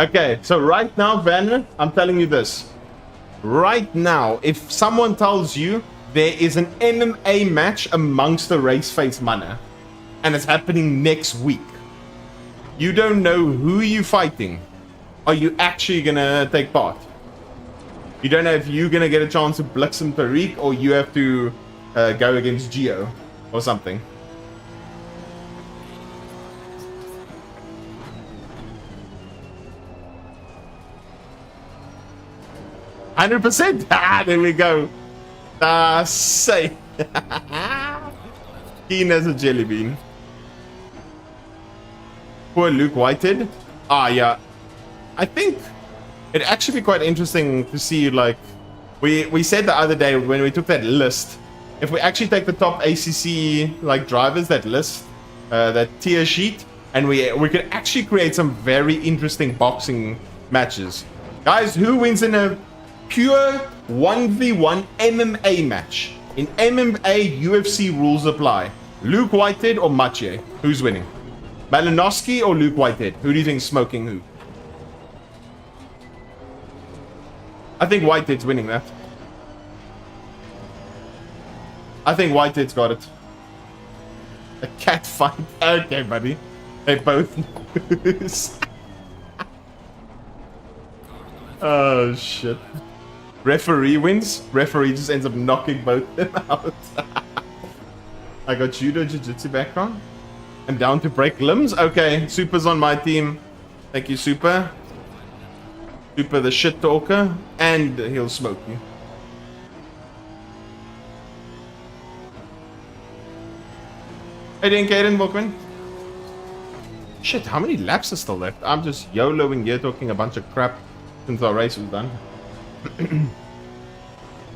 Okay, so right now, Van, I'm telling you this. Right now, if someone tells you there is an MMA match amongst the race face manner, and it's happening next week, you don't know who you're fighting. Are you actually gonna take part? You don't know if you're gonna get a chance to blitz him Tariq, or you have to go against Geo or something. %. Ah, there we go. Say. Keen as a jelly bean. Poor Luke Whitehead. Ah, yeah. I think it'd actually be quite interesting to see, like, we said the other day when we took that list, if we actually take the top ACC, like, drivers, that list, that tier sheet, and we could actually create some very interesting boxing matches. Guys, who wins in a pure 1v1 MMA match? In MMA, UFC rules apply. Luke Whitehead or Maciej? Who's winning? Malinowski or Luke Whitehead? Who do you think's smoking who? I think Whitehead's winning that. I think Whitehead's got it. A cat fight. Okay, buddy. They both lose. Oh, shit. Referee wins. Referee just ends up knocking both of them out. I got judo, jiu-jitsu background. I'm down to break limbs. Okay, Super's on my team. Thank you, Super. Super the shit talker. And he'll smoke you. Hey, Kaden, welcome. Shit, how many laps are still left? I'm just YOLOing here talking a bunch of crap since our race was done.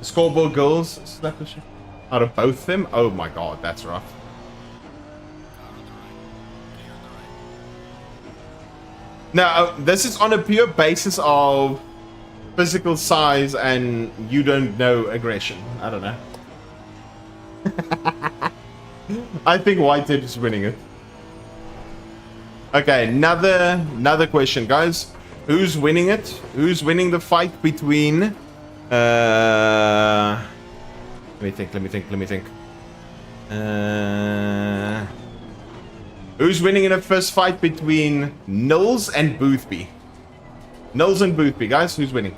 Scoreboard goals slap the shit out of both of them. Oh my god, that's rough. Now, this is on a pure basis of physical size and you don't know aggression. I don't know. I think Whitehead is winning it. Okay, another question, guys. Who's winning it? Who's winning the fight between... Let me think. Who's winning in a first fight between Nils and Boothby? Nils and Boothby, guys. Who's winning?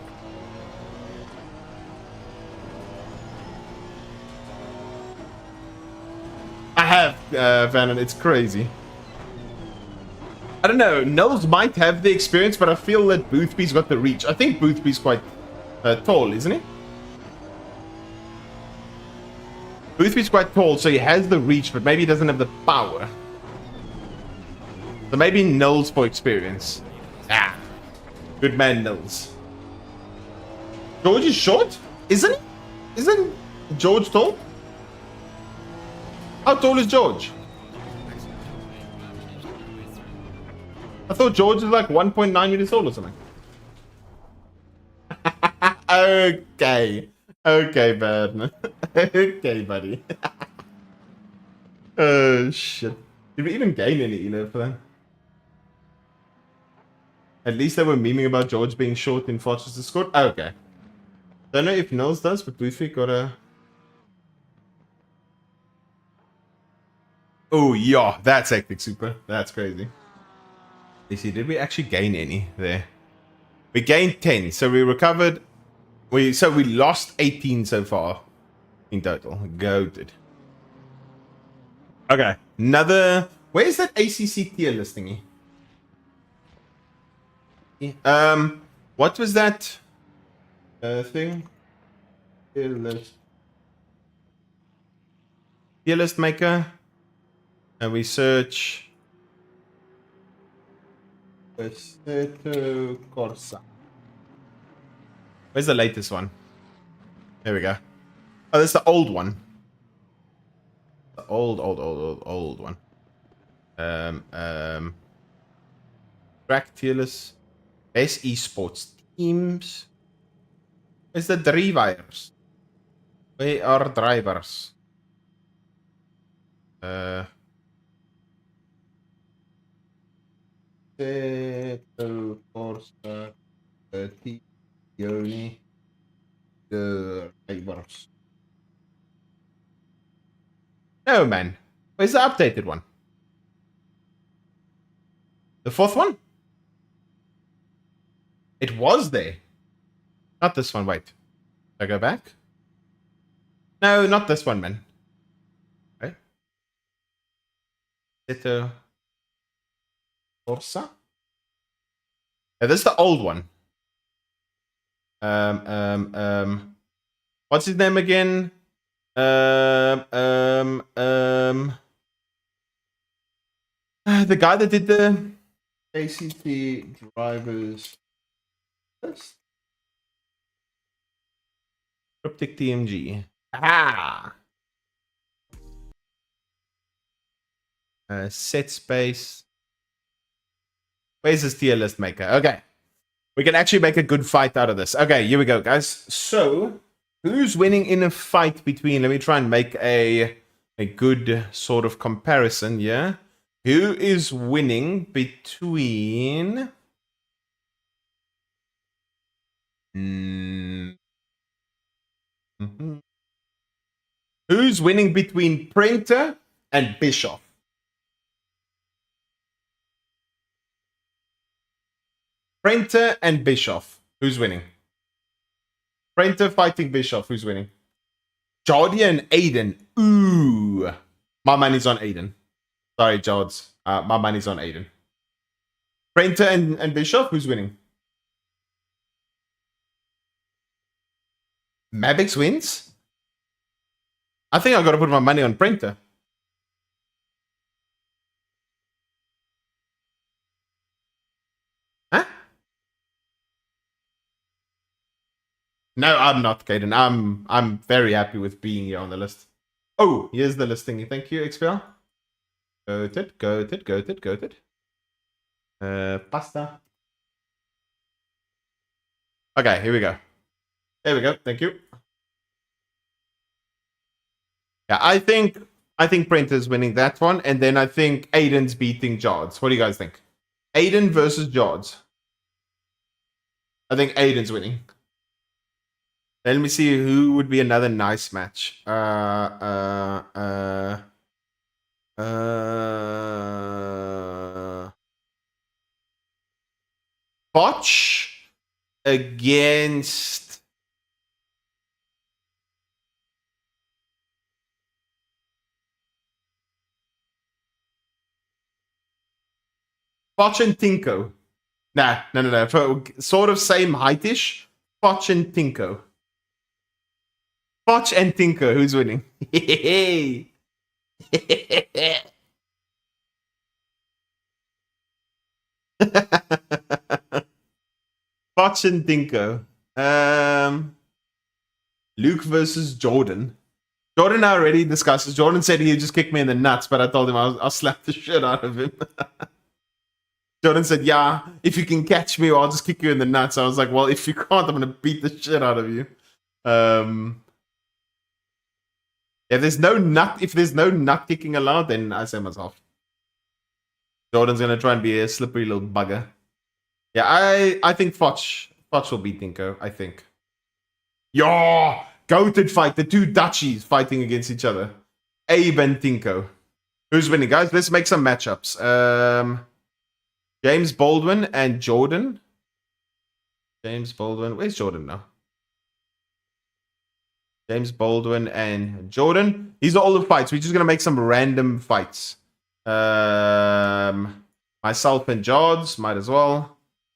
I have, Vannon. It's crazy. I don't know. Nils might have the experience, but I feel that Boothby's got the reach. I think Boothby's quite tall, isn't he? Boothby's quite tall, so he has the reach, but maybe he doesn't have the power. So maybe Nils for experience. Ah. Good man, Nils. George is short? Isn't he? Isn't George tall? How tall is George? I thought George is like 1.9 meters tall or something. Okay. Okay, man. Okay, buddy. Oh, shit. Did we even gain any elo for that? At least they were memeing about George being short in Fortress Discord. Oh, okay. Don't know if Nils does, but Boothby got a... Oh, yeah. That's hectic, Super. That's crazy. You see, did we actually gain any there? We gained 10, so we recovered... So we lost 18 so far in total. Goated. Okay, another... Where is that ACC tier list thingy? What was that thing? Tier list maker. And we search Assetto Corsa. Where's the latest one? There we go. Oh, that's the old one. The old one. Track tier list. Best esports teams. Where's the drivers? Where are drivers? Assetto Corsa. Tioni. Drivers. No, man. Where's the updated one? The fourth one? It was there. Not this one, wait. I go back? No, not this one, man. Right? Assetto Corsa? Yeah, this is the old one. What's his name again? The guy that did the ACT drivers. Cryptic TMG. Ah. Set space. Where's this tier list maker? Okay. We can actually make a good fight out of this. Okay, here we go, guys. So, who's winning in a fight between... Let me try and make a good sort of comparison, yeah? Who is winning between... Who's winning between Printer and Bischoff? Printer and Bischoff. Who's winning? Printer fighting Bischoff. Who's winning? Jordi and Aiden. Ooh. My money's on Aiden. Sorry, Jords. My money's on Aiden. Printer and Bischoff. Who's winning? Mabix wins? I think I got to put my money on Printer. Huh? No, I'm not, Caden. I'm very happy with being here on the list. Oh, here's the listing. Thank you, XPL. Goated. Pasta. Okay, here we go. There we go. Thank you. Yeah, I think Printer's winning that one, and then I think Aiden's beating Jards. What do you guys think? Aiden versus Jards. I think Aiden's winning. Let me see who would be another nice match. Botch against Botch and Tinko. No. For sort of same heightish. Botch and Tinko. Botch and Tinko. Who's winning? Botch and Tinko. Luke versus Jordan. Jordan I already discussed this. Jordan said he'd just kick me in the nuts, but I told him I'll slap the shit out of him. Jordan said, yeah, if you can catch me, I'll just kick you in the nuts. I was like, well, if you can't, I'm going to beat the shit out of you. If there's no nut kicking allowed, then I say myself. Jordan's going to try and be a slippery little bugger. Yeah, I think Fotch will beat Tinko, I think. Yo! Goated fight. The two Dutchies fighting against each other. Abe and Tinko. Who's winning, guys? Let's make some matchups. James Baldwin and Jordan. James Baldwin. Where's Jordan now? James Baldwin and Jordan. These are all the fights. We're just going to make some random fights. Myself and Jards. Might as well.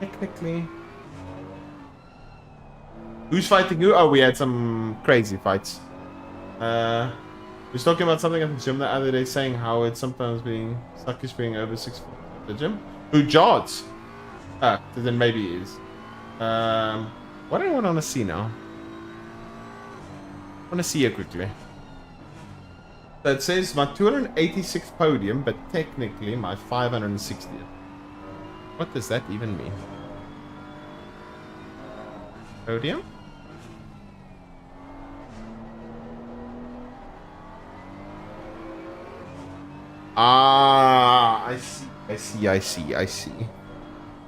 Technically. Who's fighting who? Oh, we had some crazy fights. We was talking about something at the gym the other day, saying how it's sometimes being suckish being over 6 foot at the gym. Who jogs? Ah, then maybe it is. What do I want to see now? I want to see it quickly. So it says my 286th podium, but technically my 560th. What does that even mean? Podium? Ah, I see.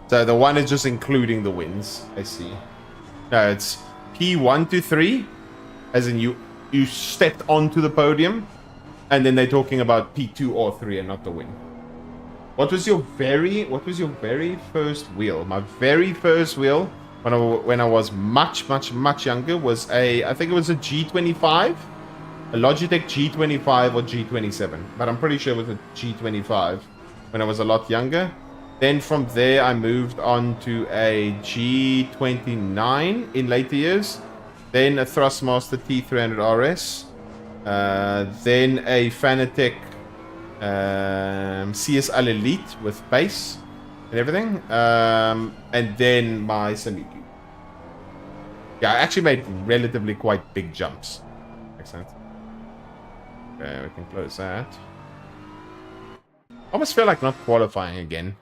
So the one is just including the wins. I see. No, it's P1 to 3, as in you stepped onto the podium, and then they're talking about P2 or 3 and not the win. What was your very first wheel? My very first wheel when I was much younger was I think it was a G25. A Logitech G25 or G27, but I'm pretty sure it was a G25 when I was a lot younger. Then from there, I moved on to a G29 in later years. Then a Thrustmaster T300 RS. Then a Fanatec CSL Elite with bass and everything. And then my Samiki. Yeah, I actually made relatively quite big jumps. Makes sense. Okay, we can close that. Almost feel like not qualifying again.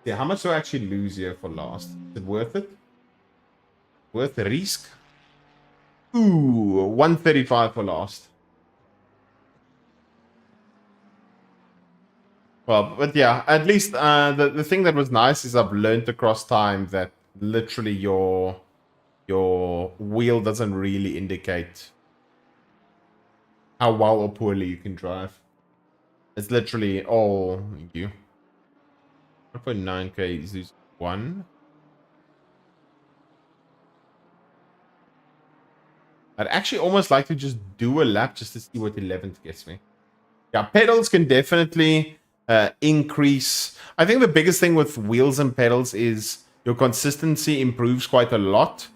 Yeah, how much do I actually lose here for last? Is it worth it? Worth the risk? Ooh, 135 for last. Well, but yeah, at least the thing that was nice is I've learned across time that literally your wheel doesn't really indicate how well or poorly you can drive. It's literally all you. 1.9k is 1. I'd actually almost like to just do a lap just to see what 11th gets me. Yeah, pedals can definitely increase. I think the biggest thing with wheels and pedals is your consistency improves quite a lot.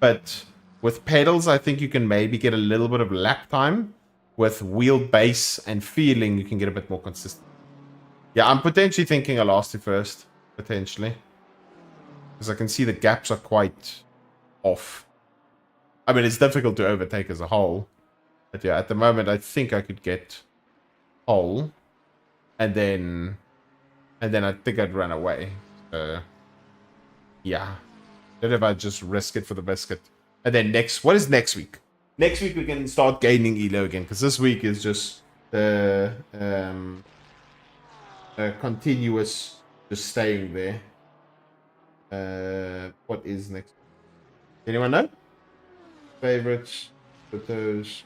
But with pedals, I think you can maybe get a little bit of lap time. With wheel base and feeling, you can get a bit more consistent. Yeah, I'm potentially thinking a last to first. Potentially. Because I can see the gaps are quite off. I mean, it's difficult to overtake as a whole. But yeah, at the moment, I think I could get whole. And then I think I'd run away. Yeah. Then if I just risk it for the biscuit. And then what is next week? Next week we can start gaining elo again. Because this week is just the continuous just staying there. What is next? Anyone know? Favorites, photos.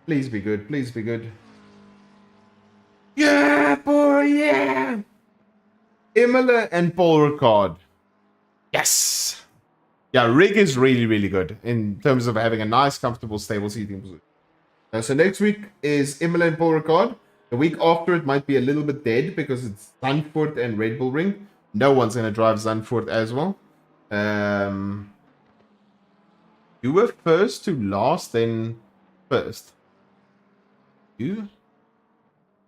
Please be good. Please be good. Yeah, boy, yeah. Imola and Paul Ricard. Yes. Yeah, rig is really, really good in terms of having a nice, comfortable, stable seating position. So next week is Imola and Paul Ricard. The week after it might be a little bit dead because it's Zandvoort and Red Bull Ring. No one's going to drive Zandvoort as well. You were first to last, then first. You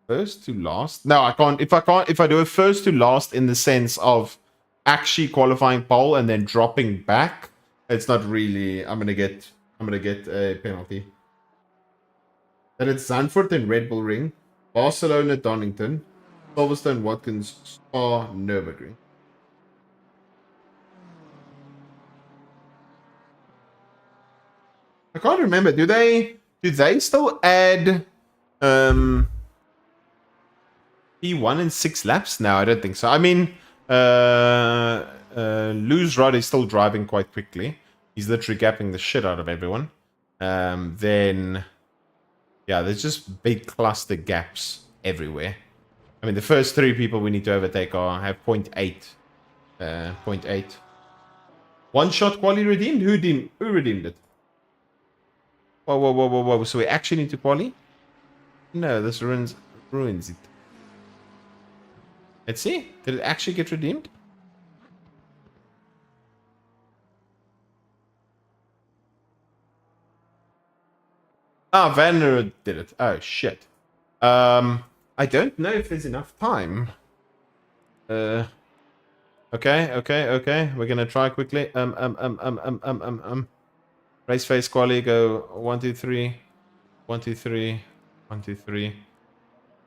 first to last? No, I can't. If I do a first to last in the sense of actually qualifying pole and then dropping back, it's not really. I'm gonna get a penalty. Then it's Zandvoort and Red Bull Ring, Barcelona, Donington, Silverstone, Watkins, Spa, Nürburgring. I can't remember. Do they still add P1 in 6 laps? No, I don't think so. I mean, Luz Rod is still driving quite quickly. He's literally gapping the shit out of everyone. Then, yeah, there's just big cluster gaps everywhere. I mean, the first 3 people we need to overtake have 0.8. 0.8. One shot quali redeemed? Who redeemed it? Whoa. So we actually need to quali? No, this ruins it. Let's see. Did it actually get redeemed? Ah, Vanner did it. Oh, shit. I don't know if there's enough time. Okay. We're gonna try quickly. Race face quali, go 1, 2, 3. 1, 2, 3. 1, 2, 3.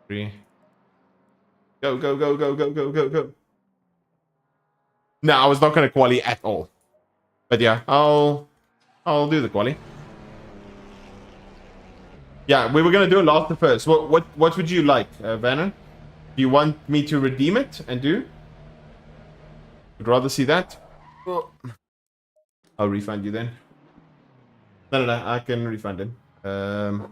3. Go. No, I was not gonna quali at all. But yeah, I'll do the quali. Yeah, we were gonna do a last first. What would you like, Vanner? Do you want me to redeem it and do? Would rather see that. Oh. I'll refund you then. No, I can refund him. Let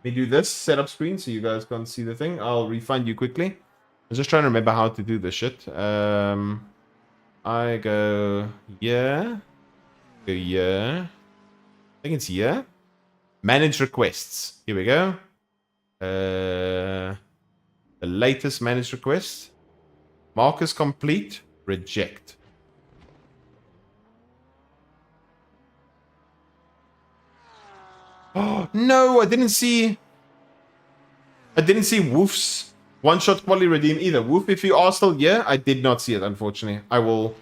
me do this setup screen so you guys can't see the thing. I'll refund you quickly. I'm just trying to remember how to do this shit. I go yeah. Go yeah. I think it's yeah. Manage requests. Here we go. The latest managed request. Markers complete. Reject. Oh no, I didn't see Woof's one-shot quality redeem either. Woof, if you are still here, I did not see it, unfortunately. I will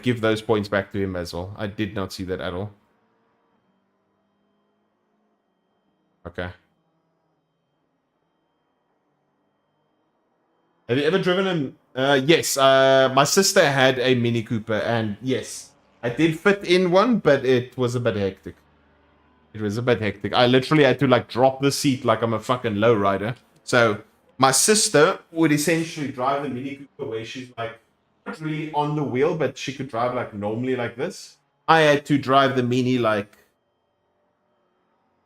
give those points back to him as well. I did not see that at all. Okay. Have you ever driven an... yes, my sister had a Mini Cooper, and yes, I did fit in one, but it was a bit hectic. I literally had to, like, drop the seat like I'm a fucking lowrider. So, my sister would essentially drive the Mini Cooper where she's, like, not really on the wheel, but she could drive, like, normally like this. I had to drive the Mini, like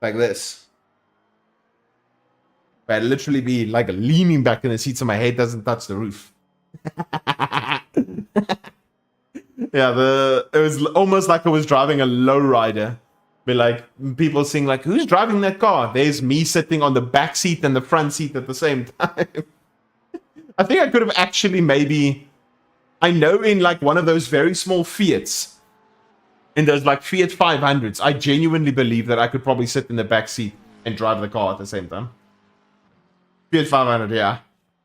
this. I'd literally be, like, leaning back in the seat so my head doesn't touch the roof. Yeah, it was almost like I was driving a lowrider. Be like, people saying like, who's driving that car? There's me sitting on the back seat and the front seat at the same time. I think I could have actually maybe, I know in like one of those very small Fiats, in those like Fiat 500s, I genuinely believe that I could probably sit in the back seat and drive the car at the same time. Fiat 500, yeah.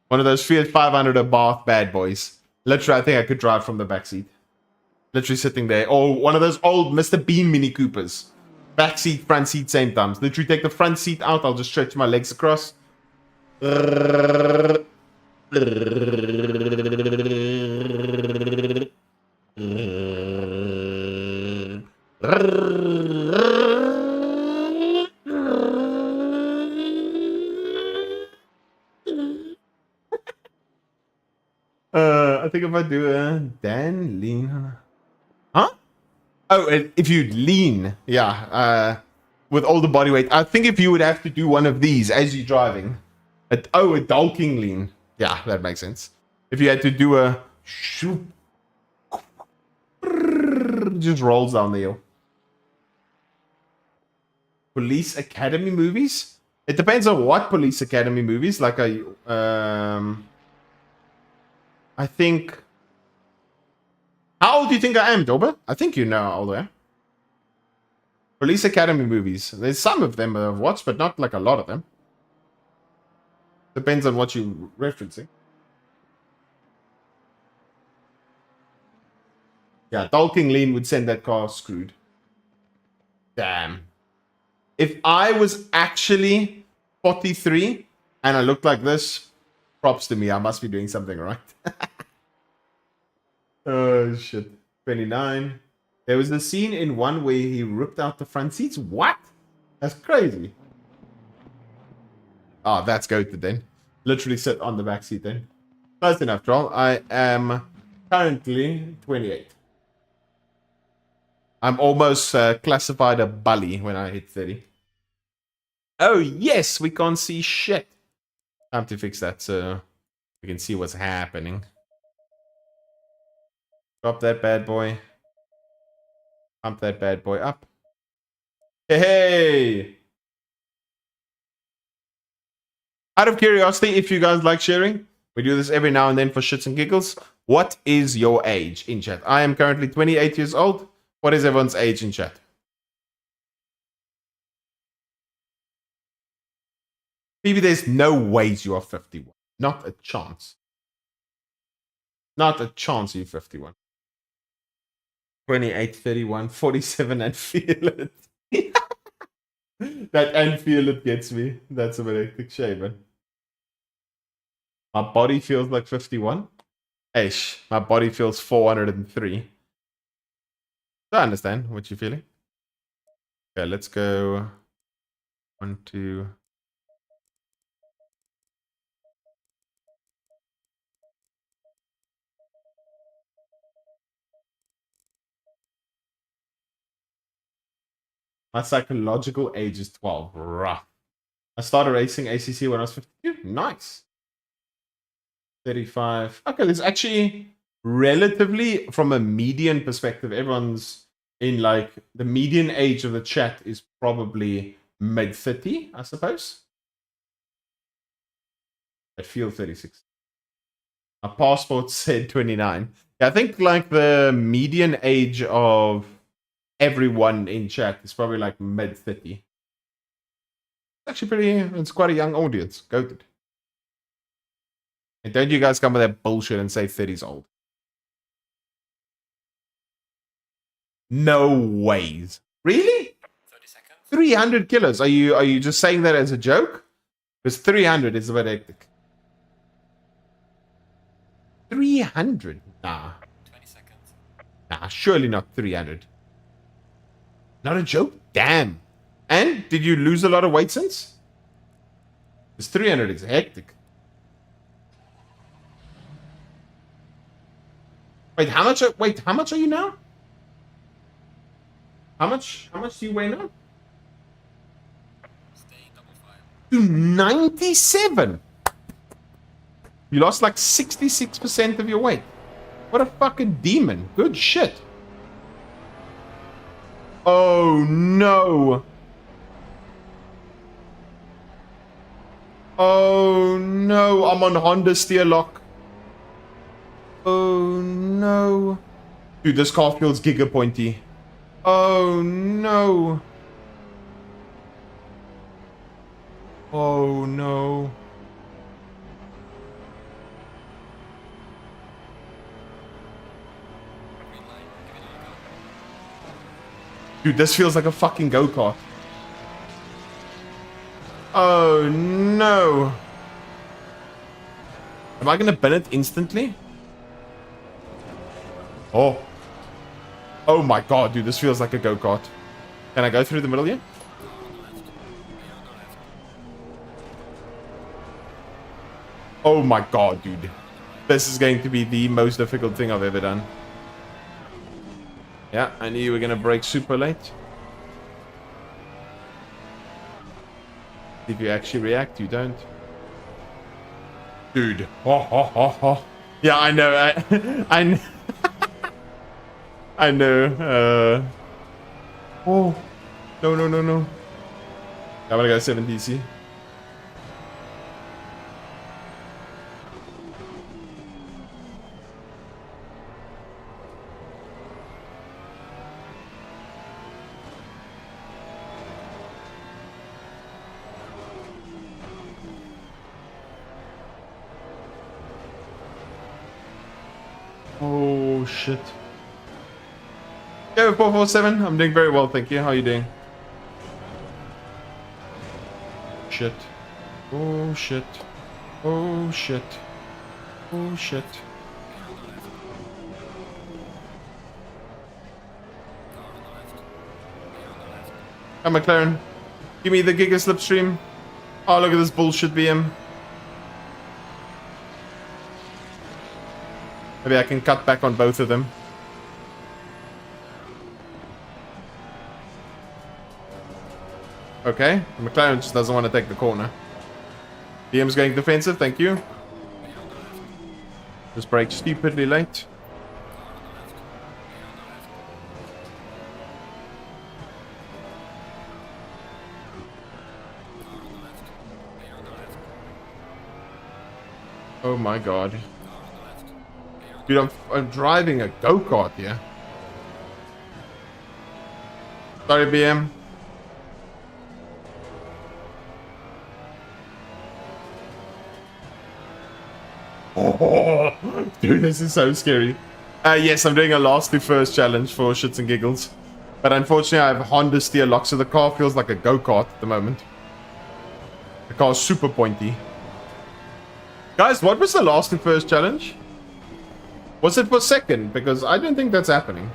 One of those Fiat 500 Bath bad boys. Literally, I think I could drive from the back seat. Literally sitting there. Or one of those old Mr. Bean Mini Coopers. Back seat, front seat, same times. Literally take the front seat out. I'll just stretch my legs across. I think if I do a Dan lean. Huh? Oh, if you lean, yeah, with all the body weight. I think if you would have to do one of these as you're driving. A dalking lean. Yeah, that makes sense. If you had to do a shoot, just rolls down the hill. Police Academy movies? It depends on what Police Academy movies. Like I think. How old do you think I am, Dober? I think you know how old I am. Police Academy movies. There's some of them I've watched, but not like a lot of them. Depends on what you're referencing. Yeah, Dalking Lean would send that car screwed. Damn. If I was actually 43 and I looked like this, props to me. I must be doing something right. Oh, shit. 29. There was a scene in one where he ripped out the front seats. What? That's crazy. Oh, that's goated then. Literally sit on the back seat then. Close enough, troll. I am currently 28. I'm almost classified a bully when I hit 30. Oh, yes, we can't see shit. Time to fix that so we can see what's happening. Drop that bad boy. Pump that bad boy up. Hey! Out of curiosity, if you guys like sharing, We do this every now and then for shits and giggles. What is your age in chat? I am currently 28 years old. What is everyone's age in chat? Maybe there's no ways you are 51. Not a chance. Not a chance you're 51. 28, 31, 47 and feel it. That and feel it gets me. That's a very quick shame, man. My body feels like 51. Ish. My body feels 403. So I understand what you're feeling. Okay, let's go. 1, 2. My psychological age is 12. Rough. I started racing ACC when I was 52. Nice. 35. Okay, there's actually relatively, from a median perspective, everyone's in like the median age of the chat is probably mid 30, I suppose. I feel 36. My passport said 29. Yeah, I think like the median age of everyone in chat is probably like mid 30. It's actually pretty, it's quite a young audience. Goated. And don't you guys come with that bullshit and say 30's old. No ways. Really? 30 seconds. 300 kilos. Are you just saying that as a joke? Because 300 is a bit hectic. 300? Nah. 20 seconds. Nah, surely not 300. Not a joke? Damn. And did you lose a lot of weight since? Because 300 is hectic. Wait, how much are you now? How much do you weigh now? Stay double five. To 97. You lost like 66% of your weight. What a fucking demon. Good shit. Oh no. Oh no. I'm on Honda steer lock. Oh no. Dude, this car feels giga pointy. Oh no. Oh no. Green line. Give it a go. Dude, this feels like a fucking go-kart. Oh no. Am I gonna bin it instantly? Oh. Oh my god, dude, this feels like a go-kart. Can I go through the middle here? Oh my god, dude. This is going to be the most difficult thing I've ever done. Yeah, I knew you were gonna brake super late. If you actually react, you don't. Dude. Oh. Yeah, I know. I know. I know. Oh. No. I'm gonna go 7 DC. Oh, shit. Yeah, 447. I'm doing very well, thank you. How are you doing? Shit. Oh, shit. Oh, shit. Oh, shit. Come, McLaren. Give me the Giga Slipstream. Oh, look at this bullshit BM. Maybe I can cut back on both of them. Okay, McLaren just doesn't want to take the corner. DM's going defensive, thank you. Just brake stupidly late. Oh my god. Car on the left. Clear on the Dude, I'm driving a go-kart here. Sorry, BM. Oh, dude, this is so scary. Yes, I'm doing a last to first challenge for shits and giggles. But unfortunately, I have Honda steer lock, so the car feels like a go-kart at the moment. The car's super pointy. Guys, what was the last to first challenge? Was it for second? Because I don't think that's happening.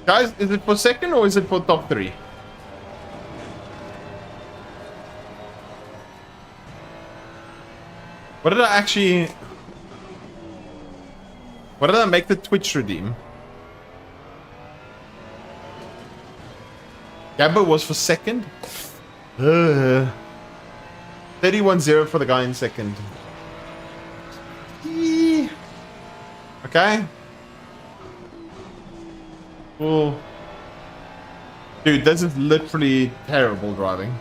Guys, is it for second or is it for top 3? What did I actually... What did I make the Twitch redeem? Gabba was for second? 31-0 for the guy in second. Eee. Okay. Oh. Dude, this is literally terrible driving.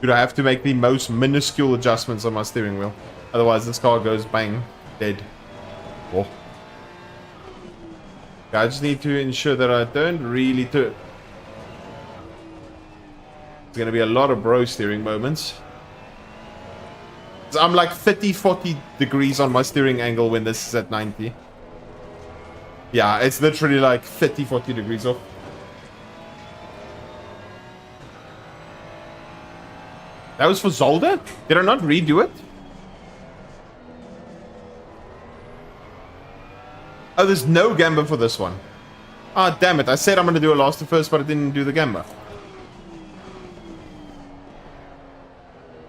Dude, I have to make the most minuscule adjustments on my steering wheel. Otherwise, this car goes bang, dead. Oh. I just need to ensure that I don't really do it. There's going to be a lot of bro steering moments. So I'm like 30-40 degrees on my steering angle when this is at 90. Yeah, it's literally like 30-40 degrees off. That was for Zolder? Did I not redo it? Oh, there's no Gamba for this one. Ah, damn it. I said I'm going to do a last to first, but I didn't do the Gamba.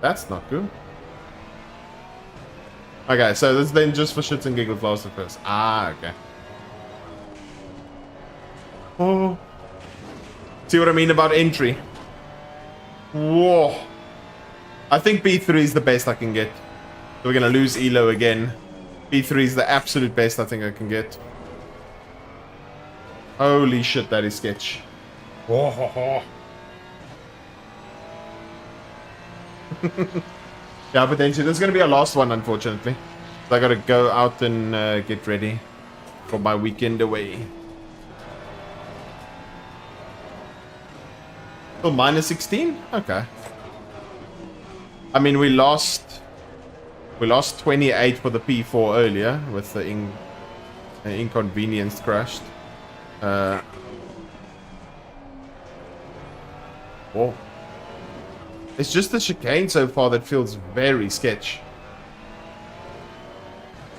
That's not good. Okay, so this is then just for shits and giggles last to first. Ah, okay. Oh. See what I mean about entry? Whoa. I think B3 is the best I can get. So we're going to lose Elo again. B3 is the absolute best I think I can get. Holy shit, that is sketch. Oh. Yeah, potentially. This is going to be our last one, unfortunately. So I got to go out and get ready for my weekend away. Oh, minus 16? Okay. I mean, we lost 28 for the P4 earlier with the inconvenience crashed. Oh. It's just the chicane so far that feels very sketch.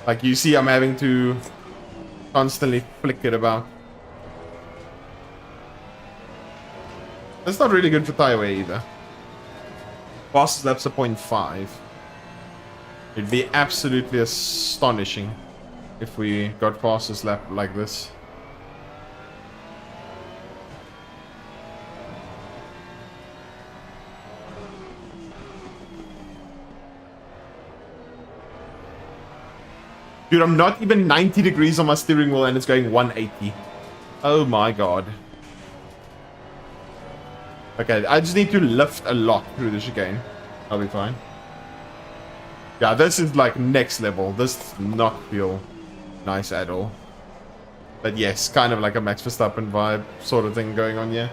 Like you see, I'm having to constantly flick it about. That's not really good for tire wear either. Fastest lap's a 0.5. It'd be absolutely astonishing if we got fastest lap like this. Dude, I'm not even 90 degrees on my steering wheel and it's going 180. Oh my god. Okay, I just need to lift a lot through the chicane. I'll be fine. Yeah, this is like next level. This does not feel nice at all. But yes, kind of like a Max Verstappen vibe sort of thing going on here.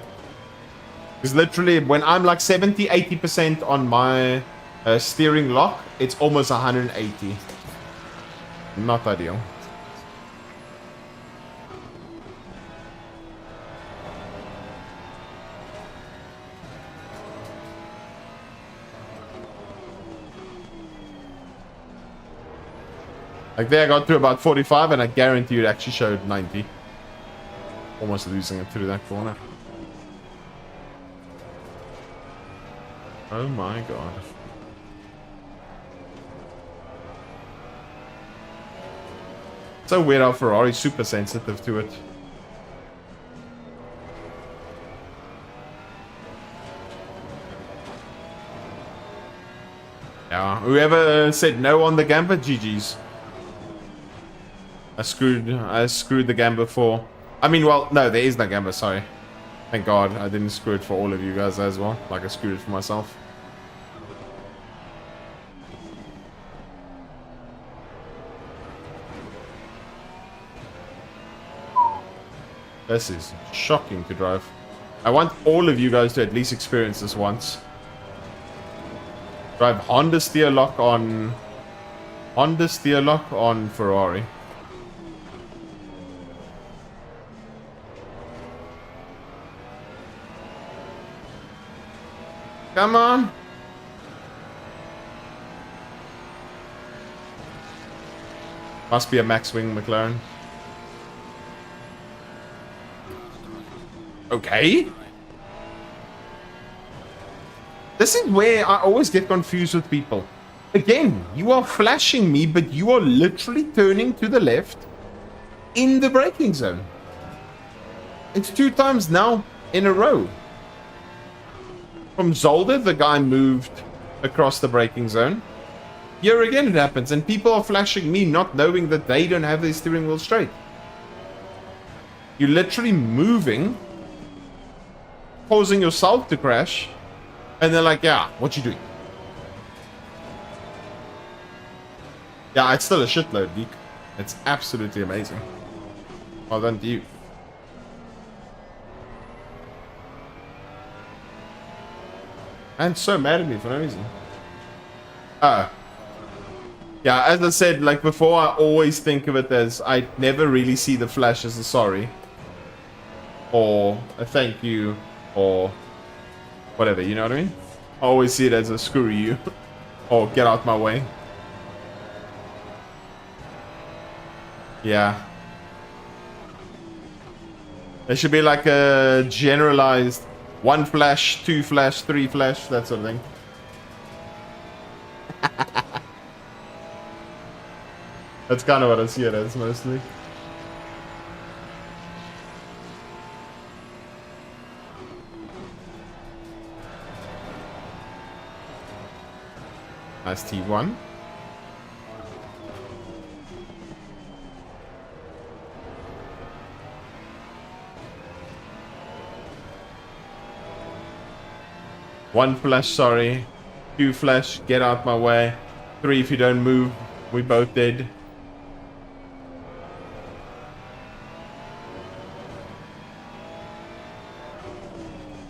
Because literally, when I'm like 70-80% on my steering lock, it's almost 180. Not ideal. Like there I got to about 45 and I guarantee it actually showed 90. Almost losing it through that corner. Oh my god. So weird how Ferrari's super sensitive to it. Yeah, whoever said no on the Gamba, GG's. I screwed the Gamba for... I mean, well, no, there is no Gamba, sorry. Thank God I didn't screw it for all of you guys as well, like I screwed it for myself. This is shocking to drive. I want all of you guys to at least experience this once. Drive Honda steer lock on Ferrari. Come on. Must be a max wing McLaren. Okay. This is where I always get confused with people. Again, you are flashing me, but you are literally turning to the left in the braking zone. It's 2 times now in a row. From Zolder, the guy moved across the braking zone. Here again it happens, and people are flashing me not knowing that they don't have their steering wheel straight. You're literally moving, causing yourself to crash, and they're like, yeah, what you doing? Yeah, it's still a shitload, geek. It's absolutely amazing. Well done to you. And so mad at me for no reason. Yeah, as I said, like before, I always think of it as I never really see the flash as a sorry. Or a thank you. Or whatever, you know what I mean? I always see it as a screw you. Or get out my way. Yeah. There should be like a generalized 1 flash, 2 flash, 3 flash, that sort of thing. That's kind of what I see it as, mostly. Nice T1. One flash, sorry. 2 flash, get out my way. 3, if you don't move, we both did.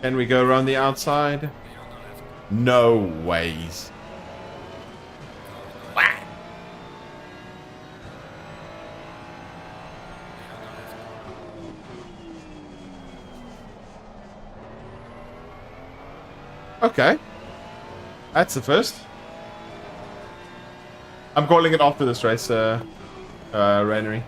Can we go around the outside? No ways. Okay. That's the first. I'm calling it after this race, Rainery.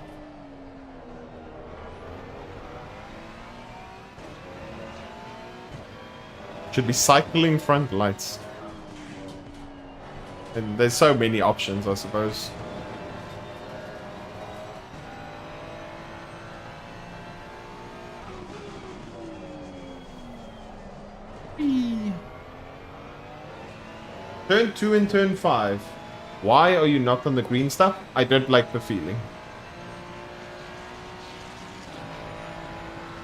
Should be cycling front lights. And there's so many options, I suppose. Turn 2 and turn 5. Why are you not on the green stuff? I don't like the feeling.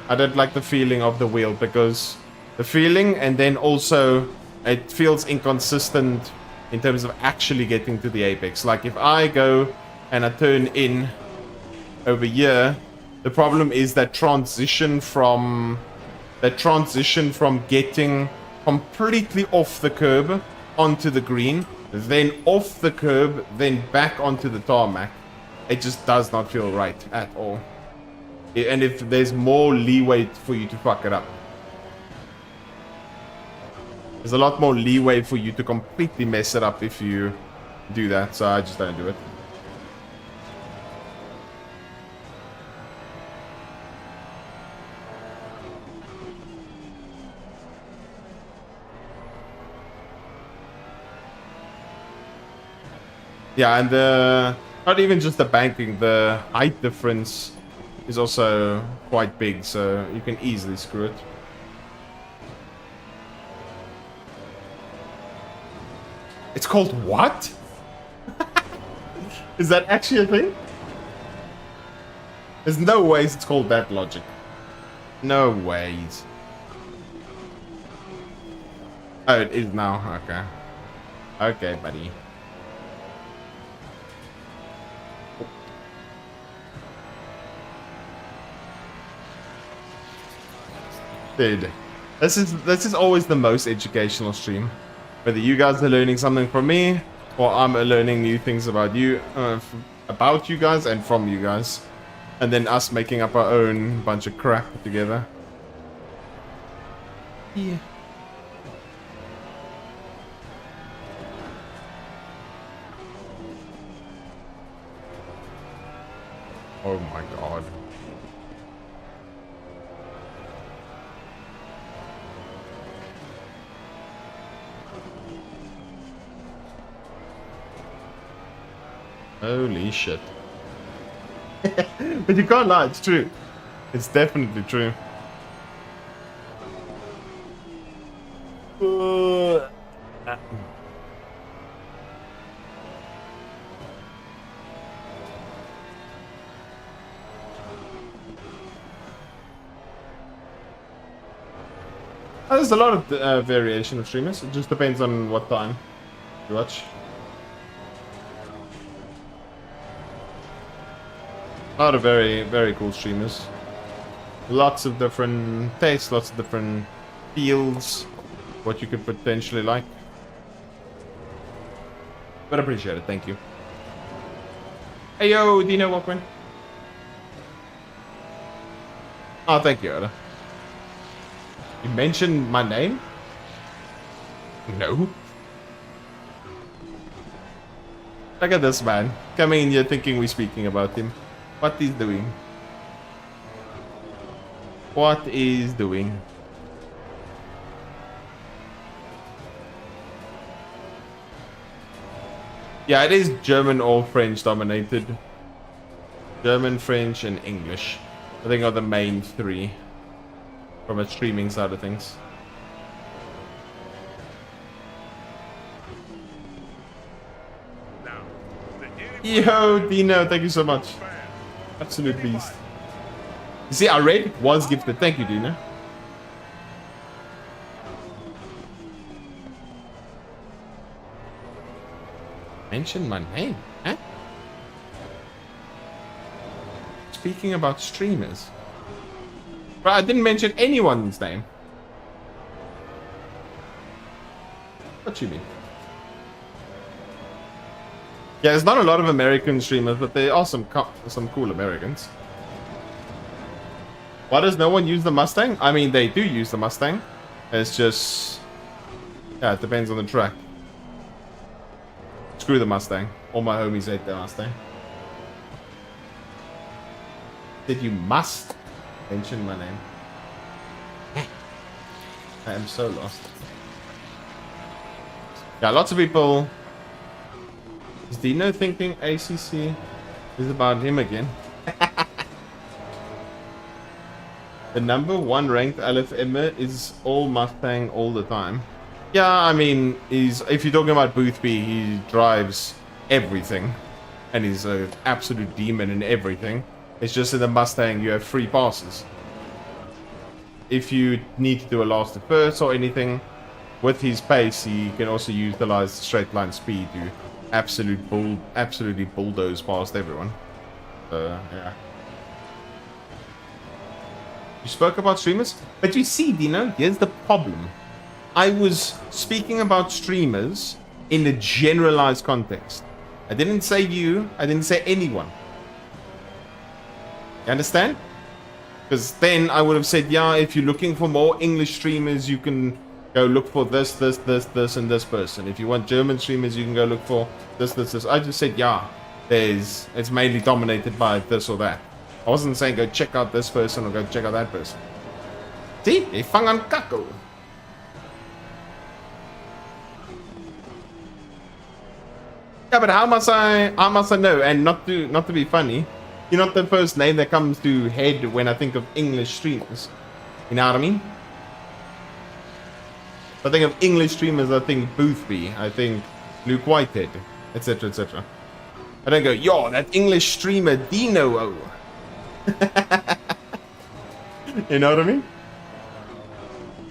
I don't like the feeling of the wheel because the feeling, and then also it feels inconsistent in terms of actually getting to the apex. Like if I go and I turn in over here, the problem is that transition from getting completely off the curb onto the green, then off the curb, then back onto the tarmac. It just does not feel right at all. And if there's more leeway for you to fuck it up. There's a lot more leeway for you to completely mess it up if you do that, so I just don't do it. Yeah, and not even just the banking, the height difference is also quite big, so you can easily screw it. It's called what? Is that actually a thing? There's no ways it's called that logic. No ways. Oh, it is now. Okay. Okay, buddy. Dude, this is always the most educational stream. Whether you guys are learning something from me, or I'm learning new things about you, about you guys, and from you guys, and then us making up our own bunch of crap together. Yeah. Oh my god. Holy shit. But you can't lie, it's true. It's definitely true. There's a lot of variation of streamers. It just depends on what time you watch. A lot of very, very cool streamers. Lots of different tastes, lots of different fields, what you could potentially like. But I appreciate it, thank you. Hey yo, Dino, welcome in. Oh, thank you, Oda. You mentioned my name? No. Look at this man. Coming in here thinking we're speaking about him. What is doing? What is doing? Yeah, it is German or French dominated. German, French, and English. I think are the main three from a streaming side of things. Yo, Dino, thank you so much. Absolute beast. You see, I read was gifted. Thank you, Dino. Mention my name, huh? Speaking about streamers. But I didn't mention anyone's name. What you mean? Yeah, there's not a lot of American streamers, but there are some cool Americans. Why does no one use the Mustang? I mean, they do use the Mustang. It's just... yeah, it depends on the track. Screw the Mustang. All my homies hate the Mustang. Did you must mention my name? I am so lost. Yeah, lots of people... Is Dino thinking ACC is about him again? The #1 ranked LFM is all Mustang all the time. Yeah, I mean, if you're talking about Boothby, he drives everything. And he's an absolute demon in everything. It's just in the Mustang you have free passes. If you need to do a last to first or anything, with his pace, he can also utilize straight line speed to absolutely bulldoze past everyone. Yeah. You spoke about streamers, but you see, Dino, here's the problem. I was speaking about streamers in a generalized context. I didn't say you, I didn't say anyone. You understand? Because then I would have said, yeah, if you're looking for more English streamers, you can go look for this, and this person. If you want German streamers, you can go look for this. I just said, yeah, it's mainly dominated by this or that. I wasn't saying go check out this person or go check out that person. See? They fang aan kakko. Yeah, but how must I know? And not to be funny, you're not the first name that comes to head when I think of English streamers. You know what I mean? I think of English streamers, I think Boothby, I think Luke Whitehead, etc, etc. I don't go, yo, that English streamer Dino. You know what I mean?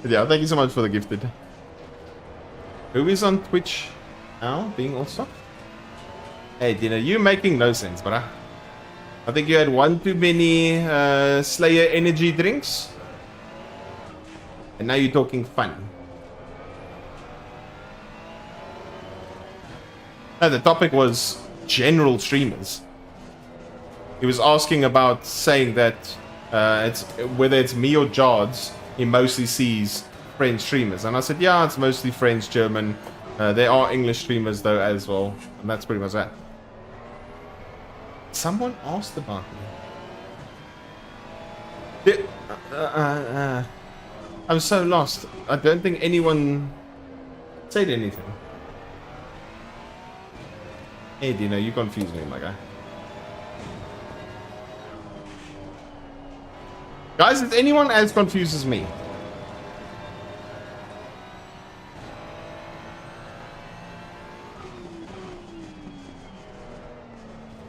But yeah, thank you so much for the gifted. Who is on Twitch now being also? Hey, Dino, you're making no sense, bruh. I think you had one too many Slayer energy drinks. And now you're talking fun. No, the topic was general streamers. He was asking about saying that it's whether it's me or Jards, he mostly sees French streamers. And I said, yeah, it's mostly French, German. There are English streamers though as well. And that's pretty much that. Someone asked about me. I'm so lost. I don't think anyone said anything. Hey, Dino, you confuse me, my guy. Guys, is anyone as confused as me?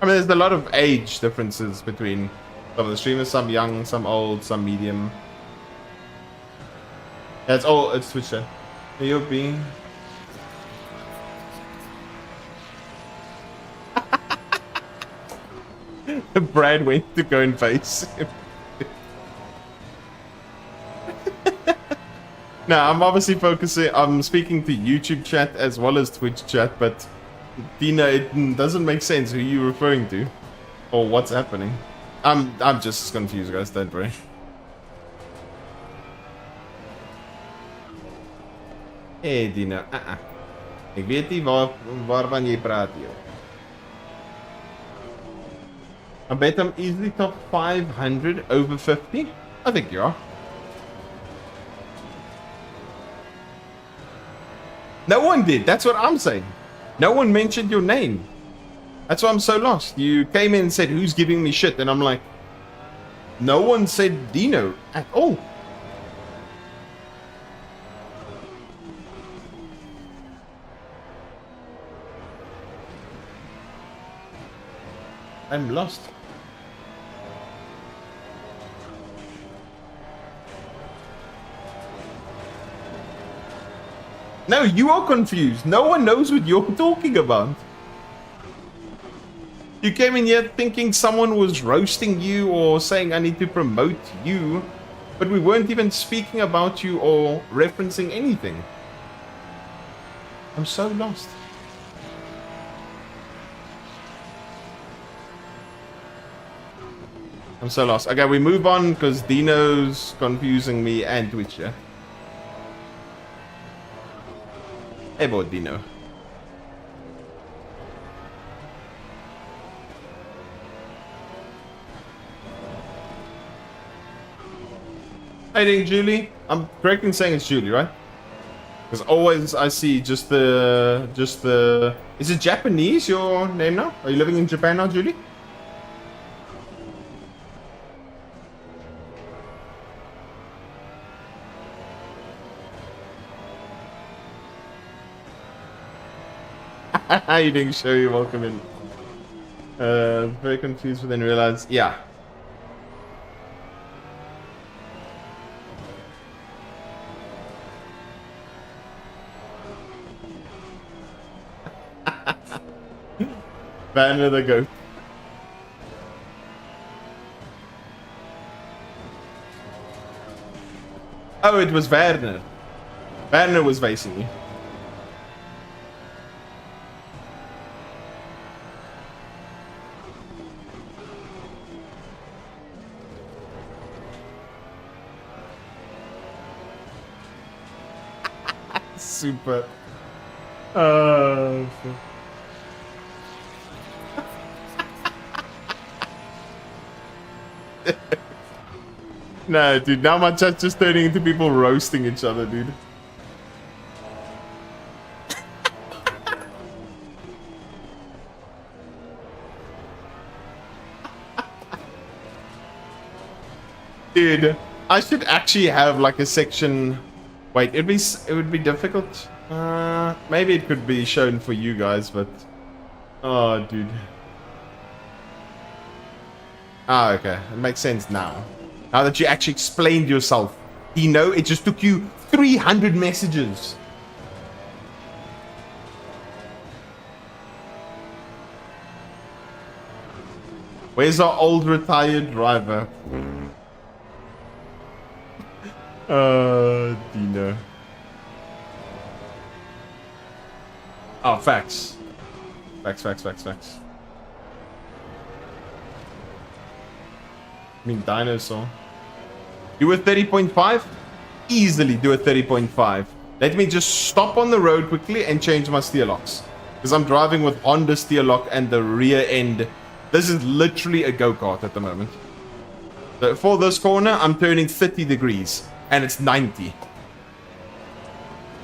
I mean, there's a lot of age differences between some of the streamers. Some young, some old, some medium. Yeah, it's all, it's Twitch chat. You're being... Brad went to go and face him. Now, I'm obviously focusing, I'm speaking to YouTube chat as well as Twitch chat, but Dina, it doesn't make sense who you're referring to or what's happening. I'm just as confused, guys, don't worry. Hey, Dina, Ik weet niet waarvan je praat, joh. I bet I'm easily top 500 over 50. I think you are. No one did. That's what I'm saying. No one mentioned your name. That's why I'm so lost. You came in and said, who's giving me shit? And I'm like, no one said Dino at all. I'm lost. No, you are confused. No one knows what you're talking about. You came in here thinking someone was roasting you or saying I need to promote you, but we weren't even speaking about you or referencing anything. I'm so lost. I'm so lost. Okay, we move on because Dino's confusing me and Twitch, yeah? Hey, boy, Dino. I think Julie. I'm correct in saying it's Julie, right? Because always I see just the. Is it Japanese your name now? Are you living in Japan now, Julie? How you doing, show? You're welcome in. Very confused, but then realized, yeah. Banner the goat. Oh, it was Werner. Werner was facing you. Super. No, dude, now my chat's just turning into people roasting each other, dude. Dude, I should actually have like a section. Wait, it would be difficult. Maybe it could be shown for you guys, but oh, dude. Ah, okay, it makes sense now. Now that you actually explained yourself, you know, it just took you 300 messages. Where's our old retired driver? Dino. Oh, facts. Facts. I mean, dinosaur. Do a 30.5? Easily do a 30.5. Let me just stop on the road quickly and change my steer locks. Because I'm driving with Honda steer lock and the rear end. This is literally a go-kart at the moment. So for this corner, I'm turning 30 degrees. And it's 90.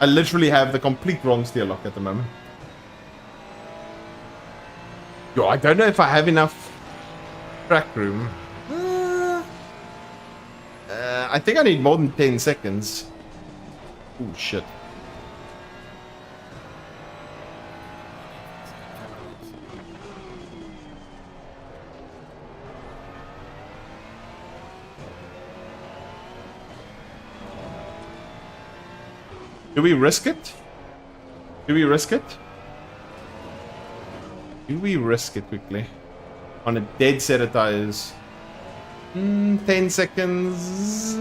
I literally have the complete wrong steer lock at the moment. Yo, I don't know if I have enough track room. I think I need more than 10 seconds. Oh, shit. Do we risk it? Do we risk it? Do we risk it quickly? On a dead set of tires. 10 seconds.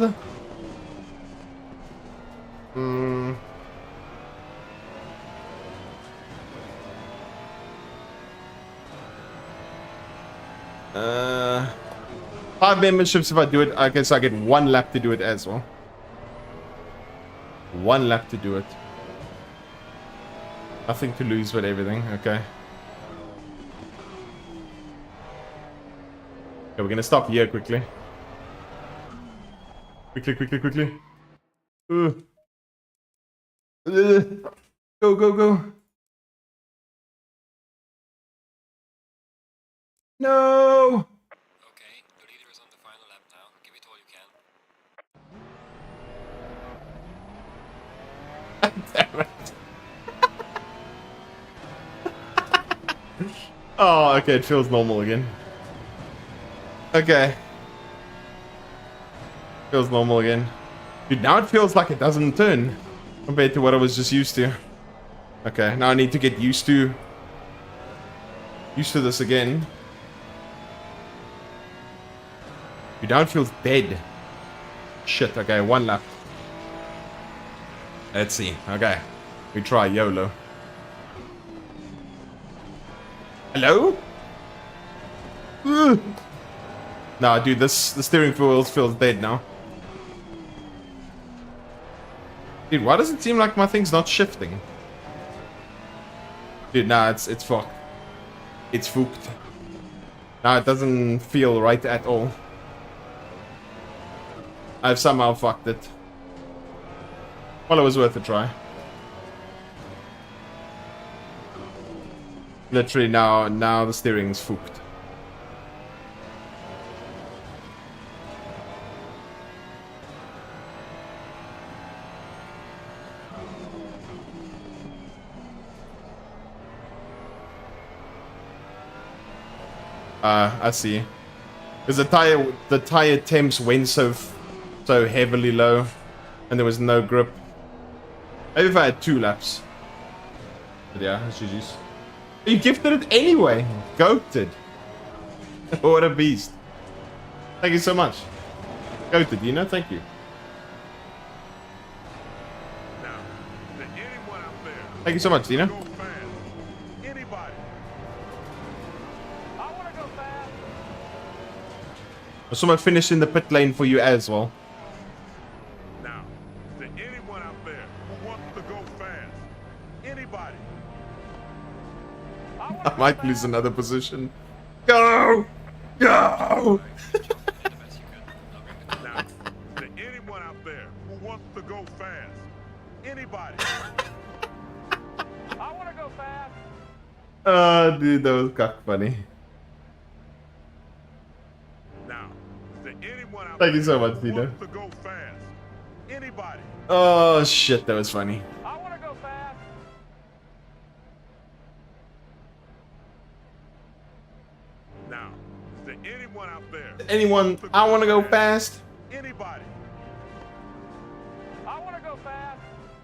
Five memberships if I do it. I guess I get 1 lap to do it as well. 1 lap to do it. Nothing to lose but everything. Okay. Okay, we're gonna stop here quickly. Quickly. Go. No! Okay, the leader is on the final lap now. Give it all you can. Damn it. Oh, okay, it feels normal again. Okay. Feels normal again. Dude, now it feels like it doesn't turn compared to what I was just used to. Okay, now I need to get used to this again. Dude, now it feels dead. Shit, okay, 1 lap. Let's see. Okay. We try YOLO. Hello? Nah, dude, the steering wheel feels dead now. Dude, why does it seem like my thing's not shifting? Dude, nah, it's fucked. It's fucked. Nah, it doesn't feel right at all. I've somehow fucked it. Well, it was worth a try. Literally now the steering's fucked. I see. Because the tire temps went so heavily low, and there was no grip. Maybe if I had 2 laps. But yeah, it's GG's. You gifted it anyway. Goated. What a beast. Thank you so much. Goated, you know, thank you. Thank you so much, Dino. I saw my finish in the pit lane for you as well. Now, to anyone out there who wants to go fast, anybody. I might lose another position. Go! Go! Now, to anyone out there who wants to go fast, anybody. I want to go fast. Oh, dude, that was cock funny. Now, to anyone out Thank you there so much, who Dino. wants to go fast, anybody. Oh, shit, that was funny. I want to go fast. Now, to anyone out there. Anyone, I want to go fast. Anybody. I want to go fast.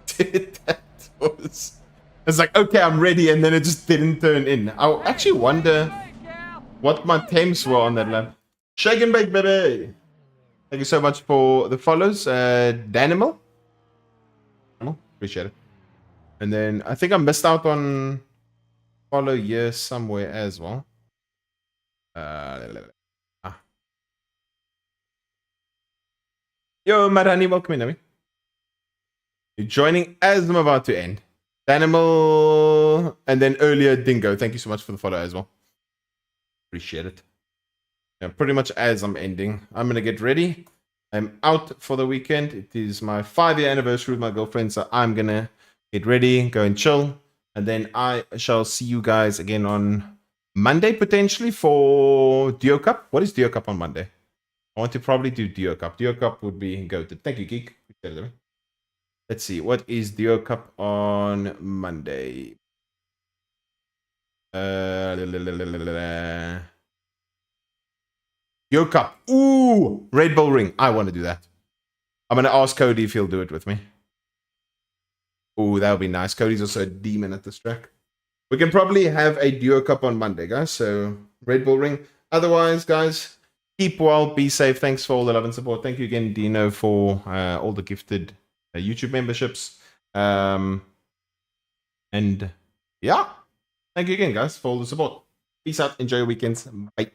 Dude, that was... It's like, okay, I'm ready, and then it just didn't turn in. I actually wonder what my temps were on that lap. Shake and bake, baby. Thank you so much for the follows, Danimal. Appreciate it. And then I think I missed out on follow here somewhere as well. Yo, Marani, welcome in, Nami. You're joining as I'm about to end. Animal, and then earlier Dingo. Thank you so much for the follow as well. Appreciate it. Yeah, pretty much as I'm ending, I'm gonna get ready. I'm out for the weekend. It is my 5-year anniversary with my girlfriend, so I'm gonna get ready, go and chill, and then I shall see you guys again on Monday potentially for Duo Cup. What is Duo Cup on Monday? I want to probably do Duo Cup. Duo Cup would be goated. Thank you, Geek. Let's see. What is Duo Cup on Monday? Duo Cup. Ooh, Red Bull Ring. I want to do that. I'm going to ask Cody if he'll do it with me. Ooh, that would be nice. Cody's also a demon at this track. We can probably have a Duo Cup on Monday, guys. So, Red Bull Ring. Otherwise, guys, keep well, be safe. Thanks for all the love and support. Thank you again, Dino, for all the gifted YouTube memberships. And yeah, thank you again, guys, for all the support. Peace out. Enjoy your weekends. Bye.